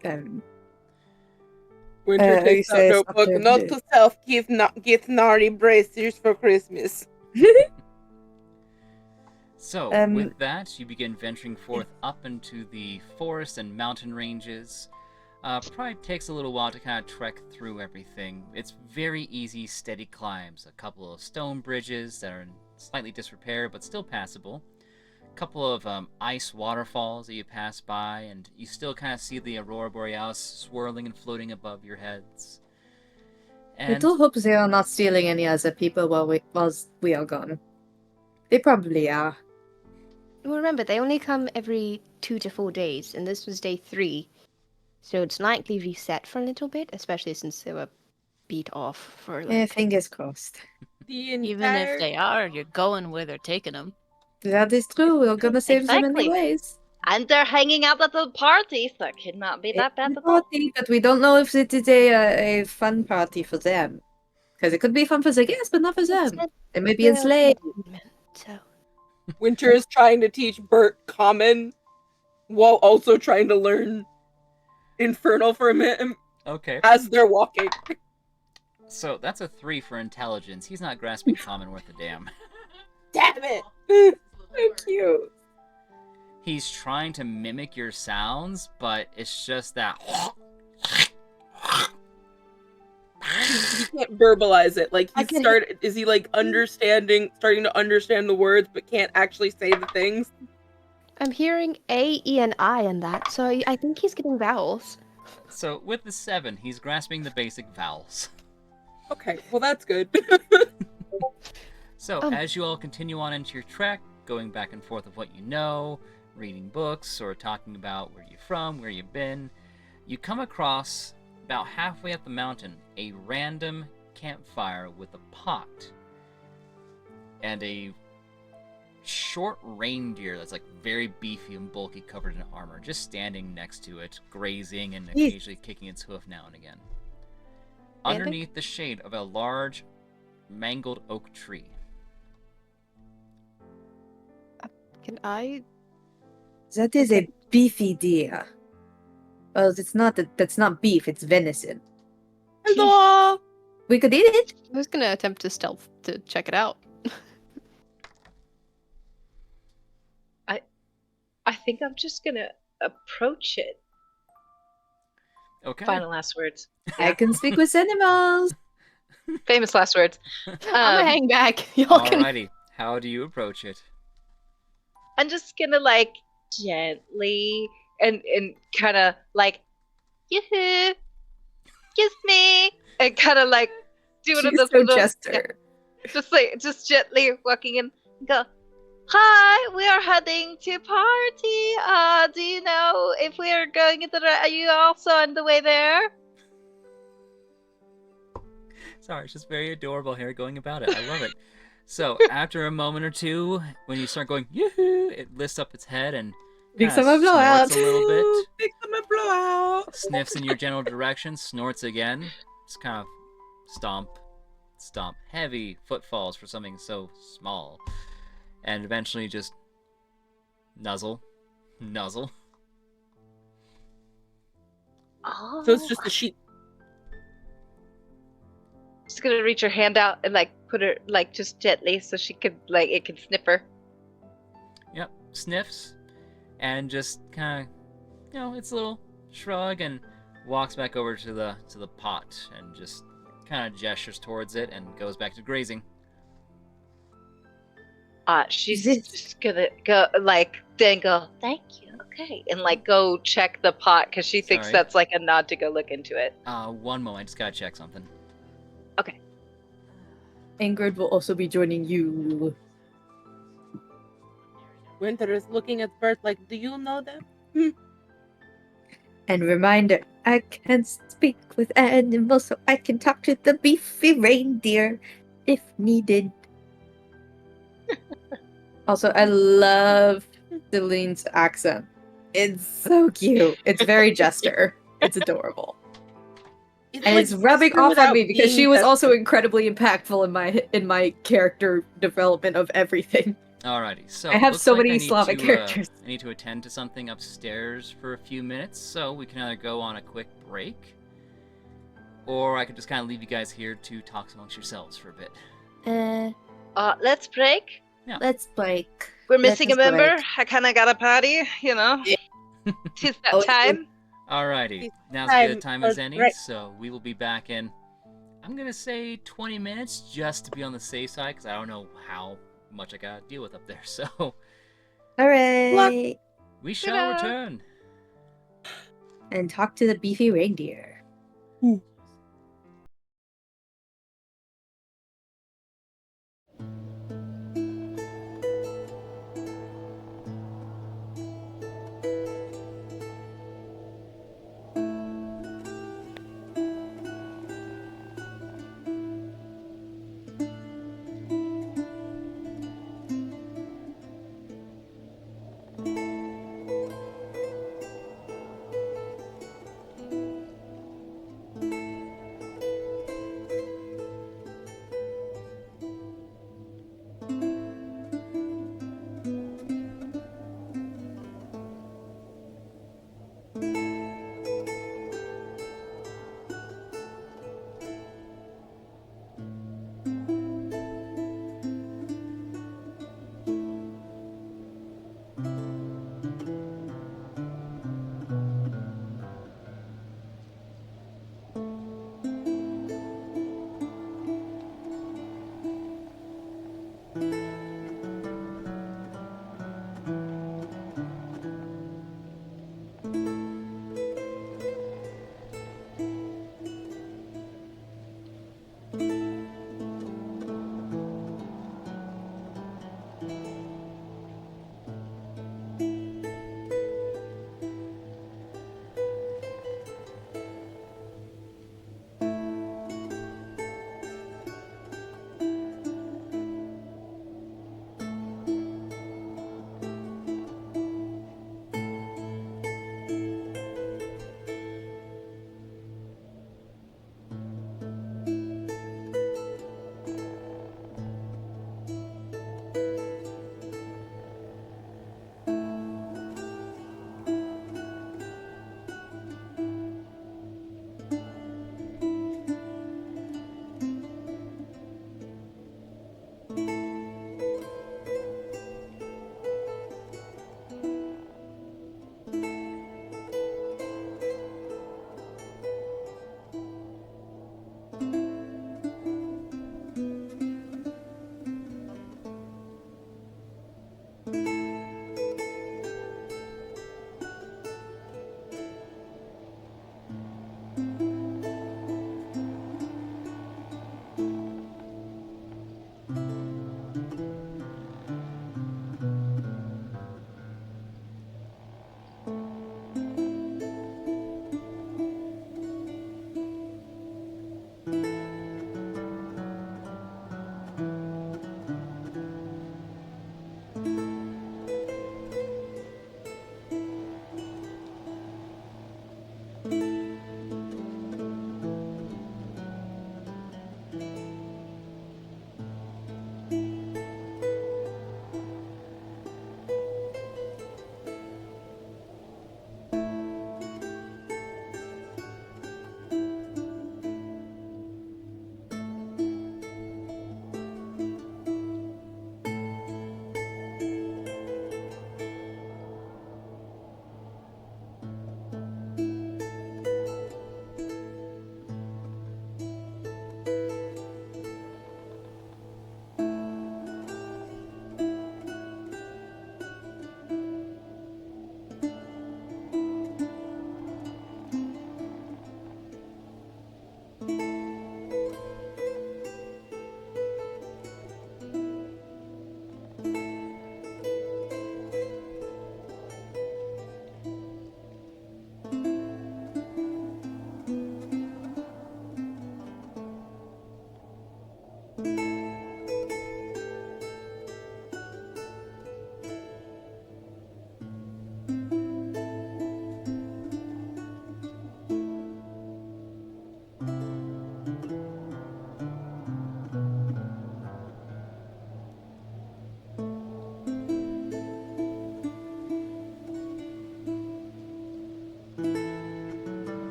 Winter he takes out says notebook. after Not the- to self get Nari bracers for Christmas. So, Um, with that, you begin venturing forth up into the forest and mountain ranges. Probably takes a little while to kind of trek through everything. It's very easy, steady climbs. A couple of stone bridges that are in slightly disrepair, but still passable. A couple of ice waterfalls that you pass by, and you still kind of see the Aurora Borealis swirling and floating above your heads. I And do hope they are not stealing any other people while we are gone. They probably are. Well, remember, they only come every 2 to 4 days, and this was day 3. So it's likely reset for a little bit, especially since they were beat off for like... Fingers crossed. The Even if they are, you're going where they're taking them. That is true. We're gonna save them Exactly. anyways. And they're hanging out at the party, so it could not be that bad It's a at all. party, but we don't know if it is a fun party for them. Because it could be fun for the guests, but not for them. They may be enslaved. So Winter is trying to teach Bert Common while also trying to learn Infernal from him okay, as they're walking. so that's a 3 for intelligence. He's not grasping common worth a damn. Damn it! So cute. He's trying to mimic your sounds, but it's just that. He can't verbalize it. Like I he's can- is he like starting to understand the words, but can't actually say the things? I'm hearing A, E, and I in that, so I think he's getting vowels. So with the 7, he's grasping the basic vowels. Okay, well that's good. So Um. as you all continue on into your trek, going back and forth of what you know, reading books, or talking about where you're from, where you've been, you come across, about halfway up the mountain, a random campfire with a pot and a short reindeer that's like very beefy and bulky, covered in armor, just standing next to it, grazing and occasionally kicking its hoof now and again. Bambi? Underneath the shade of a large, mangled oak tree. Can I? That is a beefy deer. Well, that's not beef, it's venison. Hello. We could eat it. I was gonna attempt to stealth to check it out. I think I'm just gonna approach it. Okay. Final last words. I can speak with animals. Famous last words. I'm gonna hang back. Y'all can. Alrighty. How do you approach it? I'm just gonna like gently and kind of like, yoo-hoo, kiss me, and kind of like do one of She's those so little, jester. just gently walking in. And go, hi, we are heading to a party. Do you know if we are going into the? Are you also on the way there? Sorry, it's just very adorable hair going about it. I love it. So, after a moment or two, when you start going, yoo-hoo, it lifts up its head and Big kinda summer blowout. snorts a little bit, Big summer blowout. sniffs in your general direction, snorts again, just kind of stomp, stomp, heavy footfalls for something so small, and eventually just nuzzle, nuzzle. Oh, So it's just a sheep. just gonna reach her hand out and like put her like just gently so she could like it can sniff her. Yep, sniffs, and just kind of, it's a little shrug and walks back over to the pot and just kind of gestures towards it and goes back to grazing. She's This- just gonna go like then go thank you, okay, and like go check the pot because she thinks Sorry. that's like a nod to go look into it. One moment, I just gotta check something. Ingrid will also be joining you. Winter is looking at Bert like, do you know them? And reminder, I can speak with animals, so I can talk to the beefy reindeer if needed. Also, I love Delene's accent. It's so cute. It's very jester. It's adorable. And it's rubbing Jester off on without me because being she was also Jester. incredibly impactful in my character development of everything. Alrighty, so I have looks so like many I need Slavic to, characters. I need to attend to something upstairs for a few minutes, so we can either go on a quick break, or I could just kind of leave you guys here to talk amongst yourselves for a bit. Let's break. Let's break. We're Let missing a us break. member. I kind of got a party, you know. It's that Oh, time. Alrighty, It's now's as good a time time as for any, break. so we will be back in, I'm gonna say 20 minutes, just to be on the safe side, because I don't know how much I gotta deal with up there, so Alright. we shall Ta-da. return. And talk to the beefy reindeer.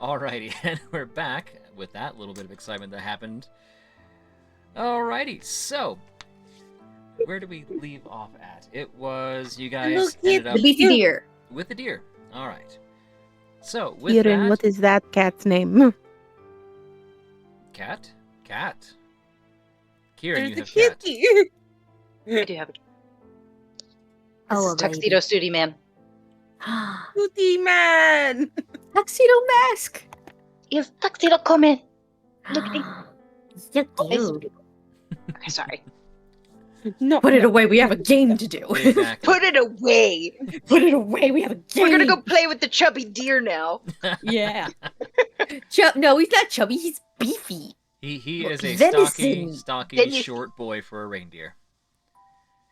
Alrighty, and we're back with that little bit of excitement that happened. Alrighty, so where do we leave off at? It was you guys Look ended at up The beefy You- deer. with the deer. Alright. So with Kieran, that, what is that cat's name? cat? Cat. Kieran, There's you a have cat. kitty. I do have a. This Oh, is Tuxedo Studi Man. Cootie man. Tuxedo mask. Is Tuxedo coming? Look at me. So It's- cute. Okay, sorry. No. Put it away. We have a game to do. Exactly. Put it away. Put it away. We have a game. We're gonna go play with the chubby deer now. Yeah. No, he's not chubby. He's beefy. He Look, is a venison. stocky Venison. short boy for a reindeer.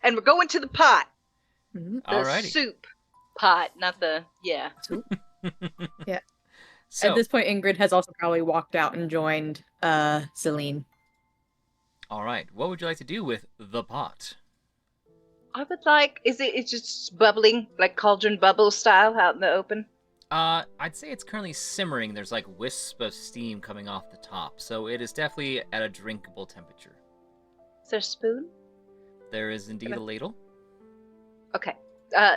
And we're going to the pot. Mhm. The Alrighty. soup pot, not the yeah. Yeah. So, At this point, Ingrid has also probably walked out and joined Celine. alright, what would you like to do with the pot? I would like. It's just bubbling like cauldron bubble style out in the open? I'd say it's currently simmering. There's like wisps of steam coming off the top, so it is definitely at a drinkable temperature. Is there a spoon? There is indeed a ladle. Okay.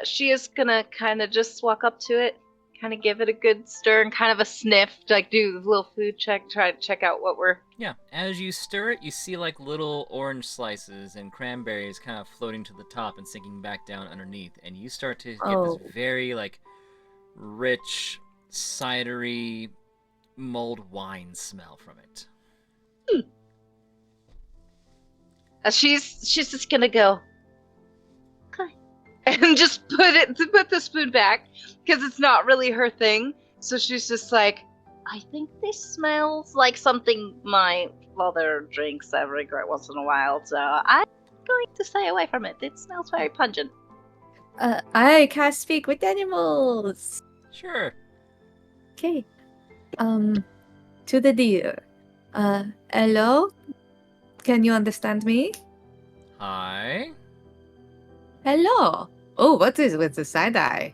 She is gonna kind of just walk up to it, kind of give it a good stir and kind of a sniff, like do a little food check, try to check out what we're. Yeah, as you stir it, you see like little orange slices and cranberries kind of floating to the top and sinking back down underneath, and you start to get Oh. this very like rich, cidery, mulled wine smell from it. She's just gonna go. Okay. And just put the spoon back because it's not really her thing. So she's just like, I think this smells like something my father drinks every great once in a while. So I'm going to stay away from it. It smells very pungent. I can't speak with animals. Sure. Okay. To the deer. Hello? Can you understand me? Hi. Hello. Oh, what is with the side eye?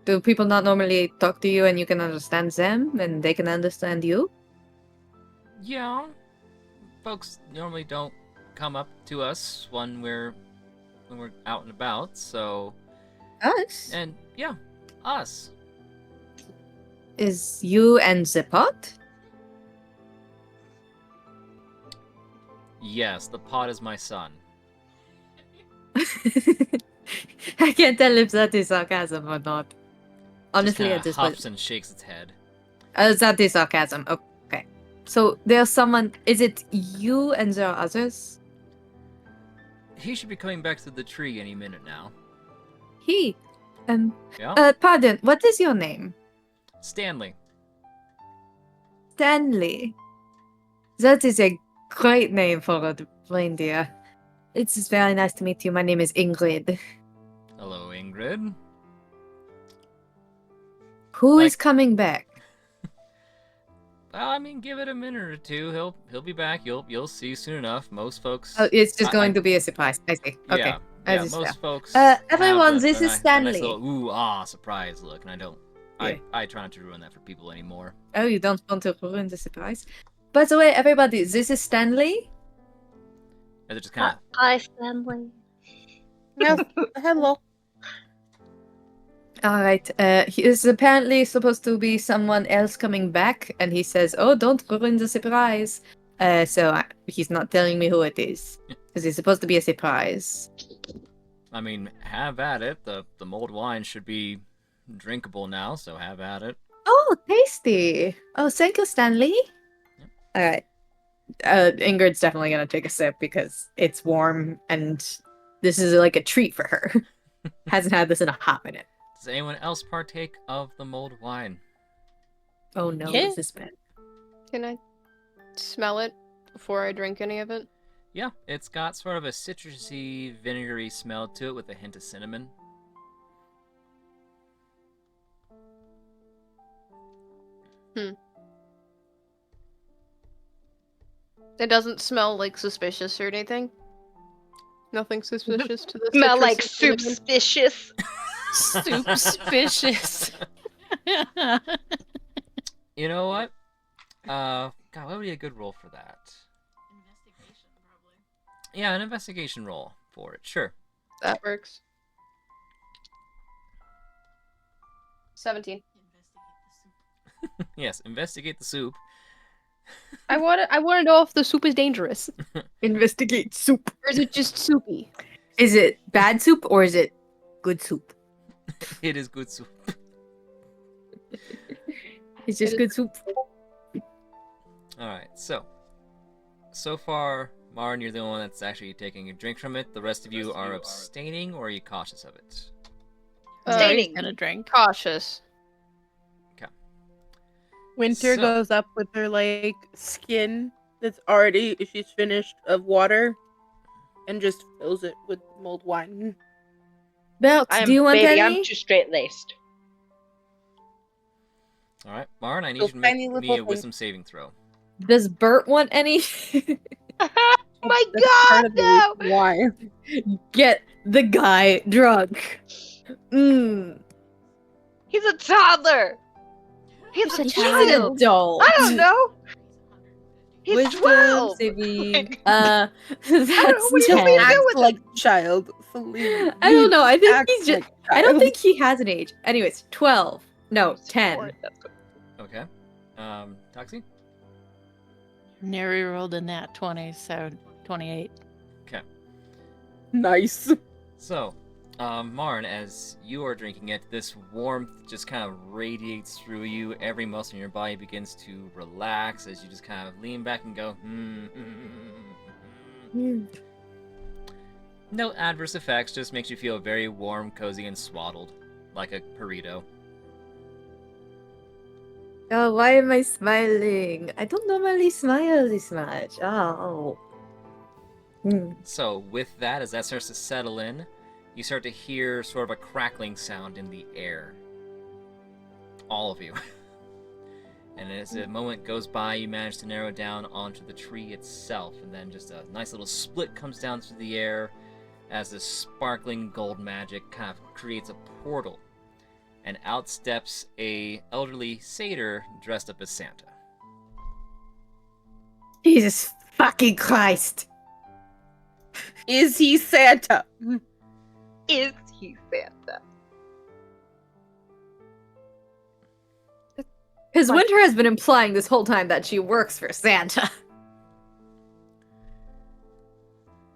Do people not normally talk to you and you can understand them and they can understand you? Yeah. Folks normally don't come up to us when we're out and about, so Us? and yeah, us. Is you and the pot? Yes, the pot is my son. I can't tell if that is sarcasm or not. Honestly, Just at this kinda point. huffs and shakes its head. That is sarcasm. Okay. So there's someone. Is it you and there are others? He should be coming back to the tree any minute now. He. Yeah? Pardon. What is your name? Stanley. Stanley. That is a great name for a reindeer. It's very nice to meet you. My name is Ingrid. Hello, Ingrid. Who is Like- coming back? Well, I mean, give it a minute or two. He'll be back. You'll see soon enough. Most folks. Oh, it's just I- going I- to be a surprise. I see. Okay. Yeah, I yeah. just- Most folks. everyone, have this is a nice Stanley. little ooh surprise look, and I don't. Yeah. I try not to ruin that for people anymore. Oh, you don't want to ruin the surprise? By the way, everybody, this is Stanley. And they're just kind of. Hi, Stanley. Yes, hello. All right. He is apparently supposed to be someone else coming back, and he says, "Oh, don't ruin the surprise." He's not telling me who it is because it's supposed to be a surprise. I mean, have at it. The mulled wine should be drinkable now, so have at it. Oh, tasty! Oh, thank you, Stanley. Yep. All right. Ingrid's definitely gonna take a sip because it's warm and this is like a treat for her. Hasn't had this in a hot minute. Does anyone else partake of the mulled wine? Oh no, Yeah. this is bad. Can I smell it before I drink any of it? Yeah, it's got sort of a citrusy, vinegary smell to it with a hint of cinnamon. It doesn't smell like suspicious or anything. Nothing suspicious to the Smell citrus like and cinnamon? suspicious. Suspicious. You know what? God, what would be a good roll for that? Investigation, probably. Yeah, an investigation roll for it. Sure. That works. 17. Yes, investigate the soup. I want to know if the soup is dangerous. Investigate soup. Or is it just soupy? Is it bad soup or is it good soup? It is good soup. It's just It good soup. Alright, so far, Marn, you're the only one that's actually taking a drink from it. The rest of you are abstaining, or are you cautious of it? Staining. Gonna drink. Cautious. Winter So- goes up with her like skin that's already she's finished of water, and just fills it with mulled wine. Belt, I am do you want baby. any? I'm too straight laced. Alright, Marn, I need Those you to make tiny me little a things. wisdom saving throw. Does Bert want any? My That's part God, of the no! reason why. Get the guy drunk. Mmm. He's a toddler. He's a He's a He's an child. adult. I don't know. He's Wisdom 12. saving. Like, That's what do you want me to 10. do Acts with like a child. Celine. I don't know. I think Acts he's just. like a I don't child. think he has an age. Anyways, 12. No, 10. That's good. Okay. Toxie? Neri rolled a nat 20, so 28. Nice. So, Marn, as you are drinking it, this warmth just kind of radiates through you. Every muscle in your body begins to relax as you just kind of lean back and go, No adverse effects, just makes you feel very warm, cozy, and swaddled, like a burrito. Oh, why am I smiling? I don't normally smile this much. Oh. So, with that, as that starts to settle in, you start to hear sort of a crackling sound in the air. All of you. And as the moment goes by, you manage to narrow it down onto the tree itself, and then just a nice little split comes down through the air as this sparkling gold magic kind of creates a portal. And out steps a elderly satyr dressed up as Santa. Jesus fucking Christ. Is he Santa? Is he Santa? Because Winter has been implying this whole time that she works for Santa.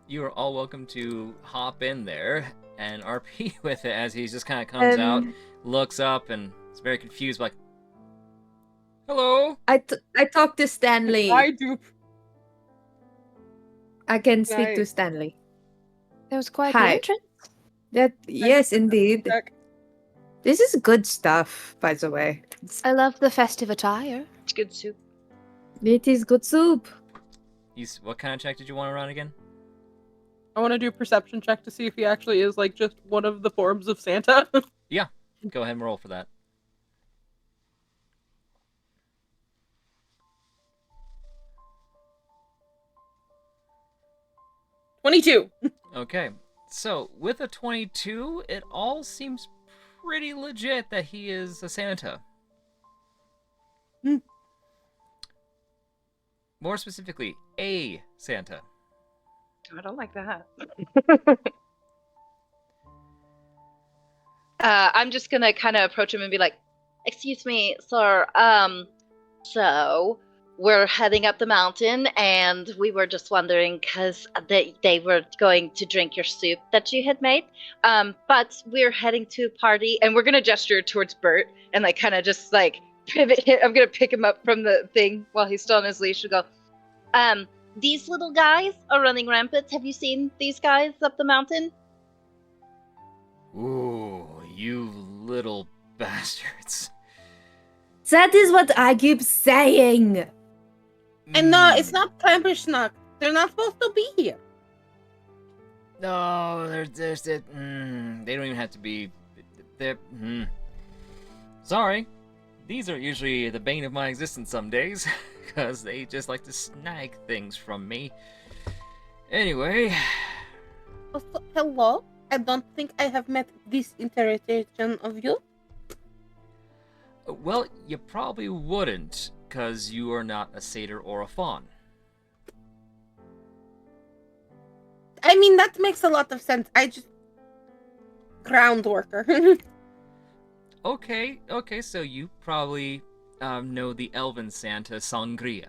You are all welcome to hop in there and RP with it as he just kind of comes out, looks up, and is very confused, like, hello? I talked to Stanley. I do. I can speak to Right. Stanley. That was quite Hi. the entrance. Yes, indeed. Check. This is good stuff, by the way. I love the festive attire. It's good soup. It is good soup. What kind of check did you want to run again? I want to do a perception check to see if he actually is like just one of the forms of Santa. Go ahead and roll for that. 22. Okay, so with a 22, it all seems pretty legit that he is a Santa. Hmm. More specifically, a Santa. I don't like that. I'm just gonna kind of approach him and be like, "Excuse me, sir. So we're heading up the mountain, and we were just wondering because they were going to drink your soup that you had made. But we're heading to a party, and we're gonna gesture towards Bert and like kind of just like pivot. I'm gonna pick him up from the thing while he's still on his leash and go, These little guys are running rampant. Have you seen these guys up the mountain? Ooh, you little bastards. That is what I keep saying. And no, it's not Pampersnuck. They're not supposed to be here. No, they don't even have to be. They're. Sorry. These are usually the bane of my existence some days, because they just like to snag things from me. Anyway, Also, hello? I don't think I have met this iteration of you. Well, you probably wouldn't, because you are not a satyr or a faun. I mean, that makes a lot of sense. I just ground worker. Okay, so you probably know the elven Santa Sangria,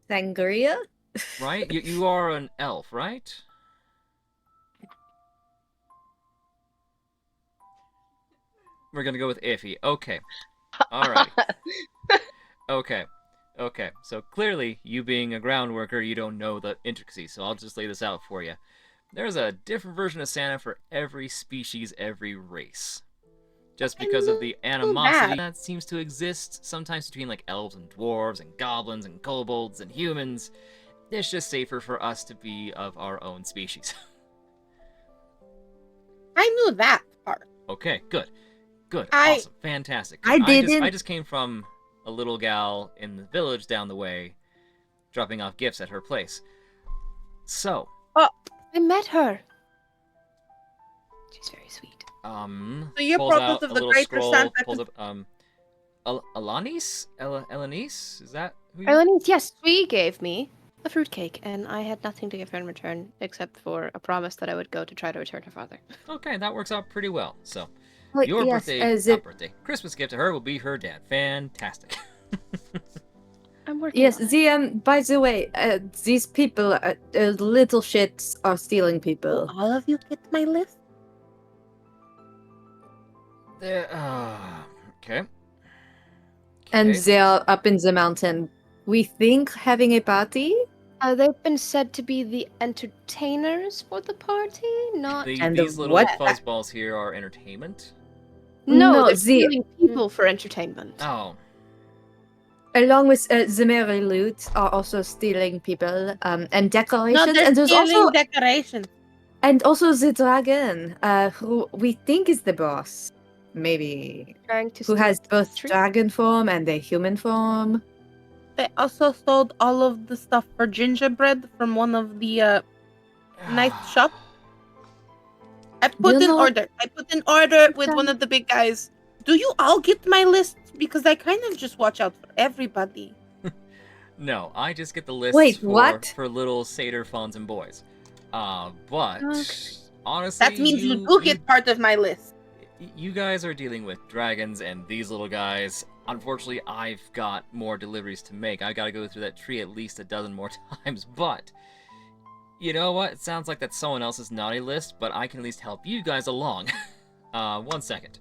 Sangria? right? You are an elf, right? We're gonna go with iffy. Okay. Alrighty. Okay. So clearly, you being a ground worker, you don't know the intricacies, so I'll just lay this out for you. There's a different version of Santa for every species, every race. Just because of the animosity that seems to exist sometimes between like elves and dwarves and goblins and kobolds and humans, it's just safer for us to be of our own species. I knew that part. Okay, good. I- Awesome. Fantastic. I didn't- I just came from a little gal in the village down the way, dropping off gifts at her place. So, I met her. She's very sweet. So you're pulls product out of a the little greater scroll, Santa pulls up, Elanice? Elanice? Is that who you... Elenice, yes, she gave me a fruitcake, and I had nothing to give her in return except for a promise that I would go to try to return her father. Okay, that works out pretty well. So, Like, your yes, birthday, Christmas gift to her will be her dad. Fantastic. I'm working Yes, on it. the by the way, these people, little shits, are stealing people. All of you get my list? There, okay. And Okay. they're up in the mountain. We think having a party? They've been said to be the entertainers for the party, not... And These little what? fuzzballs here are entertainment? No, No, they're the- stealing people for entertainment. Oh, Along with the Merry Loot are also stealing people and decorations. No, they're and there's stealing also decorations. and also the dragon, who we think is the boss. Maybe. Trying to Who steal has both tree- dragon form and a human form. They also sold all of the stuff for gingerbread from one of the nice shop. I put in know- order. I put in order with one of the big guys. Do you all get my list? Because I kind of just watch out for everybody. No, I just get the list Wait, for, what? for little satyr fawns and boys. But Okay. honestly, That means you do get part of my list. you guys are dealing with dragons and these little guys. Unfortunately, I've got more deliveries to make. I gotta go through that tree at least a dozen more times, but you know what? It sounds like that's someone else's naughty list, but I can at least help you guys along. 1 second.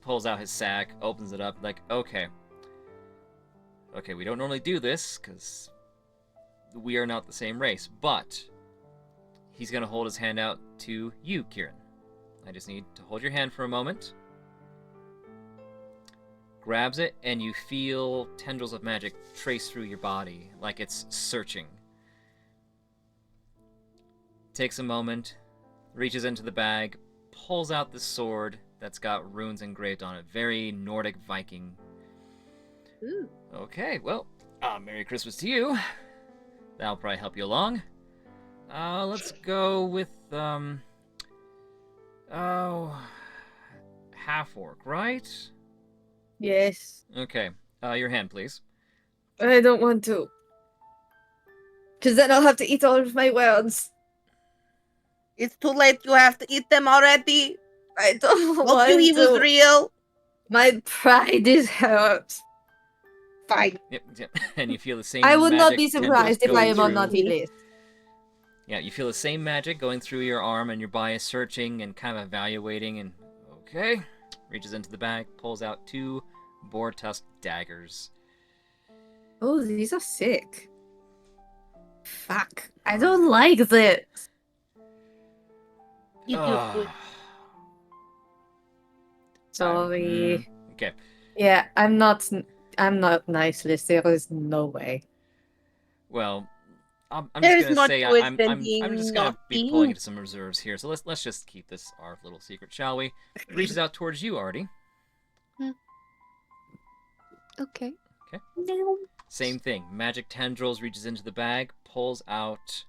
Pulls out his sack, opens it up, like, okay. Okay, we don't normally do this, because we are not the same race, but he's gonna hold his hand out to you, Kieran. I just need to hold your hand for a moment. Grabs it, and you feel tendrils of magic trace through your body, like it's searching. Takes a moment, reaches into the bag, pulls out the sword that's got runes engraved on it. Very Nordic Viking. Ooh. Okay, well, Merry Christmas to you. That'll probably help you along. Let's go with, half-orc, right? Yes. Okay, your hand, please. I don't want to. Because then I'll have to eat all of my words. It's too late. You have to eat them already. I don't What want you eat was to. real. My pride is hurt. Fine. Yep. And you feel the same I would not magic be tendrils surprised if I going am on through- naughty list. Yeah, you feel the same magic going through your arm, and your body is searching and kind of evaluating, and okay. Reaches into the bag, pulls out 2 boar tusk daggers. Oh, these are sick. Fuck. I don't like this. You do Ah. good. Sorry. Okay. Yeah, I'm not nice list. There is no way. Well, I'm There's just more gonna say to it I'm than being just gonna be naughty. pulling into some reserves here. So let's just keep this our little secret, shall we? Reaches out towards you, Artie. Okay. Same thing. Magic tendrils reaches into the bag, pulls out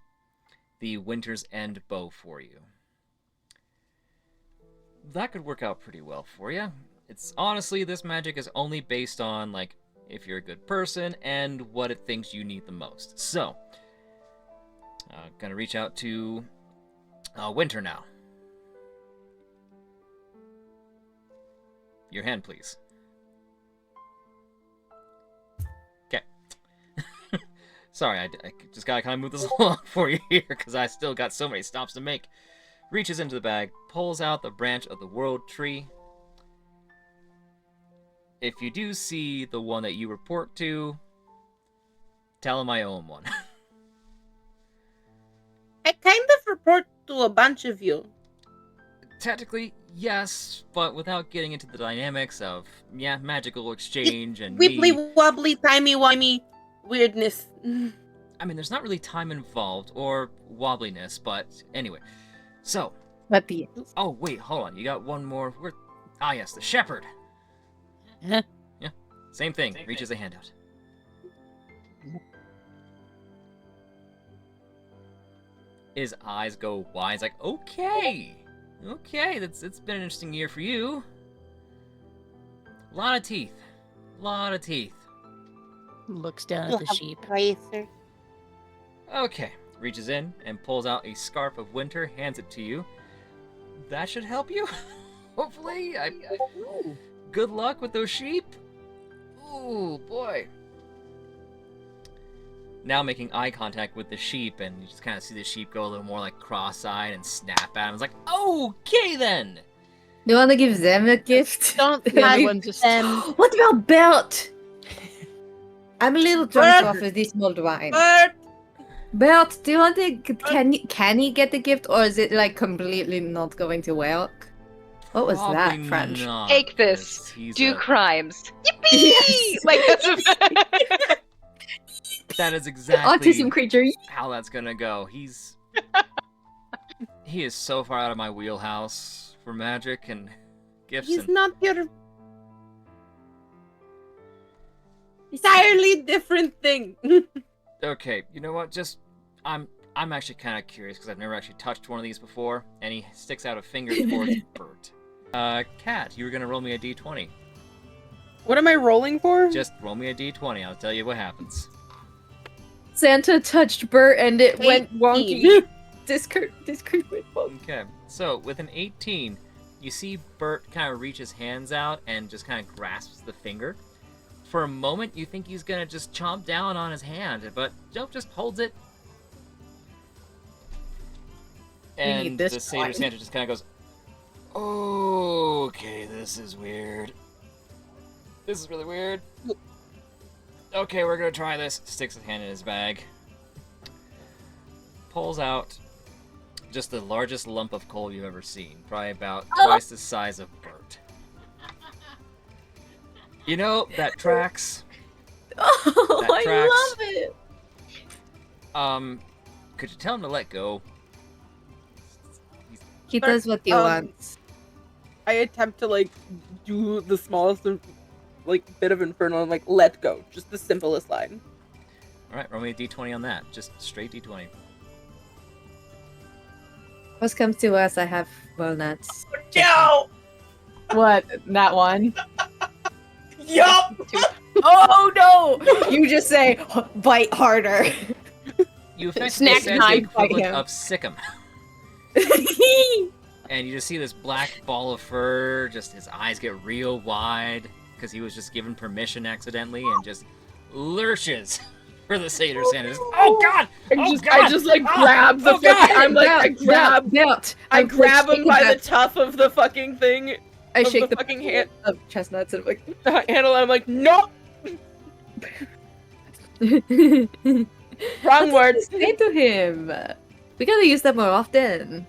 the Winter's End bow for you. that could work out pretty well for you. It's honestly, this magic is only based on, like, if you're a good person and what it thinks you need the most. So, gonna reach out to Winter now. Your hand, please. Okay. Sorry, I just gotta kind of move this along for you here, because I still got so many stops to make. Reaches into the bag, pulls out the branch of the world tree. If you do see the one that you report to, tell him I owe him one. I kind of report to a bunch of you. Technically, yes, but without getting into the dynamics of, magical exchange and me... Wibbly wobbly, timey-wimey weirdness. I mean, there's not really time involved, or wobbliness, but anyway. So... But the Oh, wait, hold on. You got one more... Ah, yes, the shepherd. Huh? Yeah, same thing. Reaches a hand out. His eyes go wide. He's like, okay, it's been an interesting year for you. A lot of teeth. Looks down at the sheep. Okay, reaches in and pulls out a scarf of winter, hands it to you. That should help you. Hopefully. Good luck with those sheep. Ooh, boy. Now making eye contact with the sheep, and you just kind of see the sheep go a little more like cross-eyed and snap at him. It's like, okay then. you want to give them a gift? Don't Everyone just- What about Bert? I'm a little drunk off of this mulled wine. But Bert, do you want to? Can he get the gift, or is it like completely not going to work? What was that, Probably French? not, Take this. 'cause he's Do a- crimes. Yippee! Yes. Like that's That is exactly Autism creature. how that's gonna go. He is so far out of my wheelhouse for magic and gifts. he's And not your entirely different thing. okay, you know what? I'm actually kind of curious because I've never actually touched one of these before, and he sticks out a finger towards Bert. Kat, you were gonna roll me a d20. What am I rolling for? Just roll me a d20. I'll tell you what happens. Santa touched Bert and it went 18. wonky. Discord went wonky. Okay, so with an 18, you see Bert kind of reach his hands out and just kind of grasps the finger. For a moment, you think he's gonna just chomp down on his hand, but nope, just holds it. And need this the Satyr one. Santa just kind of goes, okay, this is weird. This is really weird. Okay, we're gonna try this. Sticks his hand in his bag. Pulls out just the largest lump of coal you've ever seen. Probably about twice the size of Bert. You know, that tracks. Oh, That I tracks. love it. Could you tell him to let go? He does what he wants. I attempt to like do the smallest like bit of infernal and like let go. Just the simplest line. Alright, roll me a d20 on that. Just straight d20. What comes to us, I have walnuts. Yo! What? That one? Yup! Oh no! You just say, bite harder. You effectively Snack said the knife by equivalent him. of sick 'em. And you just see this black ball of fur, just his eyes get real wide, because he was just given permission accidentally, and just lurches for the Satyr Santa. Just, oh god! I just like grab the Oh, God! fucking, I'm like, I grab Belt. I grab him by the tuft of the fucking thing. I of shake the the fucking hand of chestnuts and I'm like, handle. I'm like, nope, wrong words, Say to him. We gotta use that more often.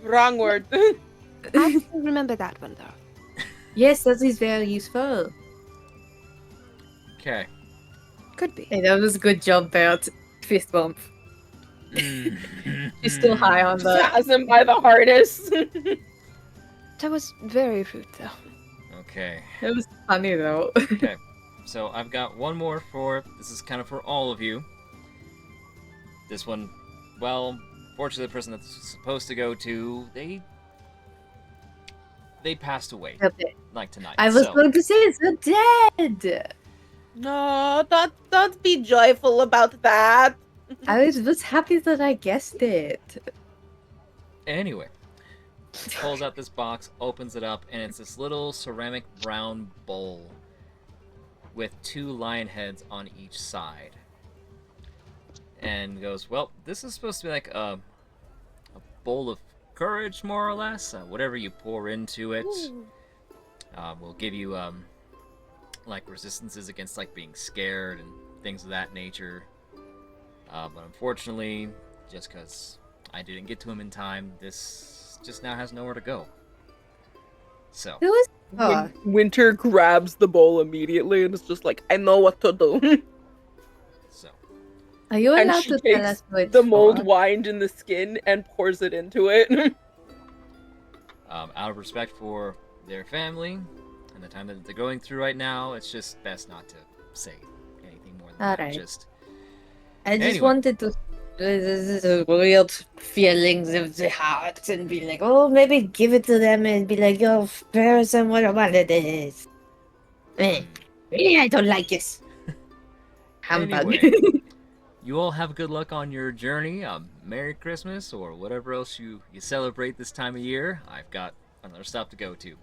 wrong word. I still remember that one though. Yes, that is very useful. Okay. Could be. Hey, that was a good job, Bert. Fist bump. She's still high on the. Has him by the hardest. That was very rude though. Okay. It was funny though. Okay. So I've got one more for. This is kind of for all of you. This one, well, fortunately, the person that's supposed to go to, they they passed away Okay. like tonight. I was so. going to say it's not dead. No, don't be joyful about that. I was happy that I guessed it. Anyway, pulls out this box, opens it up, and it's this little ceramic brown bowl with 2 lion heads on each side. And goes, well, this is supposed to be like a bowl of courage, more or less. Whatever you pour into it will give you like resistances against like being scared and things of that nature. But unfortunately, just because I didn't get to him in time, this just now has nowhere to go. So. It was. Winter grabs the bowl immediately and is just like, I know what to do. So. Are you And allowed she to tell takes us what it's the mold for? wine in the skin and pours it into it. Out of respect for their family and the time that they're going through right now, it's just best not to say anything more than that. Alright. Just I just Anyway. wanted to. This is weird feelings of the heart and be like, oh, maybe give it to them and be like, yo, person, what about it is? I don't like this. Humbug. Anyway. You all have good luck on your journey. Merry Christmas or whatever else you celebrate this time of year. I've got another stop to go to.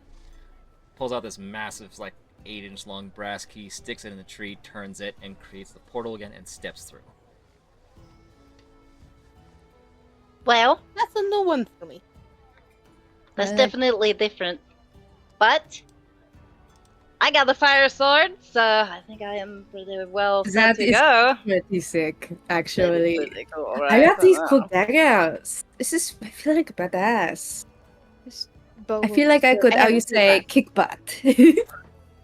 Pulls out this massive, like 8-inch long brass key, sticks it in the tree, turns it, and creates the portal again and steps through. Well, That's a new one for me. that's I like- definitely different. But I got the fire sword, so I think I am pretty well set That to is go. pretty sick, actually. Pretty cool, I right? got these Wow. cool daggers. This is, I feel like badass. Bow I feel like I could, I how you haven't seen say, that. kick butt.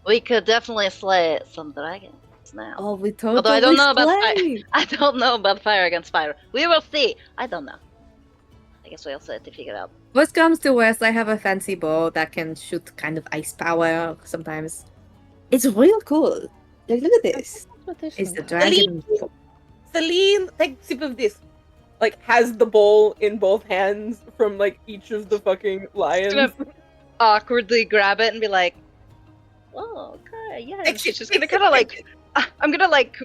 We could definitely slay some dragons now. Oh, we totally Although I don't know about slay. I don't know about fire against fire. We will see. I don't know. I guess we'll see to figure it out. Worst comes to worst, I have a fancy bow that can shoot kind of ice power sometimes. It's real cool. Like, look at this. It's the dragon. Celine, take a sip of this. Like, has the bowl in both hands from, like, each of the fucking lions. Gonna awkwardly grab it and be like, "Oh, okay, yeah." And she's just gonna kind of like, I'm gonna like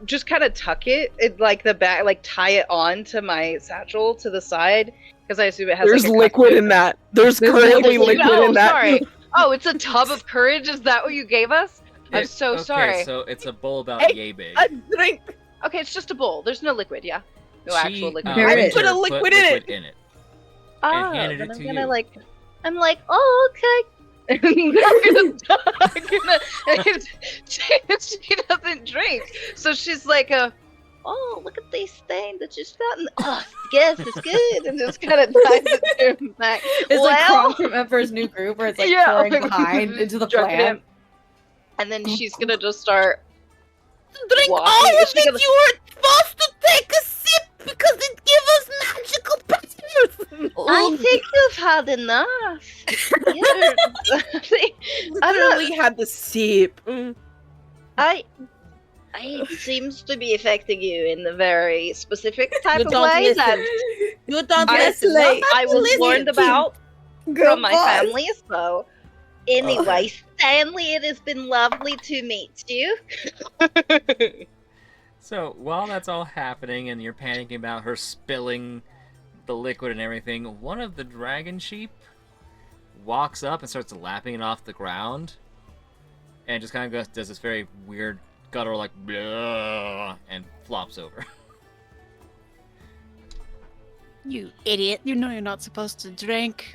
just kind of tuck it in like the back, like tie it on to my satchel to the side because I assume it has. There's like, a liquid cup- in that. There's There's currently liquid liquid Oh, in that. sorry. Oh, it's a tub of courage. Is that what you gave us? I'm It- so okay, sorry. so it's a bowl about Hey, yay big. A drink. Okay, it's just a bowl. There's no liquid. Yeah, no She, actual liquid. There I is. put a Winter liquid in it. in it. Oh, handed then it I'm to gonna you. like, I'm like, oh, okay. I'm gonna, she doesn't drink, so she's like, oh, look at these things that you've gotten. Oh, yes, it's good, and just kind of ties it to her back. It's like Kronk from Emperor's New Groove, where it's like Yeah, pouring like, behind into the jerking plant. it. And then she's gonna just start Drink walking. all of She's it. gonna- You were supposed to take a sip because it gives us magical powers. I think you've had enough. You're- I'm not- Literally had the sip. it seems to be affecting you in a very specific type You of don't way listen. that You don't I- listen. like- I was Listen, warned about from my family. So, anyway, Oh. Stanley, it has been lovely to meet you. So while that's all happening and you're panicking about her spilling the liquid and everything, one of the dragon sheep walks up and starts lapping it off the ground, and just kind of does this very weird guttural like "Bleh," and flops over. You idiot. You know you're not supposed to drink.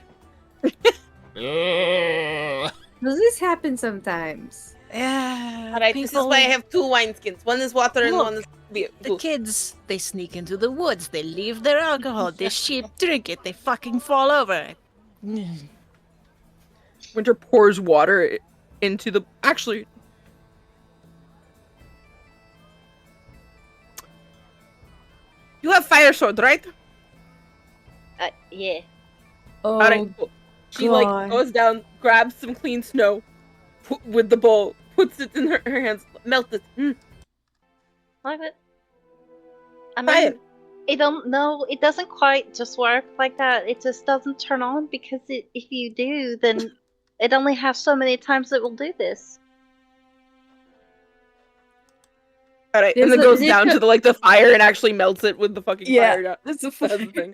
Bleh. Does this happen sometimes? Yeah. Alright, this is why I have 2 wineskins. One is water and Look, one is beer. The kids, they sneak into the woods, they leave their alcohol, the sheep drink it, they fucking fall over. Winter pours water into the. Actually. You have fire sword, right? Yeah. Oh, Alright, cool. She like God. goes down, grabs some clean snow with the bowl, puts it in her hands, melts it. Like it. I Fire. mean, I don't know. It doesn't quite just work like that. It just doesn't turn on because if you do, then It only has so many times it will do this. All right, There's and then a goes down little- to the fire and actually melts it with the fucking fire. Yeah, That's a that's the thing.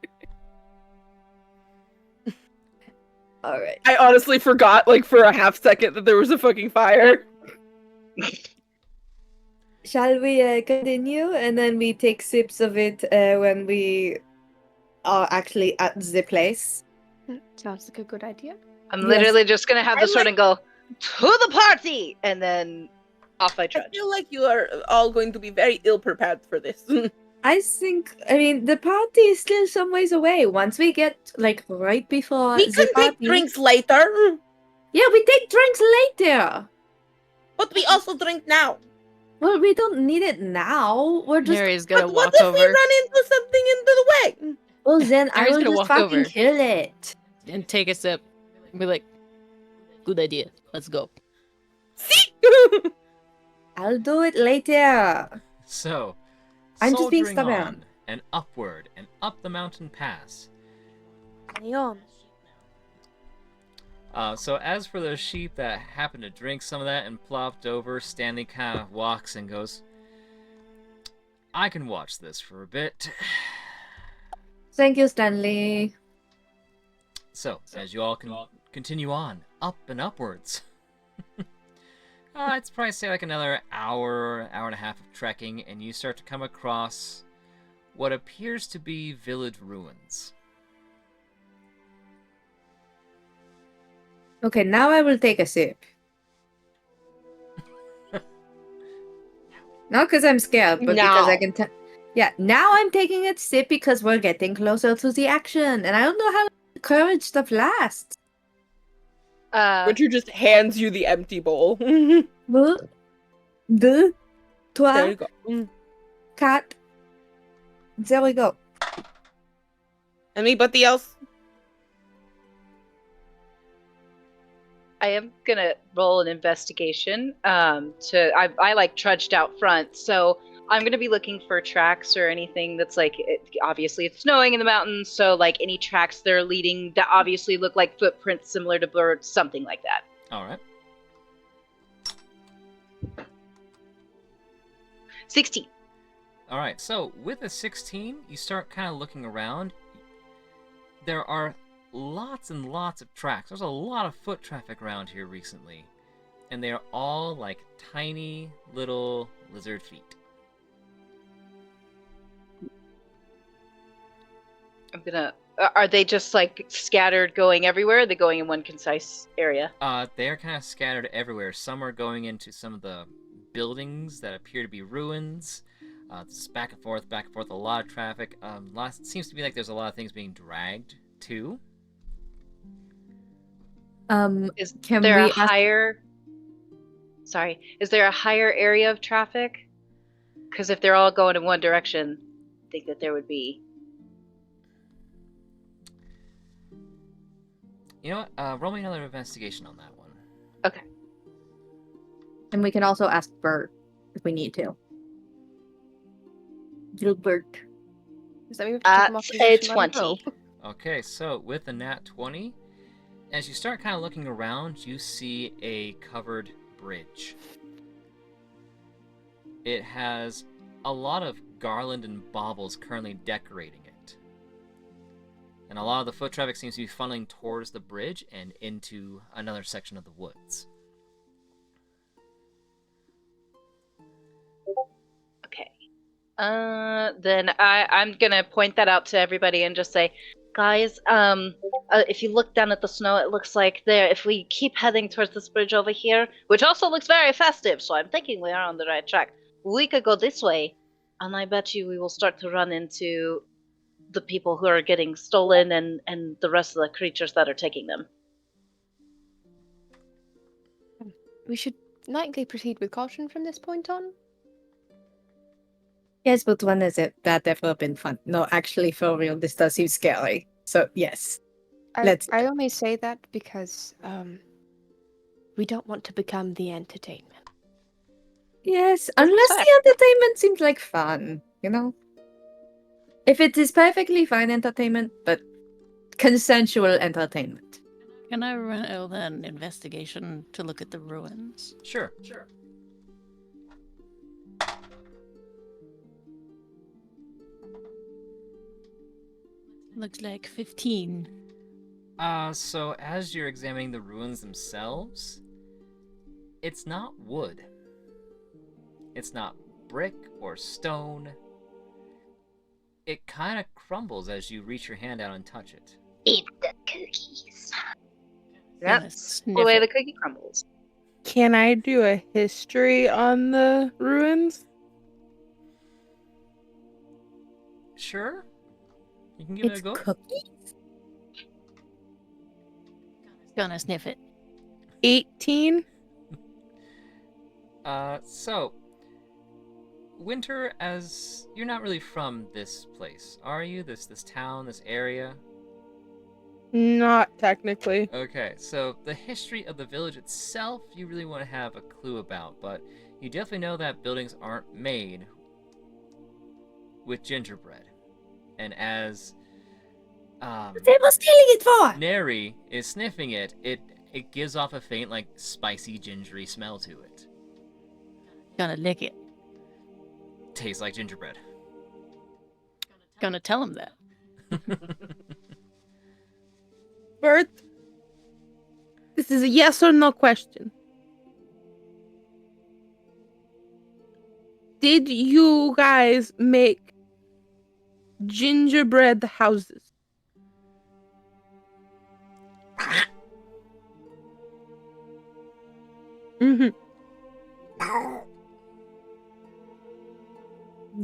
All right. I honestly forgot, like, for a half second that there was a fucking fire. Shall we continue and then we take sips of it when we are actually at the place? Sounds like a good idea. I'm Yes. literally just gonna have the I sword like- and go to the party, and then off I I trudge. feel like you are all going to be very ill prepared for this. I mean, the party is still some ways away. Once we get, like, right before We the can take party- drinks later, Yeah, we take drinks later. but we also drink now. Well, we don't need it now. We're just. Harry's gonna But walk what if over we run into something into the way? Well, then I Harry's will gonna just walk fucking over. kill it. and take a sip. And be like, good idea. Let's go. See? I'll do it later. So, I'm just being soldiering stubborn. on and upward and up the mountain pass. Leon. So as for those sheep that happened to drink some of that and plopped over, Stanley kind of walks and goes, I can watch this for a bit. Thank you, Stanley. So, as you all can continue on, up and upwards. It's probably say like another hour, hour and a half of trekking, and you start to come across what appears to be village ruins. Okay, now I will take a sip. Not because I'm scared, but because I No. can tell. Yeah, now I'm taking a sip because we're getting closer to the action, and I don't know how courage stuff lasts. Richard just hands you the empty bowl. Deux, There trois, you go. quatre. There we go. Anybody else? I am gonna roll an investigation. I like trudged out front, so I'm gonna be looking for tracks or anything that's like obviously it's snowing in the mountains, so like any tracks that are leading that obviously look like footprints similar to birds, something like that. All right. 16. All right. So with a 16, you start kind of looking around. There are lots and lots of tracks. There's a lot of foot traffic around here recently, and they are all like tiny little lizard feet. I'm gonna. Are they just like scattered, going everywhere? Or are they going in one concise area? They are kind of scattered everywhere. Some are going into some of the buildings that appear to be ruins. Just back and forth, a lot of traffic. It seems to be like there's a lot of things being dragged too. Is Can there we a ask- higher? Sorry, is there a higher area of traffic? Because if they're all going in one direction, I think that there would be. You know what? Roll me another investigation on that one. Okay. And we can also ask Bert if we need to. Gilbert. Does that mean we have to take him off Say position on the 20. rope? Okay, so with the nat 20, as you start kind of looking around, you see a covered bridge. It has a lot of garland and baubles currently decorating it. And a lot of the foot traffic seems to be funneling towards the bridge and into another section of the woods. Okay. Then I'm gonna point that out to everybody and just say, guys, if you look down at the snow, it looks like there. If we keep heading towards this bridge over here, which also looks very festive, so I'm thinking we are on the right track. We could go this way, and I bet you we will start to run into the people who are getting stolen and the rest of the creatures that are taking them. We should likely proceed with caution from this point on. Yes, but when is it? That ever been fun? No, actually, for real, this does seem scary. So, yes. Let's- I only say that because we don't want to become the entertainment. Yes, unless fact. the entertainment seems like fun, you know? If it is perfectly fine entertainment, but consensual entertainment. Can I run an investigation to look at the ruins? Sure. Looks like 15. So as you're examining the ruins themselves, it's not wood. It's not brick or stone. It kind of crumbles as you reach your hand out and touch it. Eat the cookies. Gonna That's the sniff way it. the cookie crumbles. Can I do a history on the ruins? Sure. You can give It's it a go. cookies. Gonna sniff it. 18? So, Winter, as you're not really from this place, are you? This town, this area? Not technically. Okay, so the history of the village itself, you really want to have a clue about, but you definitely know that buildings aren't made with gingerbread. And as What they was stealing it for? Neri is sniffing it, it gives off a faint, like, spicy, gingery smell to it. Gonna lick it. Tastes like gingerbread. Gonna tell him that. Bert, this is a yes or no question. Did you guys make gingerbread houses? Mm-hmm.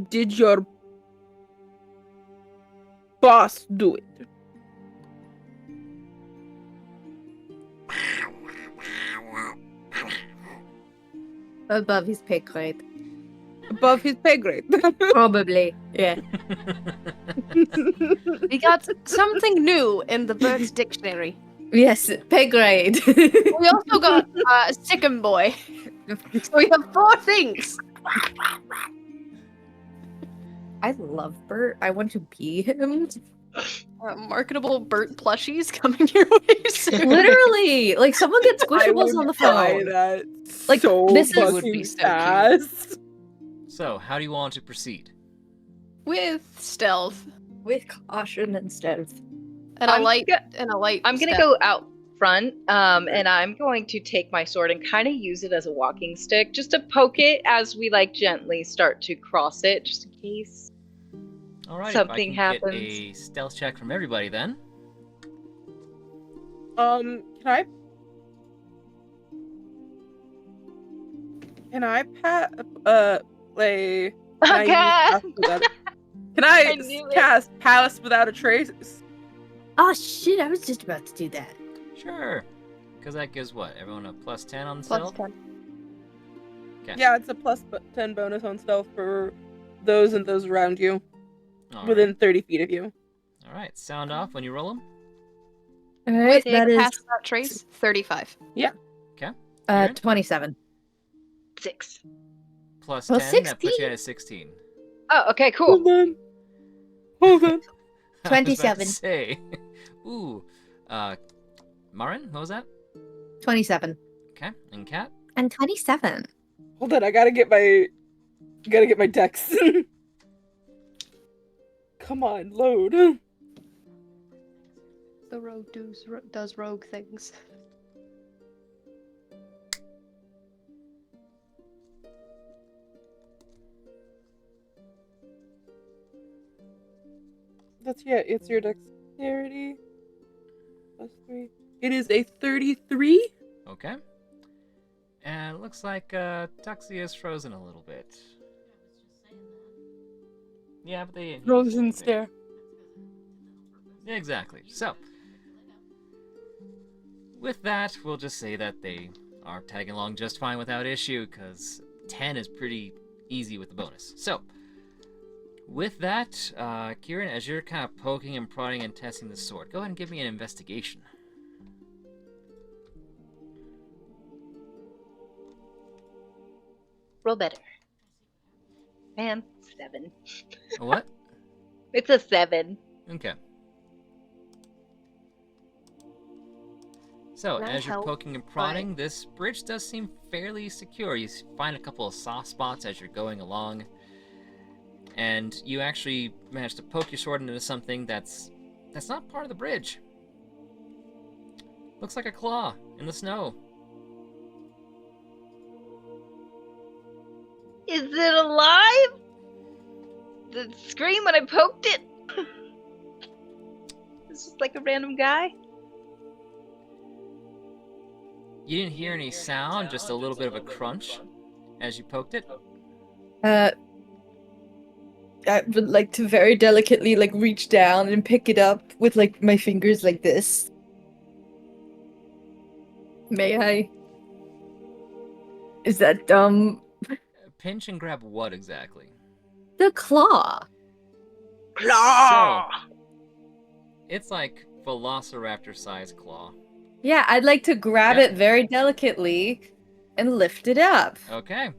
Did your boss do it? Above his pay grade. Above his pay grade. Probably. Yeah. We got something new in the Bird's dictionary. Yes, pay grade. We also got Sickum Boy. So we have 4 things. I love Bert. I want to be him. Marketable Bert plushies coming your way soon. Literally, like someone gets squishables on the phone. That Like, so this is- would fucking be so cute. fast. So, how do you want to proceed? With stealth With caution and stealth. and a I'm light go- and a light. I'm gonna step. go out front, and I'm going to take my sword and kind of use it as a walking stick, just to poke it as we like gently start to cross it, just in case. Alright, Something if I can happens. get a stealth check from everybody then. Can I play? Okay. Can I knew it. cast Pass Without a Trace? Oh shit, I was just about to do that. Sure. Because that gives what? Everyone a plus 10 on the Plus stealth? 10. Okay. Yeah, it's a plus 10 bonus on stealth for those and those around you, within 30 feet of you. Alright, sound off when you roll them. Alright, With that is Pass Without Trace, 35. Aaron? 27. 6. Plus Well, 10, that puts 16. you at a 16. Oh, okay, cool. Hold on. I was about to 27. say. Ooh. Marin, what was that? 27. Okay, and Kat? And 27. Hold on, I gotta get my dex. Come on, load. The rogue does rogue things. It's your dexterity. Plus 3. It is a 33. Okay. And it looks like Tuxie is frozen a little bit. Yeah, but they... Frozen stare. Yeah, exactly. So, with that, we'll just say that they are tagging along just fine without issue, because 10 is pretty easy with the bonus. So, with that, Kieran, as you're kind of poking and prodding and testing the sword, go ahead and give me an investigation. Roll better. Man, 7. A what? It's a 7. Okay. So, Can I as you're help poking and by- prodding, this bridge does seem fairly secure. You find a couple of soft spots as you're going along, and you actually manage to poke your sword into something that's not part of the bridge. Looks like a claw in the snow. Is it alive? Did it scream when I poked it? It's just like a random guy. You didn't hear any sound, just a little bit of a crunch as you poked it. I would like to very delicately like reach down and pick it up with like my fingers like this. May I? Is that dumb? Pinch and grab what exactly? The claw. So, it's like Velociraptor-sized claw. Yeah, I'd like to grab Yep. it very delicately and lift it up. Okay.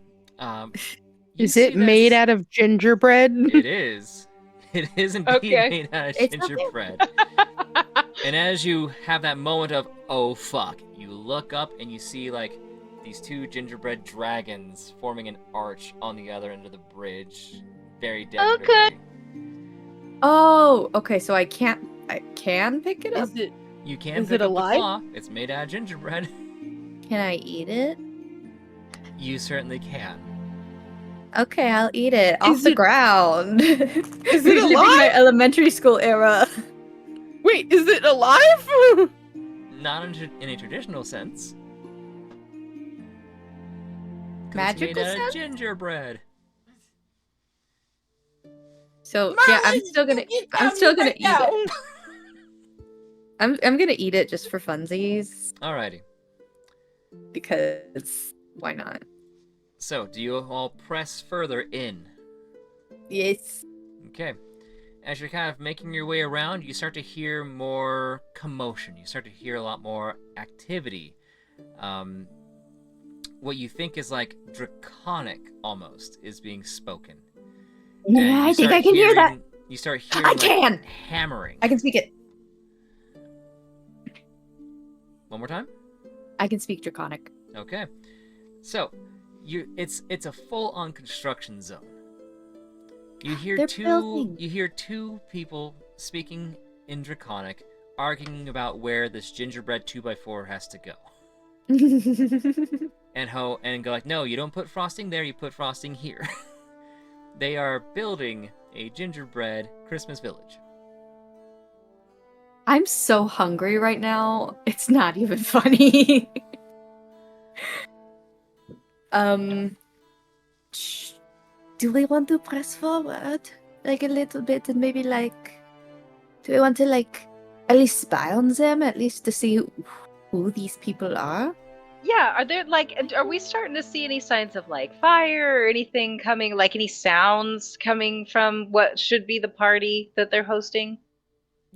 You Is see it made that's- out of gingerbread? It is. It is indeed Okay. made out of It's not gingerbread. And as you have that moment of, oh fuck, you look up and you see like these two gingerbread dragons forming an arch on the other end of the bridge. Very decoratively. Okay. Oh, okay. So I can pick it up. Is it? You can Is pick it up alive? the claw. It's made out of gingerbread. Can I eat it? You certainly can. Okay, I'll eat it off Is the it- ground. Is it Reliving my alive? elementary school era. Wait, is it alive? Not in a traditional sense. 'Cause Magical it's made out of sense? gingerbread. So yeah, I'm still gonna eat it. I'm gonna eat it just for funsies Alrighty. because why not? So, do you all press further in? Yes. Okay. As you're kind of making your way around, you start to hear more commotion. You start to hear a lot more activity. What you think is like draconic almost is being spoken. And Yeah, you I think start I can hear that. hearing- You start hearing I like, can. hammering. I can speak it. One more time? I can speak Draconic. Okay. So, it's a full-on construction zone. You hear They're two building. people speaking in Draconic, arguing about where this gingerbread 2x4 has to go. And go like, no, you don't put frosting there, you put frosting here. They are building a gingerbread Christmas village. I'm so hungry right now. It's not even funny. Do we want to press forward like a little bit and maybe like do we want to like at least spy on them, at least to see who these people are? Yeah, are we starting to see any signs of like fire or anything coming, like any sounds coming from what should be the party that they're hosting?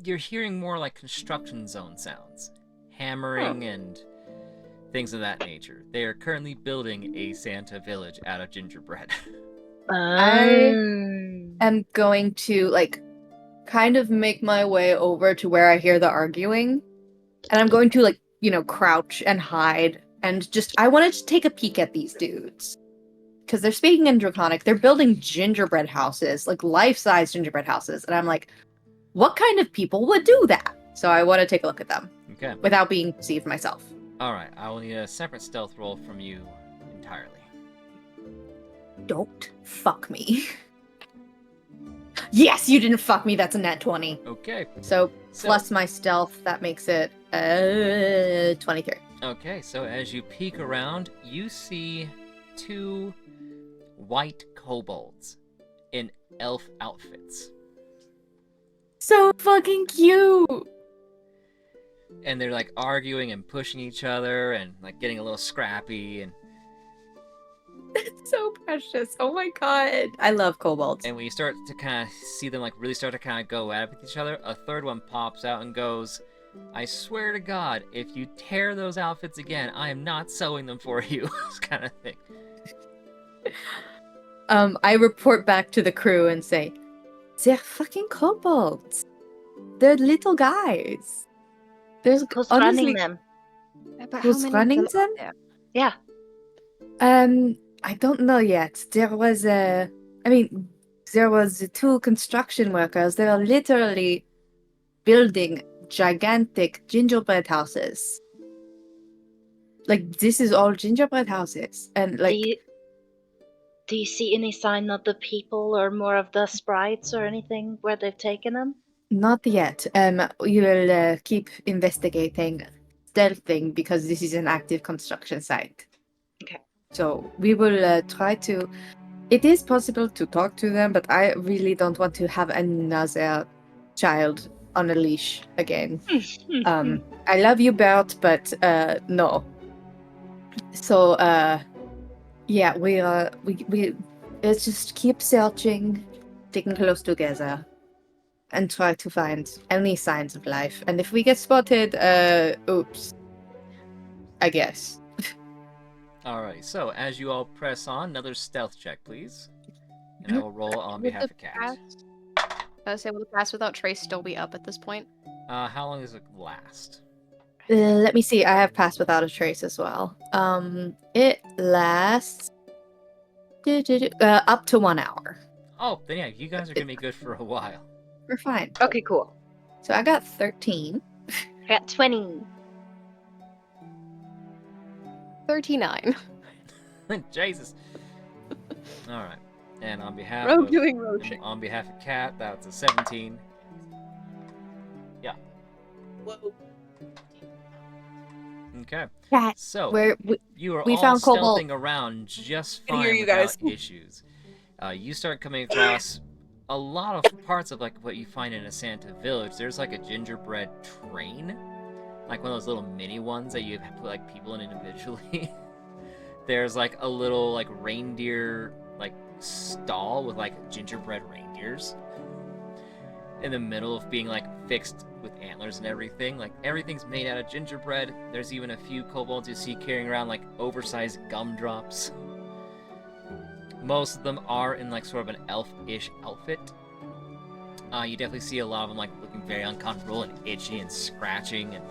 You're hearing more like construction zone sounds, hammering and things of that nature. They are currently building a Santa village out of gingerbread. I'm going to like kind of make my way over to where I hear the arguing, and I'm going to like, you know, crouch and hide and just I wanted to take a peek at these dudes because they're speaking in Draconic. They're building gingerbread houses, like life-size gingerbread houses, and I'm like, what kind of people would do that? So I want to take a look at them Okay. without being perceived myself. Alright, I will need a separate stealth roll from you entirely. Don't fuck me. Yes, you didn't fuck me. That's a net 20. Okay. So So, plus my stealth, that makes it 23. Okay, so as you peek around, you see two white kobolds in elf outfits. So fucking cute. And they're like arguing and pushing each other and like getting a little scrappy and It's so precious. Oh my god. I love kobolds. when you start to kind of see them like really start to kind of go at it with each other, a third one pops out and goes, I swear to God, if you tear those outfits again, I am not sewing them for you. This kind of thing. I report back to the crew and say, they're fucking kobolds. They're little guys. There's Who's honestly, running them? But Who's running them? Yeah. I don't know yet. There was two construction workers. They are literally building gigantic gingerbread houses. Like, this is all gingerbread houses. And, like, Do you see any sign of the people or more of the sprites or anything where they've taken them? not yet. We will keep investigating, stealthing, because this is an active construction site. Okay. So we will try to. It is possible to talk to them, but I really don't want to have another child on a leash again. I love you, Bert, but no. So yeah, we let's just keep searching, sticking close together, and try to find any signs of life. And if we get spotted, oops. I guess. Alright, so as you all press on, another stealth check, please. And I will roll on Would behalf the of Cat. will the pass without trace still be up at this point? How long does it last? Let me see. I have Pass Without a Trace as well. It lasts up to 1 hour. Oh, then yeah, you guys are gonna be good for a while. We're fine. Okay, cool. So I got 13. I got 20. 39. Jesus. Alright. And on behalf Rogue of doing roaching. on behalf of Cat, that's a 17. Whoa. Okay. Cat, So we you are we all found Cobalt. stealthing around just Can fine hear you without guys. issues. You start coming across a lot of parts of like what you find in a Santa village. There's like a gingerbread train, like one of those little mini ones that you put like people in individually. There's like a little like reindeer like stall with like gingerbread reindeers in the middle of being like fixed with antlers and everything. Like everything's made out of gingerbread. There's even a few kobolds you see carrying around like oversized gumdrops. Most of them are in like sort of an elf-ish outfit. You definitely see a lot of them like looking very uncomfortable and itchy and scratching, and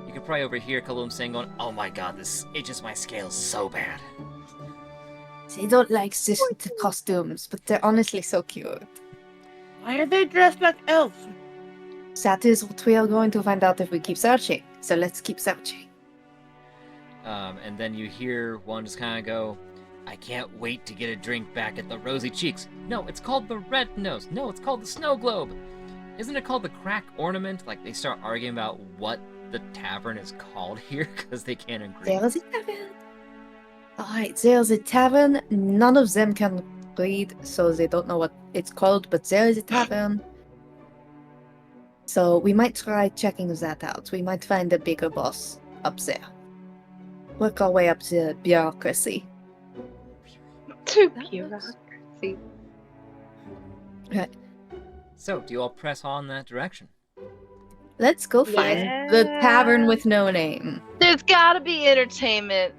you can probably overhear a couple of them saying, going, "Oh my god, this itches my scales so bad." They don't like the costumes, but they're honestly so cute. Why are they dressed like elves? That is what we are going to find out if we keep searching. So let's keep searching. And then you hear one just kind of go, "I can't wait to get a drink back at the Rosy Cheeks. No, it's called the Red Nose. No, it's called the Snow Globe. Isn't it called the Crack Ornament?" Like, they start arguing about what the tavern is called here because they can't agree. There's a tavern. Alright, there's a tavern. None of them can read, so they don't know what it's called, but there is a tavern. So we might try checking that out. We might find a bigger boss up there. Work our way up the bureaucracy. To bureaucracy. So, do you all press on that direction? Let's go find the tavern Yeah. with no name. There's gotta be entertainment.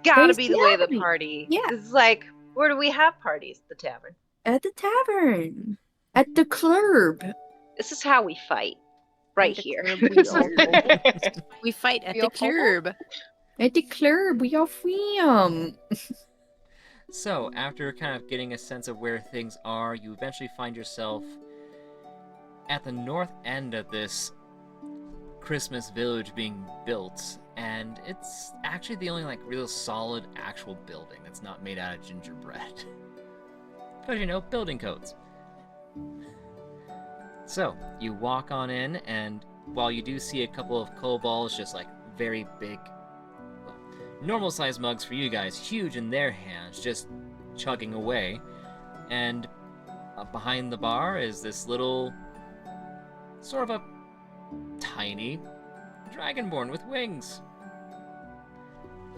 Gotta There's be the way of gotta the be. party. Yeah. It's like, where do we have parties? The tavern. At the tavern. At the club. This is how we fight. Right the here. club we all We fight at Real the curb. At the club, we are freedom. So, after kind of getting a sense of where things are, you eventually find yourself at the north end of this Christmas village being built, and it's actually the only like real solid actual building that's not made out of gingerbread. Because, you know, building codes. So, you walk on in, and while you do see a couple of kobolds, just like very big, well, normal sized mugs for you guys, huge in their hands, just chugging away, and behind the bar is this little, sort of a tiny dragonborn with wings.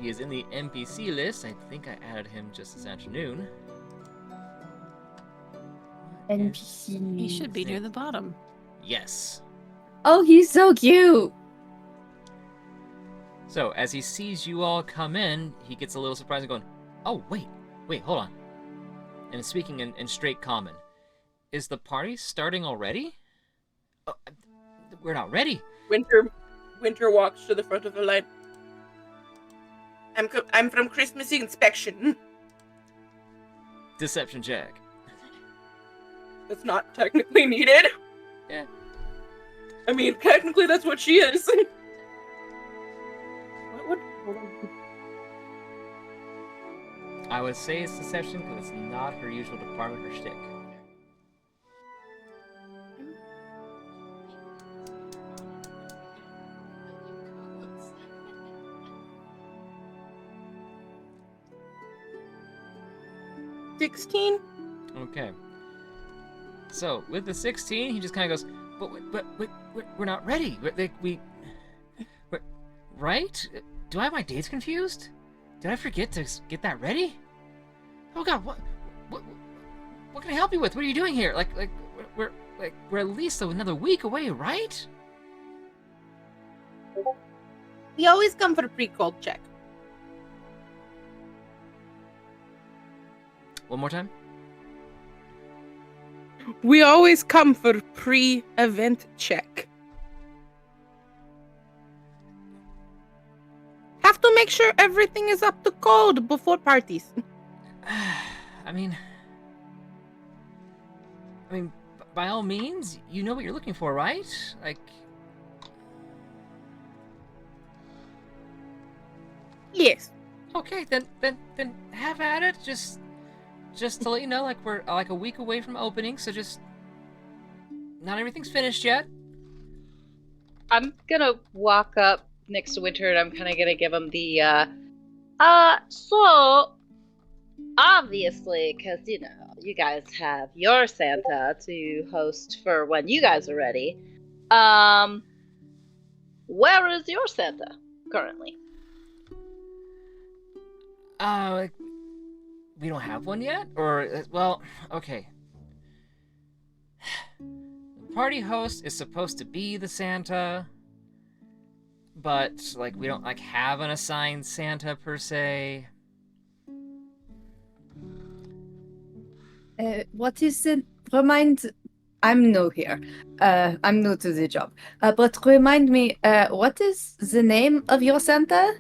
He is in the NPC list. I think I added him just this afternoon. NPC. He should be near the bottom. Yes. Oh, he's so cute. So, as he sees you all come in, he gets a little surprised and going, "Oh, wait, hold on." And speaking in straight common, "Is the party starting already?" "Oh, we're not ready." Winter walks to the front of the line. I'm from Christmas inspection. Deception check. That's not technically needed. Yeah. I mean, technically that's what she is. What? Hold on. I would say it's deception because it's not her usual department or shtick. $16? Okay. So with the 16, he just kind of goes, "But we're not ready. We're, right? Do I have my dates confused? Did I forget to get that ready? Oh God, what can I help you with? What are you doing here? We're at least another week away, right? We always come for a pre-call check. One more time. We always come for pre-event check. Have to make sure everything is up to code before parties. I mean, by all means, you know what you're looking for, right? Like, Yes. okay, then have at it. Just to let you know, like we're like a week away from opening, so just not everything's finished yet. I'm gonna walk up next to Winter and I'm kind of gonna give him the, so, obviously, because, you know, you guys have your Santa to host for when you guys are ready. Where is your Santa currently? We don't have one yet? Or, well, okay. The party host is supposed to be the Santa, but, like, we don't, like, have an assigned Santa, per se. What is it? I'm new here. I'm new to the job. But remind me, what is the name of your Santa?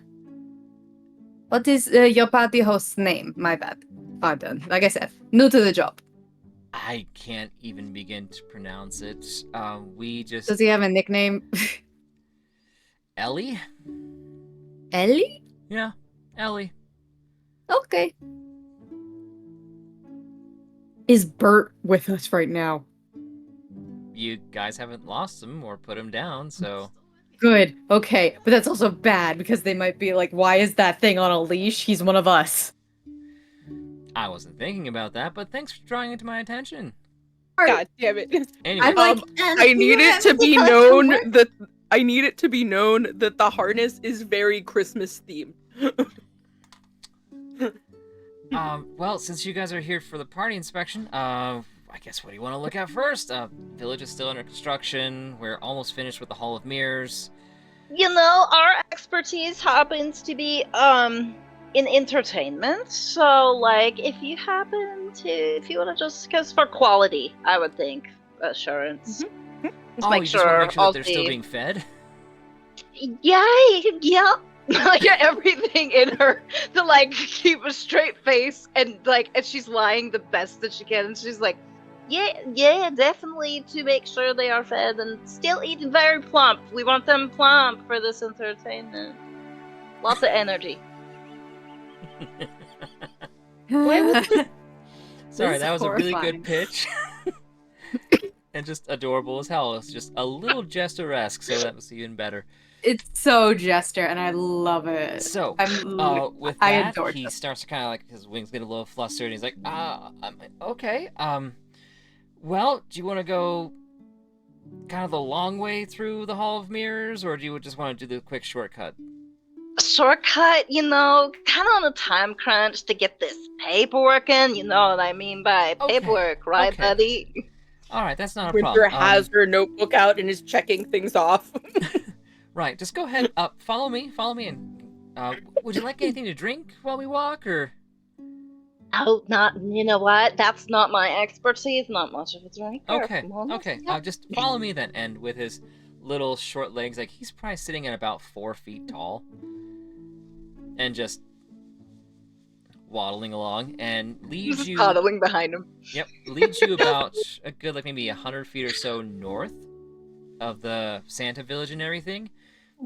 What is your party host's name? My bad. Pardon. Like I said, new to the job. I can't even begin to pronounce it. We just... Does he have a nickname? Ellie? Ellie? Yeah, Ellie. Okay. Is Bert with us right now? You guys haven't lost him or put him down, so... Good. Okay. But that's also bad because they might be like, why is that thing on a leash? He's one of us. I wasn't thinking about that, but thanks for drawing it to my attention. God damn it. Anyway, I'm like, I need it to be known that the harness is very Christmas themed. well, since you guys are here for the party inspection, I guess what do you want to look at first? Village is still under construction. We're almost finished with the Hall of Mirrors. You know, our expertise happens to be, in entertainment. So, like, if you want to just, because for quality, I would think, assurance. Oh, Just you just want to make sure all that they're still being fed? Yeah. Like, everything in her to, like, keep a straight face and, like, and she's lying the best that she can. And she's like, yeah, definitely to make sure they are fed and still eating very plump. We want them plump for this entertainment. Lots of energy. Sorry, that was a really horrifying. good pitch. And just adorable as hell. It's just a little jester-esque, so that was even better. It's so jester, and I love it. So, with I that, adore he Jester. starts to kind of like, his wings get a little flustered, and he's like, okay, well, do you want to go kind of the long way through the Hall of Mirrors, or do you just want to do the quick shortcut? Shortcut, you know, kind of on a time crunch to get this paperwork in. You know what I mean by Okay, paperwork, right, okay. buddy? Alright, that's not a Winter problem. has her notebook out and is checking things off. Right, just go ahead, follow me, and, would you like anything to drink while we walk, or? Oh, you know what? That's not my expertise. Not much of a drinker. Okay, Come on, okay, yeah. just follow me then, and with his little short legs, like, he's probably sitting at about 4 feet tall, and just waddling along and leads Just you. toddling behind him. Yep, leads you about a good, like maybe 100 feet or so north of the Santa village and everything,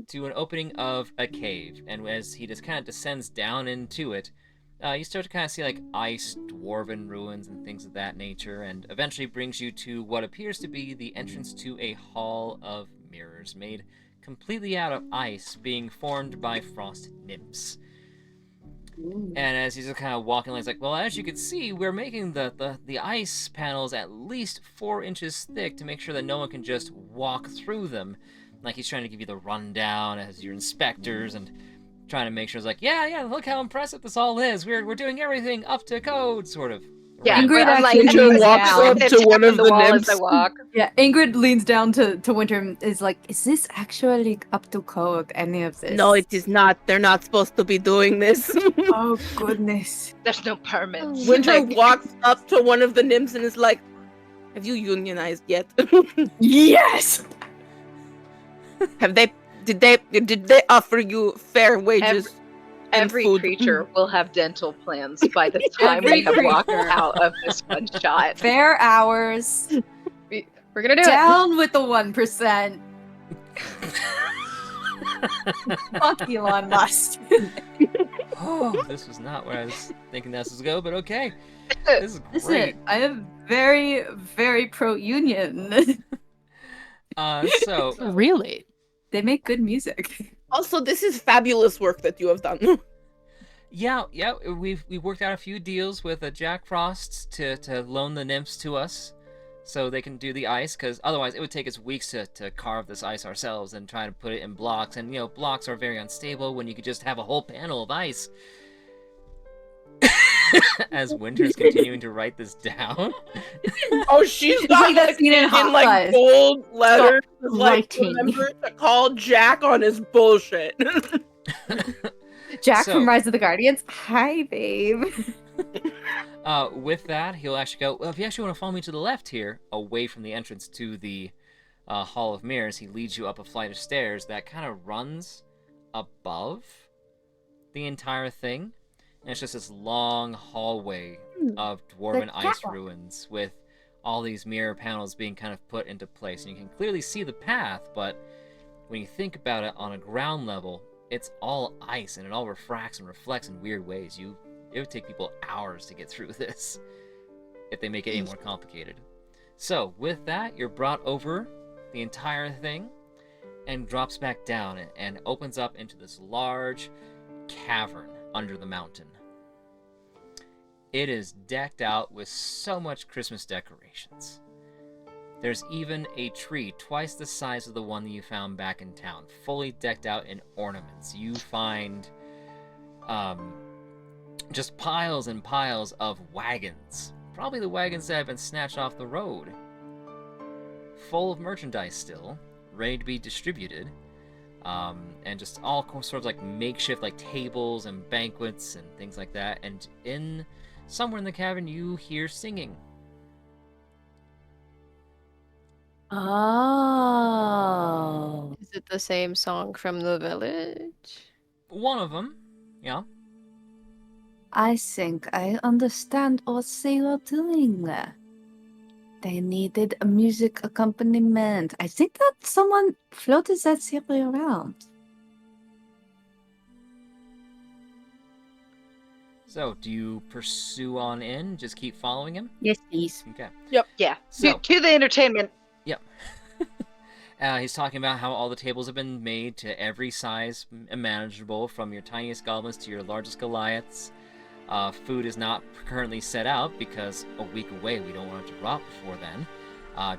to an opening of a cave. And as he just kind of descends down into it, you start to kind of see like ice, dwarven ruins, and things of that nature, and eventually brings you to what appears to be the entrance to a hall of mirrors made completely out of ice, being formed by frost nymphs. And as he's just kind of walking, he's like, well, as you can see, we're making the ice panels at least 4 inches thick to make sure that no one can just walk through them. Like, he's trying to give you the rundown as your inspectors and trying to make sure it's like, yeah, look how impressive this all is. We're doing everything up to code, sort of. Yeah, Ingrid I'm like, actually Winter leans walks down. up to one of the wall as nymphs. I walk. Yeah, Ingrid leans down to Winter and is like, is this actually up to code, any of this? No, it is not. They're not supposed to be doing this. Oh, goodness. There's no permits. Winter Like, walks up to one of the nymphs and is like, have you unionized yet? Yes! Did they offer you fair wages? and Every food? creature will have dental plans by the time we have Every walked creature. out of this one shot. Fair hours. We're gonna do Down with the 1%. Fuck Elon Musk. Oh, this was not where I was thinking this was go, but okay. This is great. Listen, I am very, very pro-union. So Really? They make good music. Also, this is fabulous work that you have done. yeah, we worked out a few deals with Jack Frost to loan the nymphs to us, so they can do the ice. Because otherwise, it would take us weeks to carve this ice ourselves and try to put it in blocks. And blocks are very unstable when you could just have a whole panel of ice. As Winter's continuing to write this down. Oh, she's It's got like that scene in Hot Fuzz. gold letters. Like, writing. remember to call Jack on his bullshit. Jack So- from Rise of the Guardians. Hi, babe. With that, he'll actually go, well, if you actually want to follow me to the left here, away from the entrance to the Hall of Mirrors, he leads you up a flight of stairs that kind of runs above the entire thing. And it's just this long hallway of dwarven The ice catwalk. ruins with all these mirror panels being kind of put into place. And you can clearly see the path, but when you think about it on a ground level, it's all ice and it all refracts and reflects in weird ways. It would take people hours to get through this if they make it any more complicated. So with that, you're brought over the entire thing and drops back down and opens up into this large cavern under the mountain. It is decked out with so much Christmas decorations. There's even a tree twice the size of the one that you found back in town, fully decked out in ornaments. You find just piles and piles of wagons, probably the wagons that have been snatched off the road, full of merchandise still, ready to be distributed. And just all sorts of like makeshift like tables and banquets and things like that. And in somewhere in the cavern, you hear singing. Oh. Is it the same song from the village? One of them, yeah. I think I understand what they were doing. They needed a music accompaniment. I think that someone floated that theory around. So, do you pursue on in? Just keep following him? Yes, please. Okay. Yeah. So- to the entertainment. He's talking about how all the tables have been made to every size manageable, from your tiniest goblins to your largest Goliaths. Food is not currently set out because a week away we don't want it to rot before then.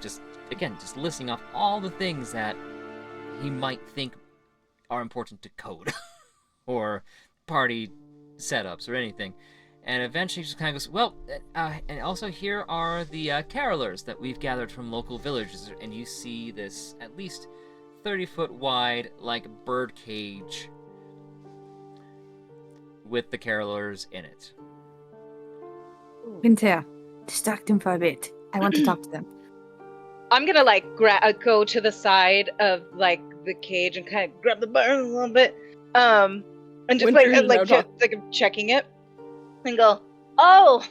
Just listing off all the things that he might think are important to code or party setups or anything. And eventually he just kind of goes, well, and also here are the carolers that we've gathered from local villages. And you see this at least 30-foot wide, like, bird cage with the carolers in it. Winter, distract him for a bit. I want to talk to them. I'm gonna like go to the side of like the cage and kind of grab the bird a little bit, and just Winter, like you know, just like I'm checking it. and go, oh,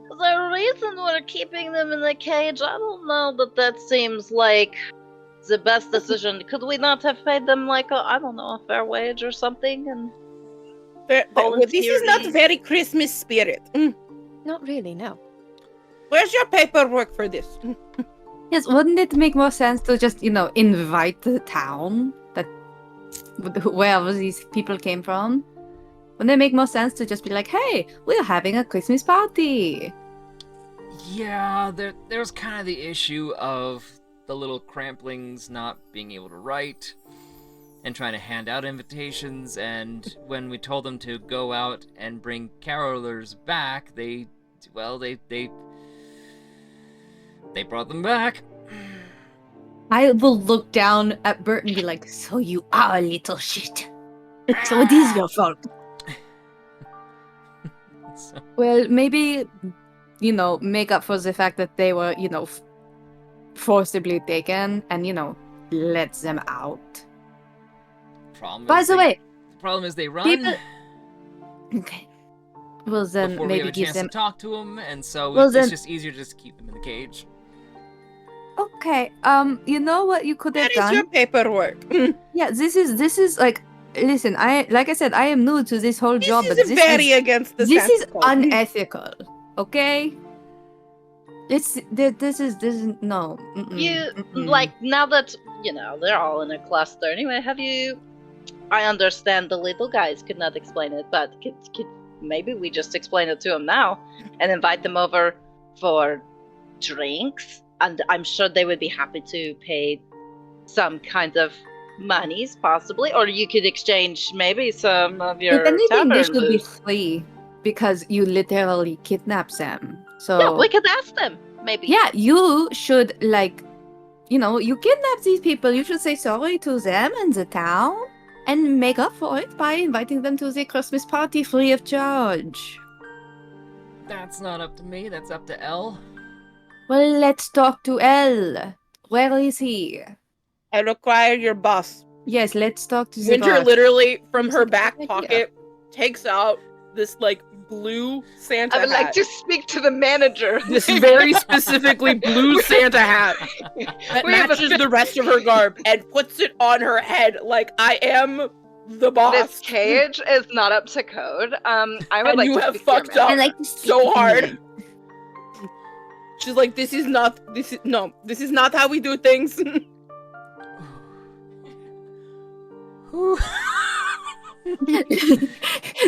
the reason we're keeping them in the cage, I don't know that seems like the best decision. Could we not have paid them like a fair wage or something? And This is not very Christmas spirit. Not really, no. Where's your paperwork for this? Yes, wouldn't it make more sense to just, invite the town that wherever these people came from? Wouldn't it make more sense to just be like, hey, we're having a Christmas party? Yeah, there's kind of the issue of the little cramplings not being able to write and trying to hand out invitations, and when we told them to go out and bring carolers back, they brought them back. I will look down at Bert and be like, so you are a little shit. So it is your fault. So, Well, maybe, make up for the fact that they were, forcibly taken and, let them out. By the way, the problem is they run people- okay. Well, then before we maybe have a give chance them. to talk to them, and so Well, it's then- just easier to just keep them in the cage. Okay. You know what you could have Where is done? your paperwork? Yeah, this is like. Listen, like I said, I am new to this whole job, but This is very is against the this is Santa Claus. unethical. Okay. This is no. You mm-mm. like now that they're all in a cluster anyway. I understand the little guys could not explain it, but could maybe we just explain it to them now and invite them over for drinks, and I'm sure they would be happy to pay some kind of monies, possibly, or you could exchange maybe some of your If anything, tavern this should be booze. free because you literally kidnapped them. So Yeah, we could ask them maybe. yeah, you should you kidnapped these people. You should say sorry to them and the town, and make up for it by inviting them to the Christmas party free of charge. That's not up to me. That's up to Elle. Well, let's talk to Elle. Where is he? I require your boss. Yes, let's talk to the Winter boss. literally, from That's her a good back idea. pocket, takes out this blue Santa I would hat. like to speak to the manager. This very specifically blue Santa hat that We have a matches the rest of her garb and puts it on her head like I am the boss. This cage is not up to code. I would And like you to have speak to your fucked up. I manager. like to speak so to hard. him. She's like, this is not how we do things.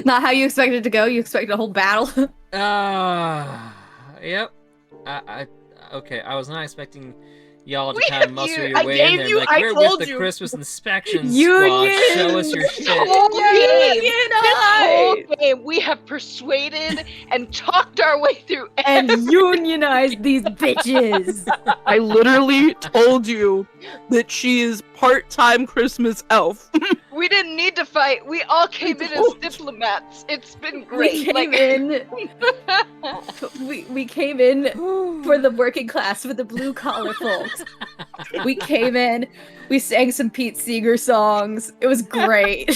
Not how you expected it to go. You expected a whole battle. Yep. Okay. I was not expecting y'all to We kind of have muscle you- your I way gave in there. you- Like, I we're told with the you. Christmas inspection Union! squad. Show us your shit. whole game. Unionize! This whole game, we have persuaded and talked our way through And unionize these bitches. I literally told you that she is part-time Christmas elf. We didn't need to fight. We all came in as told you. diplomats. It's been great. We came in. We came in for the working class, for the blue collar folks. We came in. We sang some Pete Seeger songs. It was great.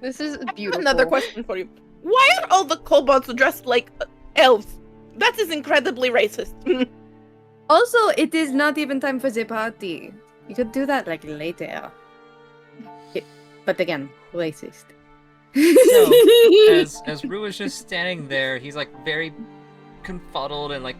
This is I have beautiful. another question for you. Why are all the kobolds dressed like elves? That is incredibly racist. Also, it is not even time for the party. You could do that later. But again, racist. As Rue is just standing there, he's like very confuddled and like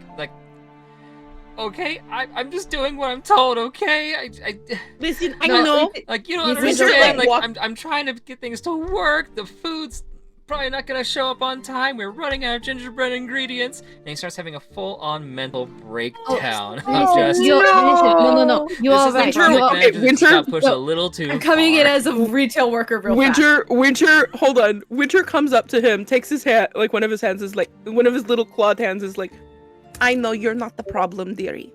okay, I'm just doing what I'm told, okay? I Listen, I No, know. like, you don't This is understand. like Like, walk- I'm trying to get things to work. The food's probably not gonna show up on time. We're running out of gingerbread ingredients. And he starts having a full-on mental breakdown of just. Listen, no. You This are is the right. Winter, perfect You are- time to Winter- stop pushing no, a little too I'm coming far. in as a retail worker real fast. Winter, hold on. Winter comes up to him, takes his hand, like one of his hands is like, one of his little clawed hands is like, I know you're not the problem, dearie.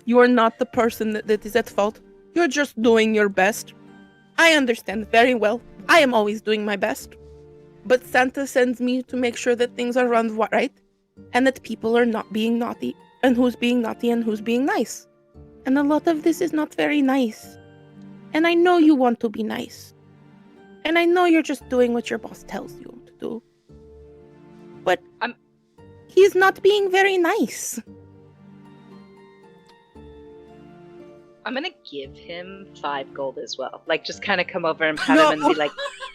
You are not the person that is at fault. You're just doing your best. I understand very well. I am always doing my best. But Santa sends me to make sure that things are run right and that people are not being naughty and who's being naughty and who's being nice. And a lot of this is not very nice. And I know you want to be nice. And I know you're just doing what your boss tells you to do. he's not being very nice. I'm gonna give him 5 gold as well. Like, just kind of come over and pat him and be like,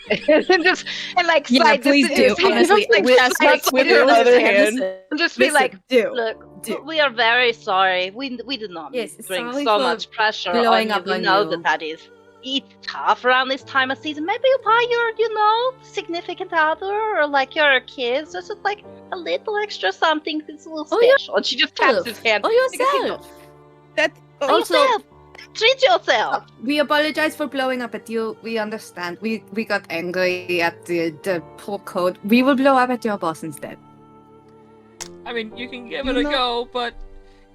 and like Yeah, slide please this do, into his hand. honestly. Like, With- just slide with it your into his other hand. hand. And just be like, do. look, we are very sorry. We did not mean Yes, to bring sorry so for much pressure blowing on up you. We on know you. that is it's tough around this time of season. Maybe you buy your, significant other or like your kids. Just like a little extra something that's a little Oh, yeah. special. And she just taps his hand. Or because he yourself. That Also, yourself. Treat yourself. we apologize for blowing up at you. We understand. We got angry at the poor code. We will blow up at your boss instead. I mean, you can give You it a know- go, but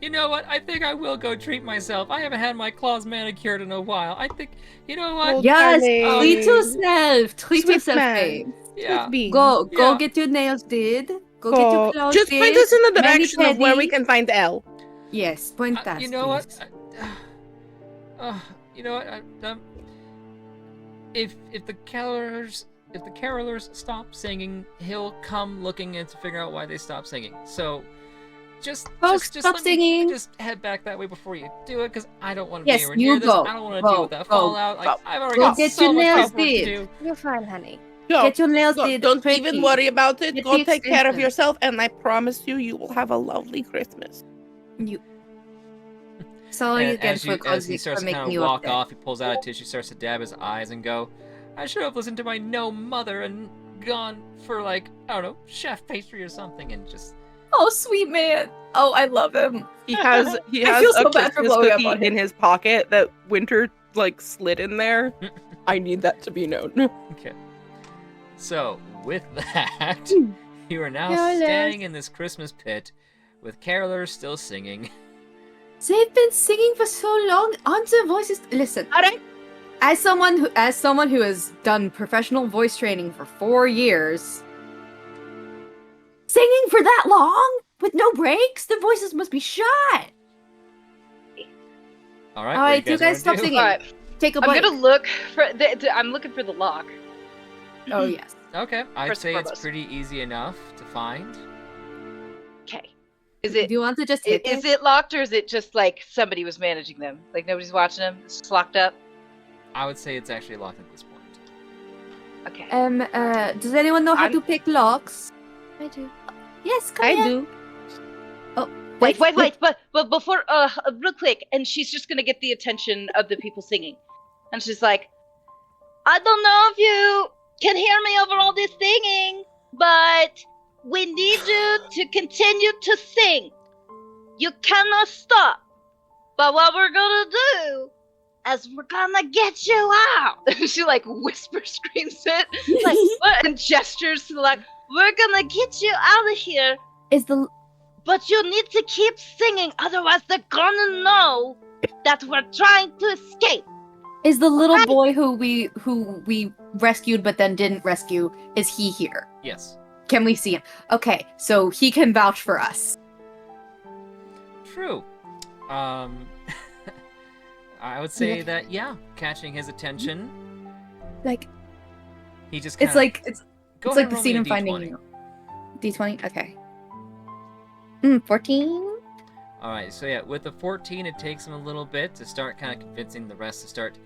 you know what? I think I will go treat myself. I haven't had my claws manicured in a while. I think, you know what? Well, Yes, darling. treat yourself. Treat Sweet yourself, man. babe. Yeah. With me. Go Yeah. get your nails did. Go get your claws Just did. point us in the Mani direction of where we pedi. can find Elle. Yes, point that. You know what? please. You know what? If the carolers stop singing, he'll come looking and to figure out why they stopped singing. So, Folks, just stop let me singing. just head back that way before you do it, because I don't want to Yes, be anywhere you near this. go. I don't want to Go, deal with that go, fallout. Like, go. I've already Go got get so your much nails housework to did. do. You're fine, honey. Go. Get your nails Go. did. Don't pretty. even worry about it. Get Go the take care of extension. yourself, and I promise you will have a lovely Christmas. Sorry And again as for he starts to making kind of you walk upset. off, he pulls out a tissue, starts to dab his eyes, and go, I should have listened to my no mother and gone for, like, I don't know, chef pastry or something, and just... Oh, sweet man. Oh, I love him. He has I feel so a bad for Christmas blowing up cookie on him. in his pocket that Winter slid in there. I need that to be known. Okay. So, with that, you are now Carolers. standing in this Christmas pit with carolers still singing. They've been singing for so long. Aren't their voices? Listen, as someone who has done professional voice training for 4 years, singing for that long with no breaks, their voices must be shot. All right, All right, you guys stop wanna do? singing. Alright, Take a I'm break. gonna look for. I'm looking for the lock. Oh yes. Okay, I'd First say and it's foremost. pretty easy enough to find. Okay. Is Do it you want to just hit is it locked or is it just like somebody was managing them? Like nobody's watching them. It's just locked up. I would say it's actually locked at this point. Okay. Does anyone know how I'm- to pick locks? I do. Yes, come I here. do. Oh, Wait, but before, real quick, and she's just gonna get the attention of the people singing, and she's like, I don't know if you can hear me over all this singing, but we need you to continue to sing. You cannot stop. But what we're gonna do is we're gonna get you out. She like whisper screams it, like what? And gestures to like, we're gonna get you out of here. Is the But you need to keep singing, otherwise they're gonna know that we're trying to escape. Is the little Okay. boy who we rescued but then didn't rescue, is he here? Yes. Can we see him? Okay, so he can vouch for us. True. I would say that, yeah, catching his attention, Like he just it's kinda, like it's go it's ahead like the and roll scene me a in Finding D20. Nemo. D20. Okay. 14. Alright, so yeah, with the 14, it takes him a little bit to start kind of convincing the rest to start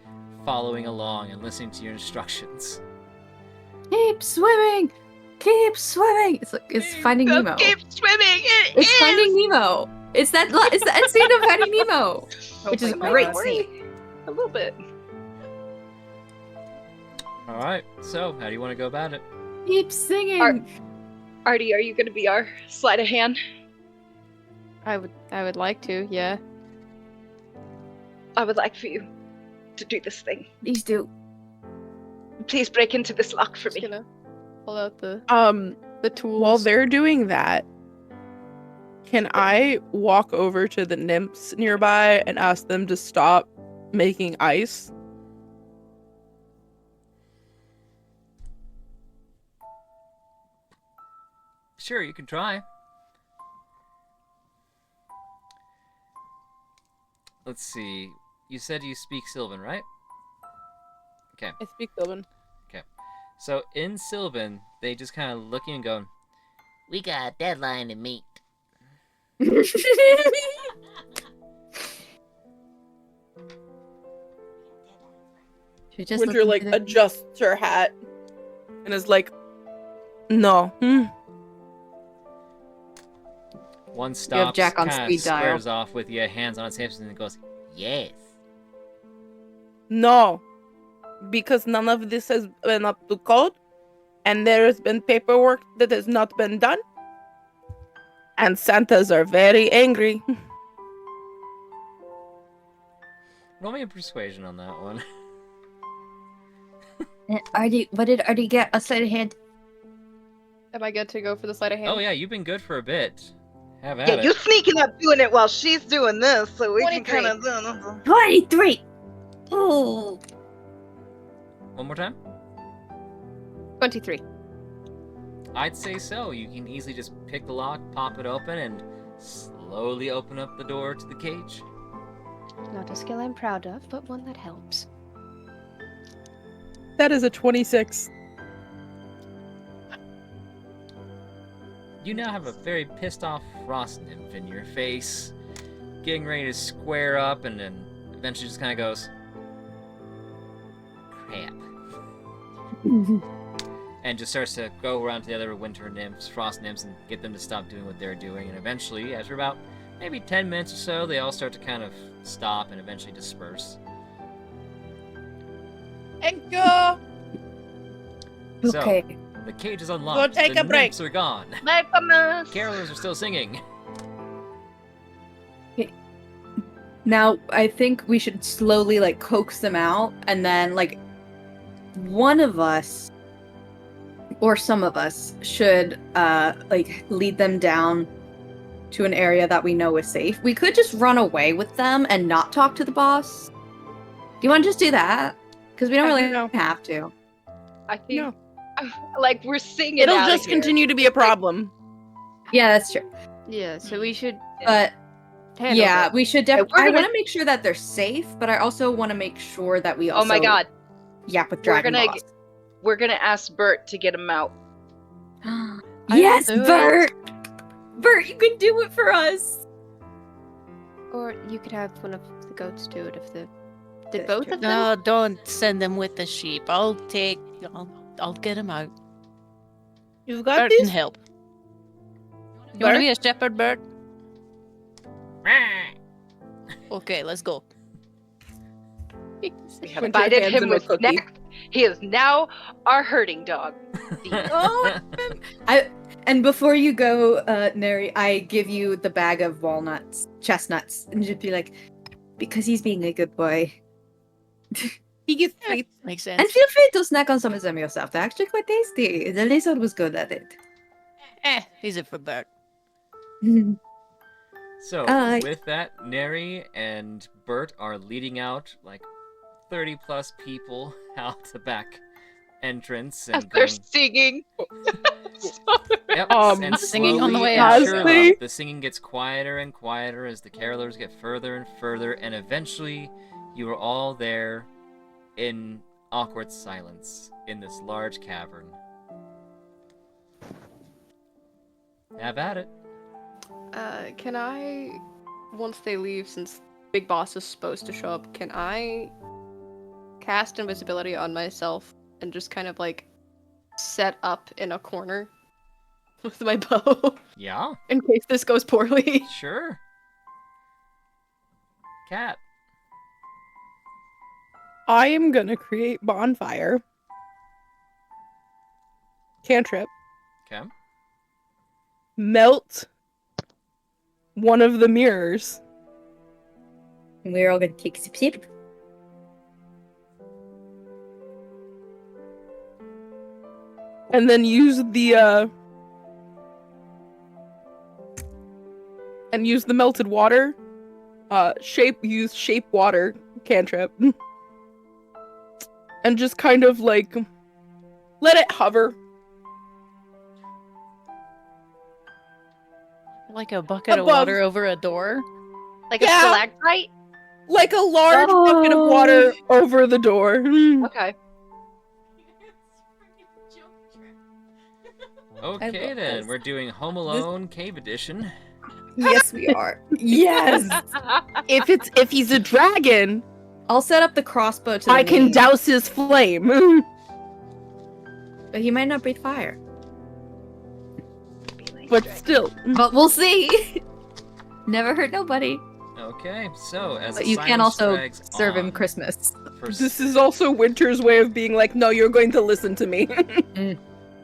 following along and listening to your instructions. Keep swimming. Keep swimming. It's Finding Just Nemo. keep swimming. It's Finding Nemo. It's that it's the end scene of Finding Nemo, which is a my great God. scene. A little bit. Alright, so how do you want to go about it? Keep singing. Art. Artie, are you gonna be our sleight of hand? I would like to, yeah. I would like for you to do this thing. Please do. Please break into this lock for Just me. gonna pull out the tools. While they're doing that, can I walk over to the nymphs nearby and ask them to stop making ice? Sure, you can try. Let's see. You said you speak Sylvan, right? Okay. I speak Sylvan. So in Sylvan, they just kind of look at you and go, We got a deadline to meet. She just Winter listened like to the- adjusts her hat and is like, "No." One stops, Jack on kind of speed dial. squares off with you, hands on its hips, and then goes, Yes. No, because none of this has been up to code, and there has been paperwork that has not been done, and Santas are very angry. roll me a persuasion on that one. Artie, what did Artie get? A sleight of hand. Am I good to go for the sleight of hand? Oh yeah, you've been good for a bit. Have at Yeah, it. you sneaking up doing it while she's doing this, so we 23. can kind of. 23! Oh! One more time? 23. I'd say so. You can easily just pick the lock, pop it open, and slowly open up the door to the cage. Not a skill I'm proud of, but one that helps. That is a 26. You now have a very pissed off frost nymph in your face, getting ready to square up, and then eventually just kind of goes, crap. And just starts to go around to the other winter nymphs, frost nymphs, and get them to stop doing what they're doing. And eventually, after about maybe 10 minutes or so, they all start to kind of stop and eventually disperse. Thank you. So, Okay. the cage is unlocked. Go take the a break. nymphs are gone. My goodness. Carolers are still singing. Now, I think we should slowly, like, coax them out, and then, like, one of us, or some of us, should, like, lead them down to an area that we know is safe. We could just run away with them and not talk to the boss. Do you want to just do that? Because we don't really No. have to. I think, No. like, we're singing. It'll outta just here. continue to be a problem. Yeah, that's true. Yeah, so we should But handle yeah, that. we should we're definitely. I gonna- want to make sure that they're safe, but I also want to make sure that we also. Oh my god, Yap with We're Dragon gonna Boss. we're gonna ask Bert to get him out. Yes, do it. Bert. Bert, you can do it for us. Or you could have one of the goats do it if the... Did That's both true. of them? No, don't send them with the sheep. I'll get them out. You've got Bert can this. help. You want to be a shepherd, Bert? Okay, let's go. We have Winter invited hands him him a with cookie. snacks. He is now our herding dog. Oh, and before you go, Neri, I give you the bag of walnuts, chestnuts, and just be like, because he's being a good boy. He gets treats. Makes sense. And feel free to snack on some of them yourself. They're actually quite tasty. The lizard was good at it. He's it for Bert. So, Aye. with that, Neri and Bert are leading out like 30 plus people out the back entrance As and they're going, singing. yep, and singing on the slowly way and out. surely, Honestly. the singing gets quieter and quieter as the carolers get further and further, and eventually you are all there in awkward silence in this large cavern. Have at it. Can I, once they leave, since Big Boss is supposed to show up, can I cast invisibility on myself and just kind of like set up in a corner with my bow Yeah, in case this goes poorly? sure. Cat. I am gonna create bonfire. Cantrip. Okay. Melt one of the mirrors. And we're all gonna take a sip. And then use the melted water. Use shape water cantrip. And just kind of like let it hover. Like a bucket of Above. water over a door. Like Yeah. a stalactite? Like a large bucket of water over the door. Okay. Oh Okay love then, this. we're doing Home Alone Cave Edition. Yes, we are. Yes. If he's a dragon, I'll set up the crossbow to the I can knee, douse his flame. but he might not breathe fire. But still, But we'll see. Never hurt nobody. Okay, so as But the you can silence also drags serve him on Christmas. for s- this is also Winter's way of being like, no, you're going to listen to me.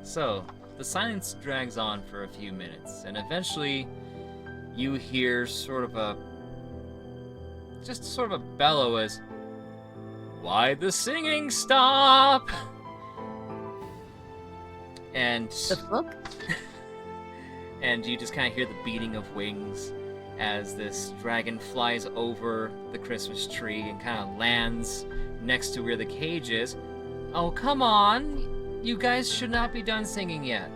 So, the silence drags on for a few minutes, and eventually you hear sort of a bellow as, "Why the singing stop?" And The fuck? and you just kind of hear the beating of wings as this dragon flies over the Christmas tree and kind of lands next to where the cage is. Oh, come on! You guys should not be done singing yet.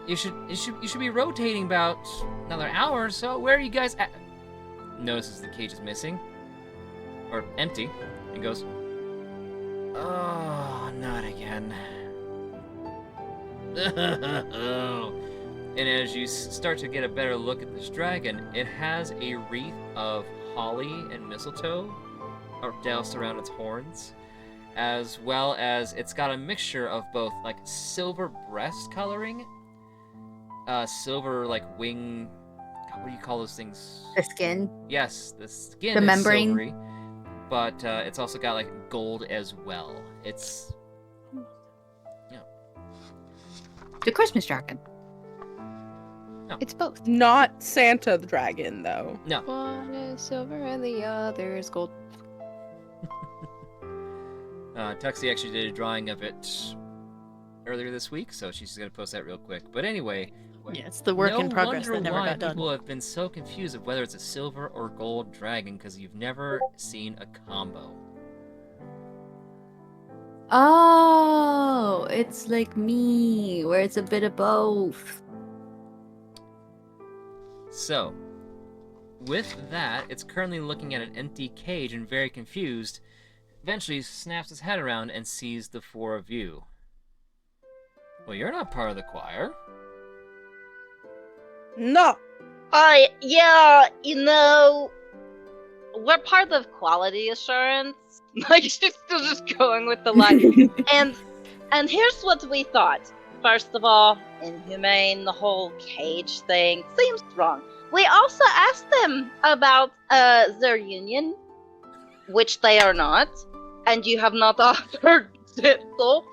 You should be rotating about another hour or so. Where are you guys at? Notices the cage is missing. Or empty. And goes, "Oh, not again." And as you start to get a better look at this dragon, it has a wreath of holly and mistletoe doused around its horns, as well as it's got a mixture of both like silver breast coloring, silver like wing. God, what do you call those things? The skin. Yes, the skin The is membrane. silvery, but it's also got like gold as well. It's The Christmas dragon. It's both. Not Santa the dragon, though. no. One is silver and the other is gold. Tuxie actually did a drawing of it earlier this week, so she's gonna post that real quick. But anyway, Yeah, it's the work no in progress wonder that never why got done. people have been so confused of whether it's a silver or gold dragon because you've never seen a combo. Oh, it's like me, where it's a bit of both. So, with that, it's currently looking at an empty cage and very confused. Eventually, snaps his head around and sees the four of you. Well, you're not part of the choir. No. Yeah, we're part of quality assurance. Like, she's still just going with the line. And here's what we thought. First of all, inhumane, the whole cage thing seems wrong. We also asked them about their union, which they are not, and you have not offered it, so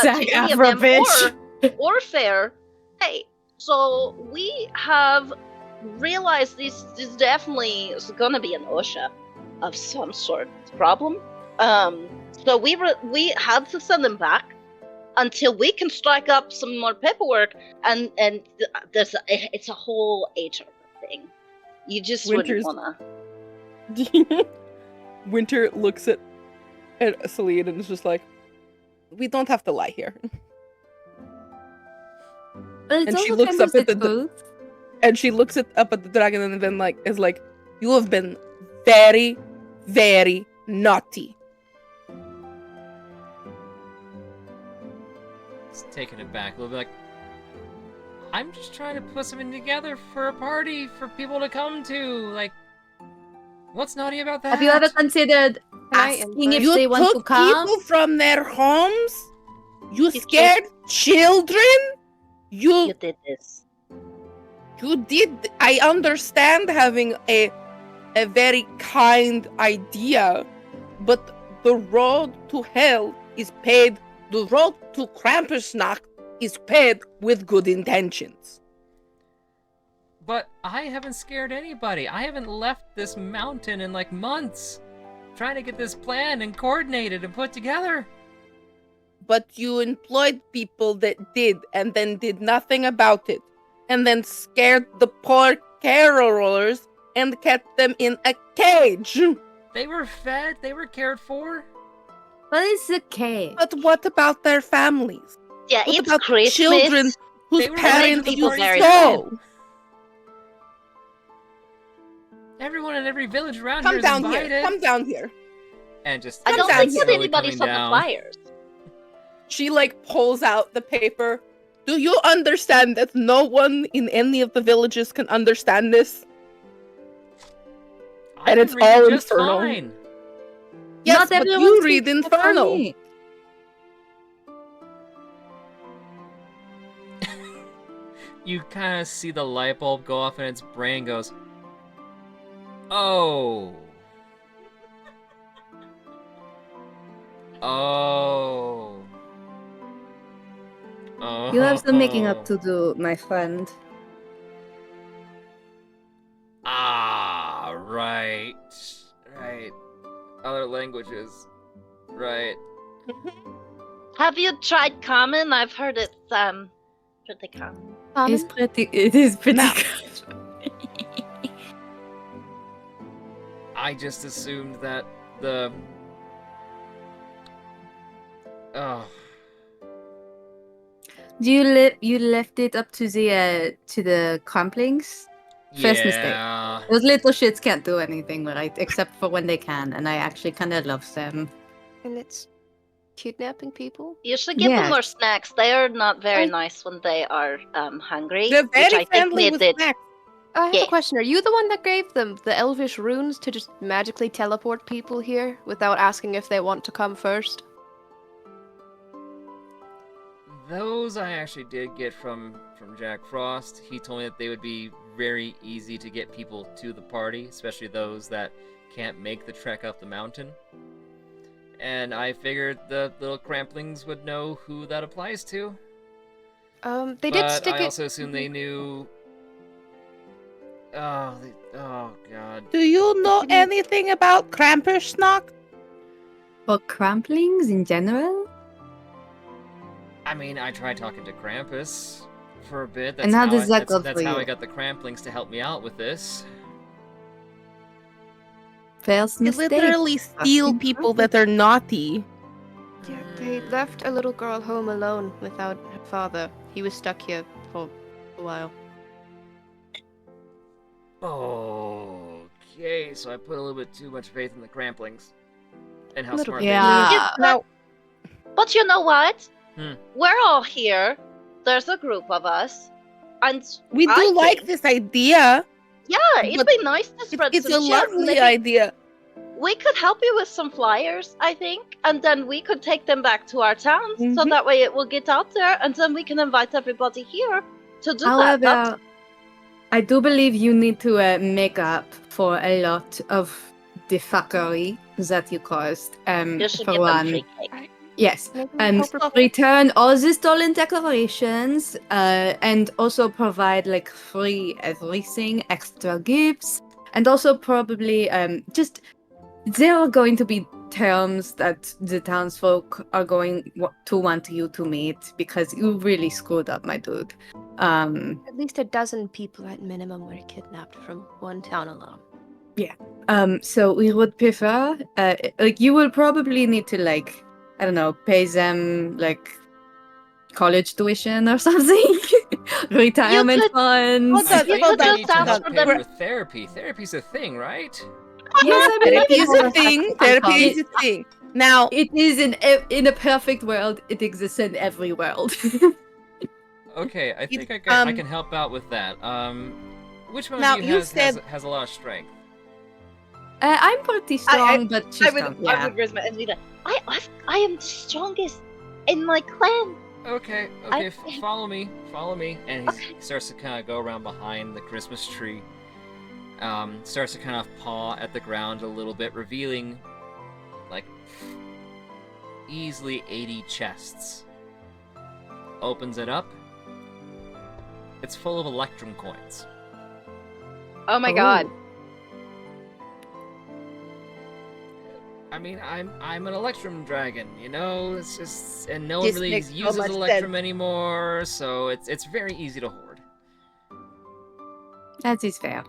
Zac to any of them Efron, or fair. Hey, so we have realized this is definitely gonna be an OSHA of some sort problem. So we had to send them back until we can strike up some more paperwork, and it's a whole HR thing. You just Winter's- wouldn't wanna. Winter looks at Celine and is just like, we don't have to lie here. But it's And she also looks kind up of at the the- truth. And she looks up at the dragon and then is like, you have been very, very naughty. It's taken it back a little bit like, I'm just trying to put something together for a party for people to come to. Like, what's naughty about that? Have you ever considered I asking if You they want to took come? people from their homes? You You scared children? You did this. You did. I understand having a very kind idea, but the road to hell is paved. The road to Krampusnacht is paved with good intentions. But I haven't scared anybody. I haven't left this mountain in like months, trying to get this planned and coordinated and put together. But you employed people that did, and then did nothing about it, and then scared the poor carolers and kept them in a cage. They were fed. They were cared for. But it's okay. But what about their families? Yeah, What it's about Christmas. children whose They were parents making you people very stole? Everyone in every village around Come here is down invited. here. Come down here. And just I don't down think here. that slowly anybody coming saw the down. flyers. She like pulls out the paper, Do you understand that no one in any of the villages can understand this? I And can it's read it all just infernal. fine. Yes, Not but everyone you speaks read Infernal. Japanese. You kind of see the light bulb go off, and its brain goes, "Oh, oh, oh." You have some making up to do, my friend. Ah, right, right. Other languages, right. Have you tried common? I've heard it's pretty common. It is pretty Now. good. I just assumed that the. Oh, Do you left it up to the crumplings? First mistake. yeah. Those little shits can't do anything, right? Except for when they can, and I actually kind of love them. And it's kidnapping people? You should give Yeah. them more snacks. They are not very Oh. nice when they are hungry. They're which very I think friendly they with did. snacks. I have Yeah. a question. Are you the one that gave them the elvish runes to just magically teleport people here without asking if they want to come first? Those I actually did get from Jack Frost. He told me that they would be very easy to get people to the party, especially those that can't make the trek up the mountain. And I figured the little cramplings would know who that applies to. They did But stick I it. also assumed they knew. Oh god. Do you know anything about Krampusnacht? For crumplings in general? I mean, I tried talking to Krampus for a bit. And how does that go That's for how you? I got the cramplings to help me out with this. First They mistake. literally steal Fucking people Krampus. that are naughty. Yeah, they left a little girl home alone without her father. He was stuck here for a while. Okay, so I put a little bit too much faith in the cramplings. And how Little smart bit. they Yeah. Now, But you know what? Hmm. We're all here. There's a group of us. And we do I like think- this idea. yeah, it'd But be nice to spread It's some a cheer. lovely Maybe idea. we could help you with some flyers, I think, and then we could take them back to our towns, so Mhm. that way it will get out there, and then we can invite everybody here to do that. However, That's- I do believe you need to make up for a lot of the fuckery that you caused. you should For give them one, free cake. yes. Maybe And help her- return all the stolen decorations, and also provide like free everything, extra gifts, and also probably just there are going to be terms that the townsfolk are going to want you to meet because you really screwed up, my dude. At least a dozen people at minimum were kidnapped from one town alone. So we would prefer, like, you will probably need to, like, I don't know, pay them, like, college tuition or something. Retirement could- funds. Hold on, I think hold they on, need to hold help on. pay We're- for therapy. Therapy's a thing, right? Yes, I mean, Therapy is a it- thing. Therapy is a thing. Now, It is in a perfect world. It exists in every world. Okay, I think I um, can help out with that. Which one Now, of you you said- has a lot of strength? I'm pretty strong, but she's I would, strong. I Yeah. would raise my hand. I am the strongest in my clan. Okay, I- follow me, and he starts to kind of go around behind the Christmas tree. Starts to kind of paw at the ground a little bit, revealing, like, easily 80 chests. Opens it up. It's full of Electrum coins. Oh my god. I mean, I'm an Electrum dragon, you know. It's just, and no one This really makes so uses much Electrum sense. anymore, so it's very easy to hoard. That is fair.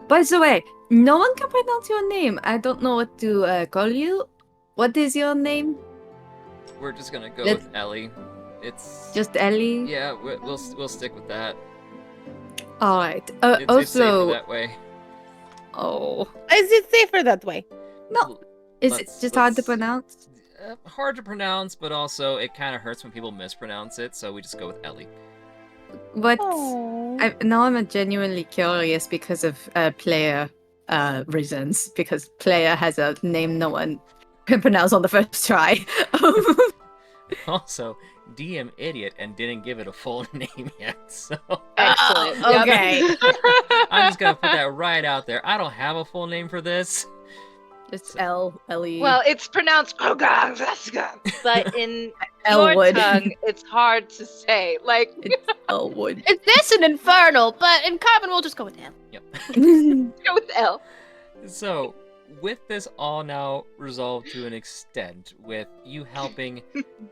By the way, no one can pronounce your name. I don't know what to call you. What is your name? We're just gonna go Let's- with Ellie. It's Just Ellie? yeah, we'll stick with that. Alright. It's safer Also, that way. oh. is it safer that way? No. Is it Let's- just hard to let's- pronounce? hard to pronounce, but also it kind of hurts when people mispronounce it, so we just go with Ellie. But now I'm genuinely curious because of player reasons. Because player has a name no one can pronounce on the first try. Also, DM idiot and didn't give it a full name yet, so Excellent. Okay. I'm just gonna put that right out there. I don't have a full name for this. Just L-E. Well, it's pronounced but in your Elwood. tongue, it's hard to say. Like, It's Elwood. Is this an infernal? But in common, we'll just go with L. Yep. go with L. So, with this all now resolved to an extent, with you helping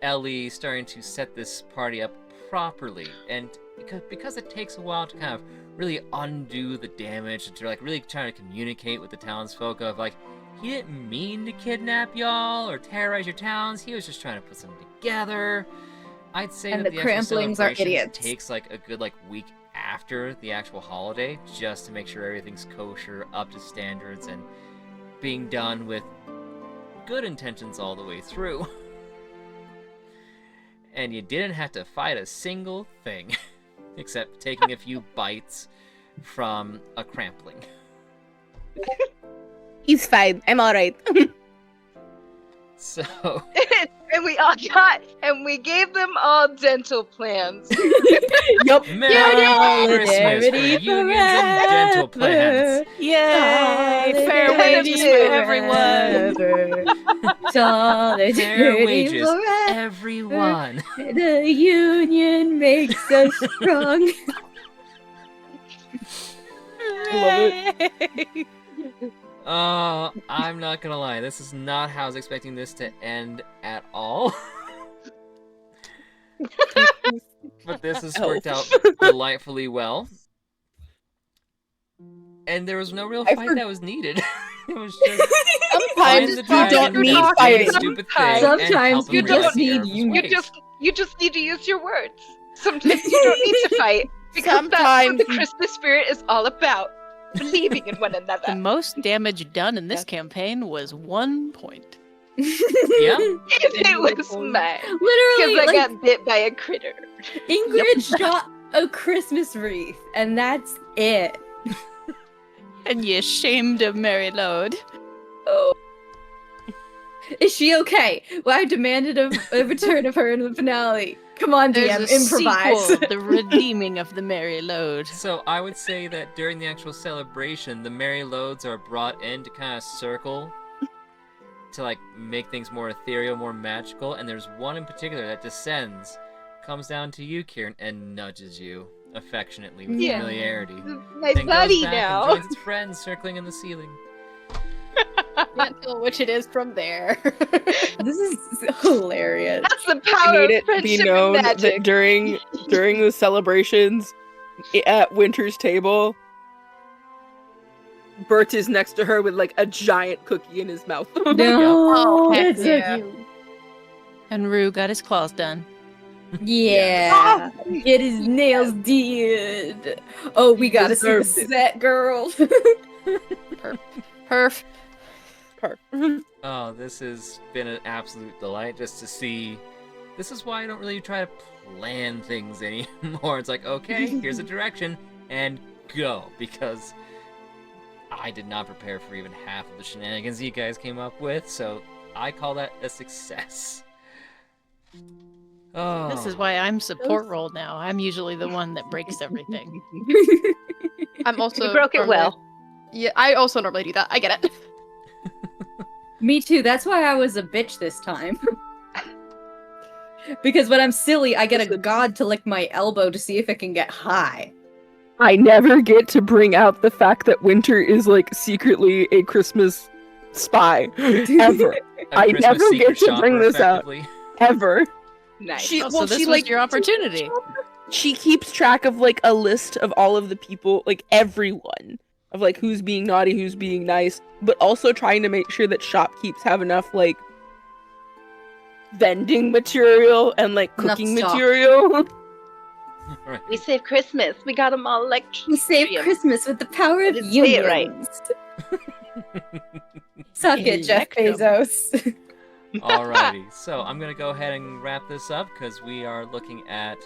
Ellie starting to set this party up properly, and because it takes a while to kind of really undo the damage, and to like really trying to communicate with the townsfolk of like, he didn't mean to kidnap y'all or terrorize your towns, he was just trying to put something together. I'd say And that the the actual Cramplings are celebrations idiots. takes like a good like week after the actual holiday, just to make sure everything's kosher, up to standards, and being done with good intentions all the way through. And you didn't have to fight a single thing, except taking a few bites from a Crampling. He's fine. I'm alright. So, and we gave them all dental plans. Yup. Merry Christmas for unions and dental plans. Yay! Fair wages for everyone. Fair wages, everyone. The union makes us strong. Love it. I'm not gonna lie, this is not how I was expecting this to end at all. But this has worked out delightfully well. And there was no real fight that was needed. It was just Sometimes the you dragon don't and need do fighting. the stupid thing and Sometimes help him you realize just the error need of his union. ways. You just need to use your words. Sometimes you don't need to fight. Because that's what Sometimes the Christmas spirit is all about. Believing in one The another. most damage done in this campaign was 1 point. Yeah. It was mine. Literally, Because I like, got bit by a critter. Ingrid shot a Christmas wreath, and that's it. And you shamed of Mary Lode. Oh. Is she okay? Well, I demanded a return of her in the finale. Come on, DM, There's a improvise. sequel, the redeeming of the Mary Lode. So I would say that during the actual celebration, the Merry Loads are brought in to kind of circle to like make things more ethereal, more magical, and there's one in particular that descends, comes down to you, Kieran, and nudges you affectionately with Yeah. familiarity. My Then buddy goes back now. and joins its friends circling in the ceiling. Can't tell which it is from there. This is hilarious. That's the I power need of it to be friendship and known magic. that during the celebrations at Winter's table, Bert is next to her with like a giant cookie in his mouth. No, Oh, heck that's so yeah. cute. And Rue got his claws done. Yeah, get his nails did. Oh, we gotta see the deserved it. set, girl. Perf. Oh, this has been an absolute delight just to see. This is why I don't really try to plan things anymore. It's like, okay, here's a direction, and go, because I did not prepare for even half of the shenanigans you guys came up with, so I call that a success. Oh. This is why I'm support role now. I'm usually the one that breaks everything. I'm also. You broke it normally- well. Yeah, I also normally do that. I get it. Me too. That's why I was a bitch this time. Because when I'm silly, I get a god to lick my elbow to see if it can get high. I never get to bring out the fact that Winter is like secretly a Christmas spy. Ever. A I Christmas never secret get to bring shopper, this out. effectively. Ever. Nice. She, Oh, well, so this she was like your opportunity. she keeps track of like a list of all of the people, like everyone, of like who's being naughty, who's being nice, but also trying to make sure that shopkeepers have enough like vending material and like Enough cooking stock. material. Right. We saved Christmas. We got them all We saved electric. Christmas with the power of didn't say it right. unions. Suck it, Jeff Electrum. Bezos. Alrighty, so I'm gonna go ahead and wrap this up because we are looking at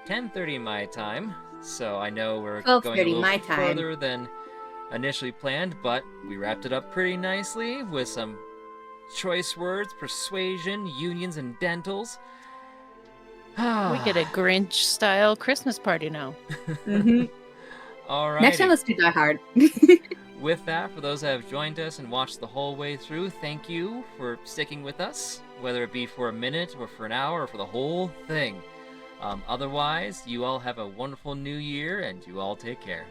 10:30 my time. So I know we're going a 12:30 little my time. further than initially planned, but we wrapped it up pretty nicely with some choice words, persuasion, unions, and dentals. We get a Grinch-style Christmas party now. Mhm. Alrighty. Next time, let's do Die Hard. With that, for those that have joined us and watched the whole way through, thank you for sticking with us, whether it be for a minute or for an hour or for the whole thing. Otherwise, you all have a wonderful new year and you all take care.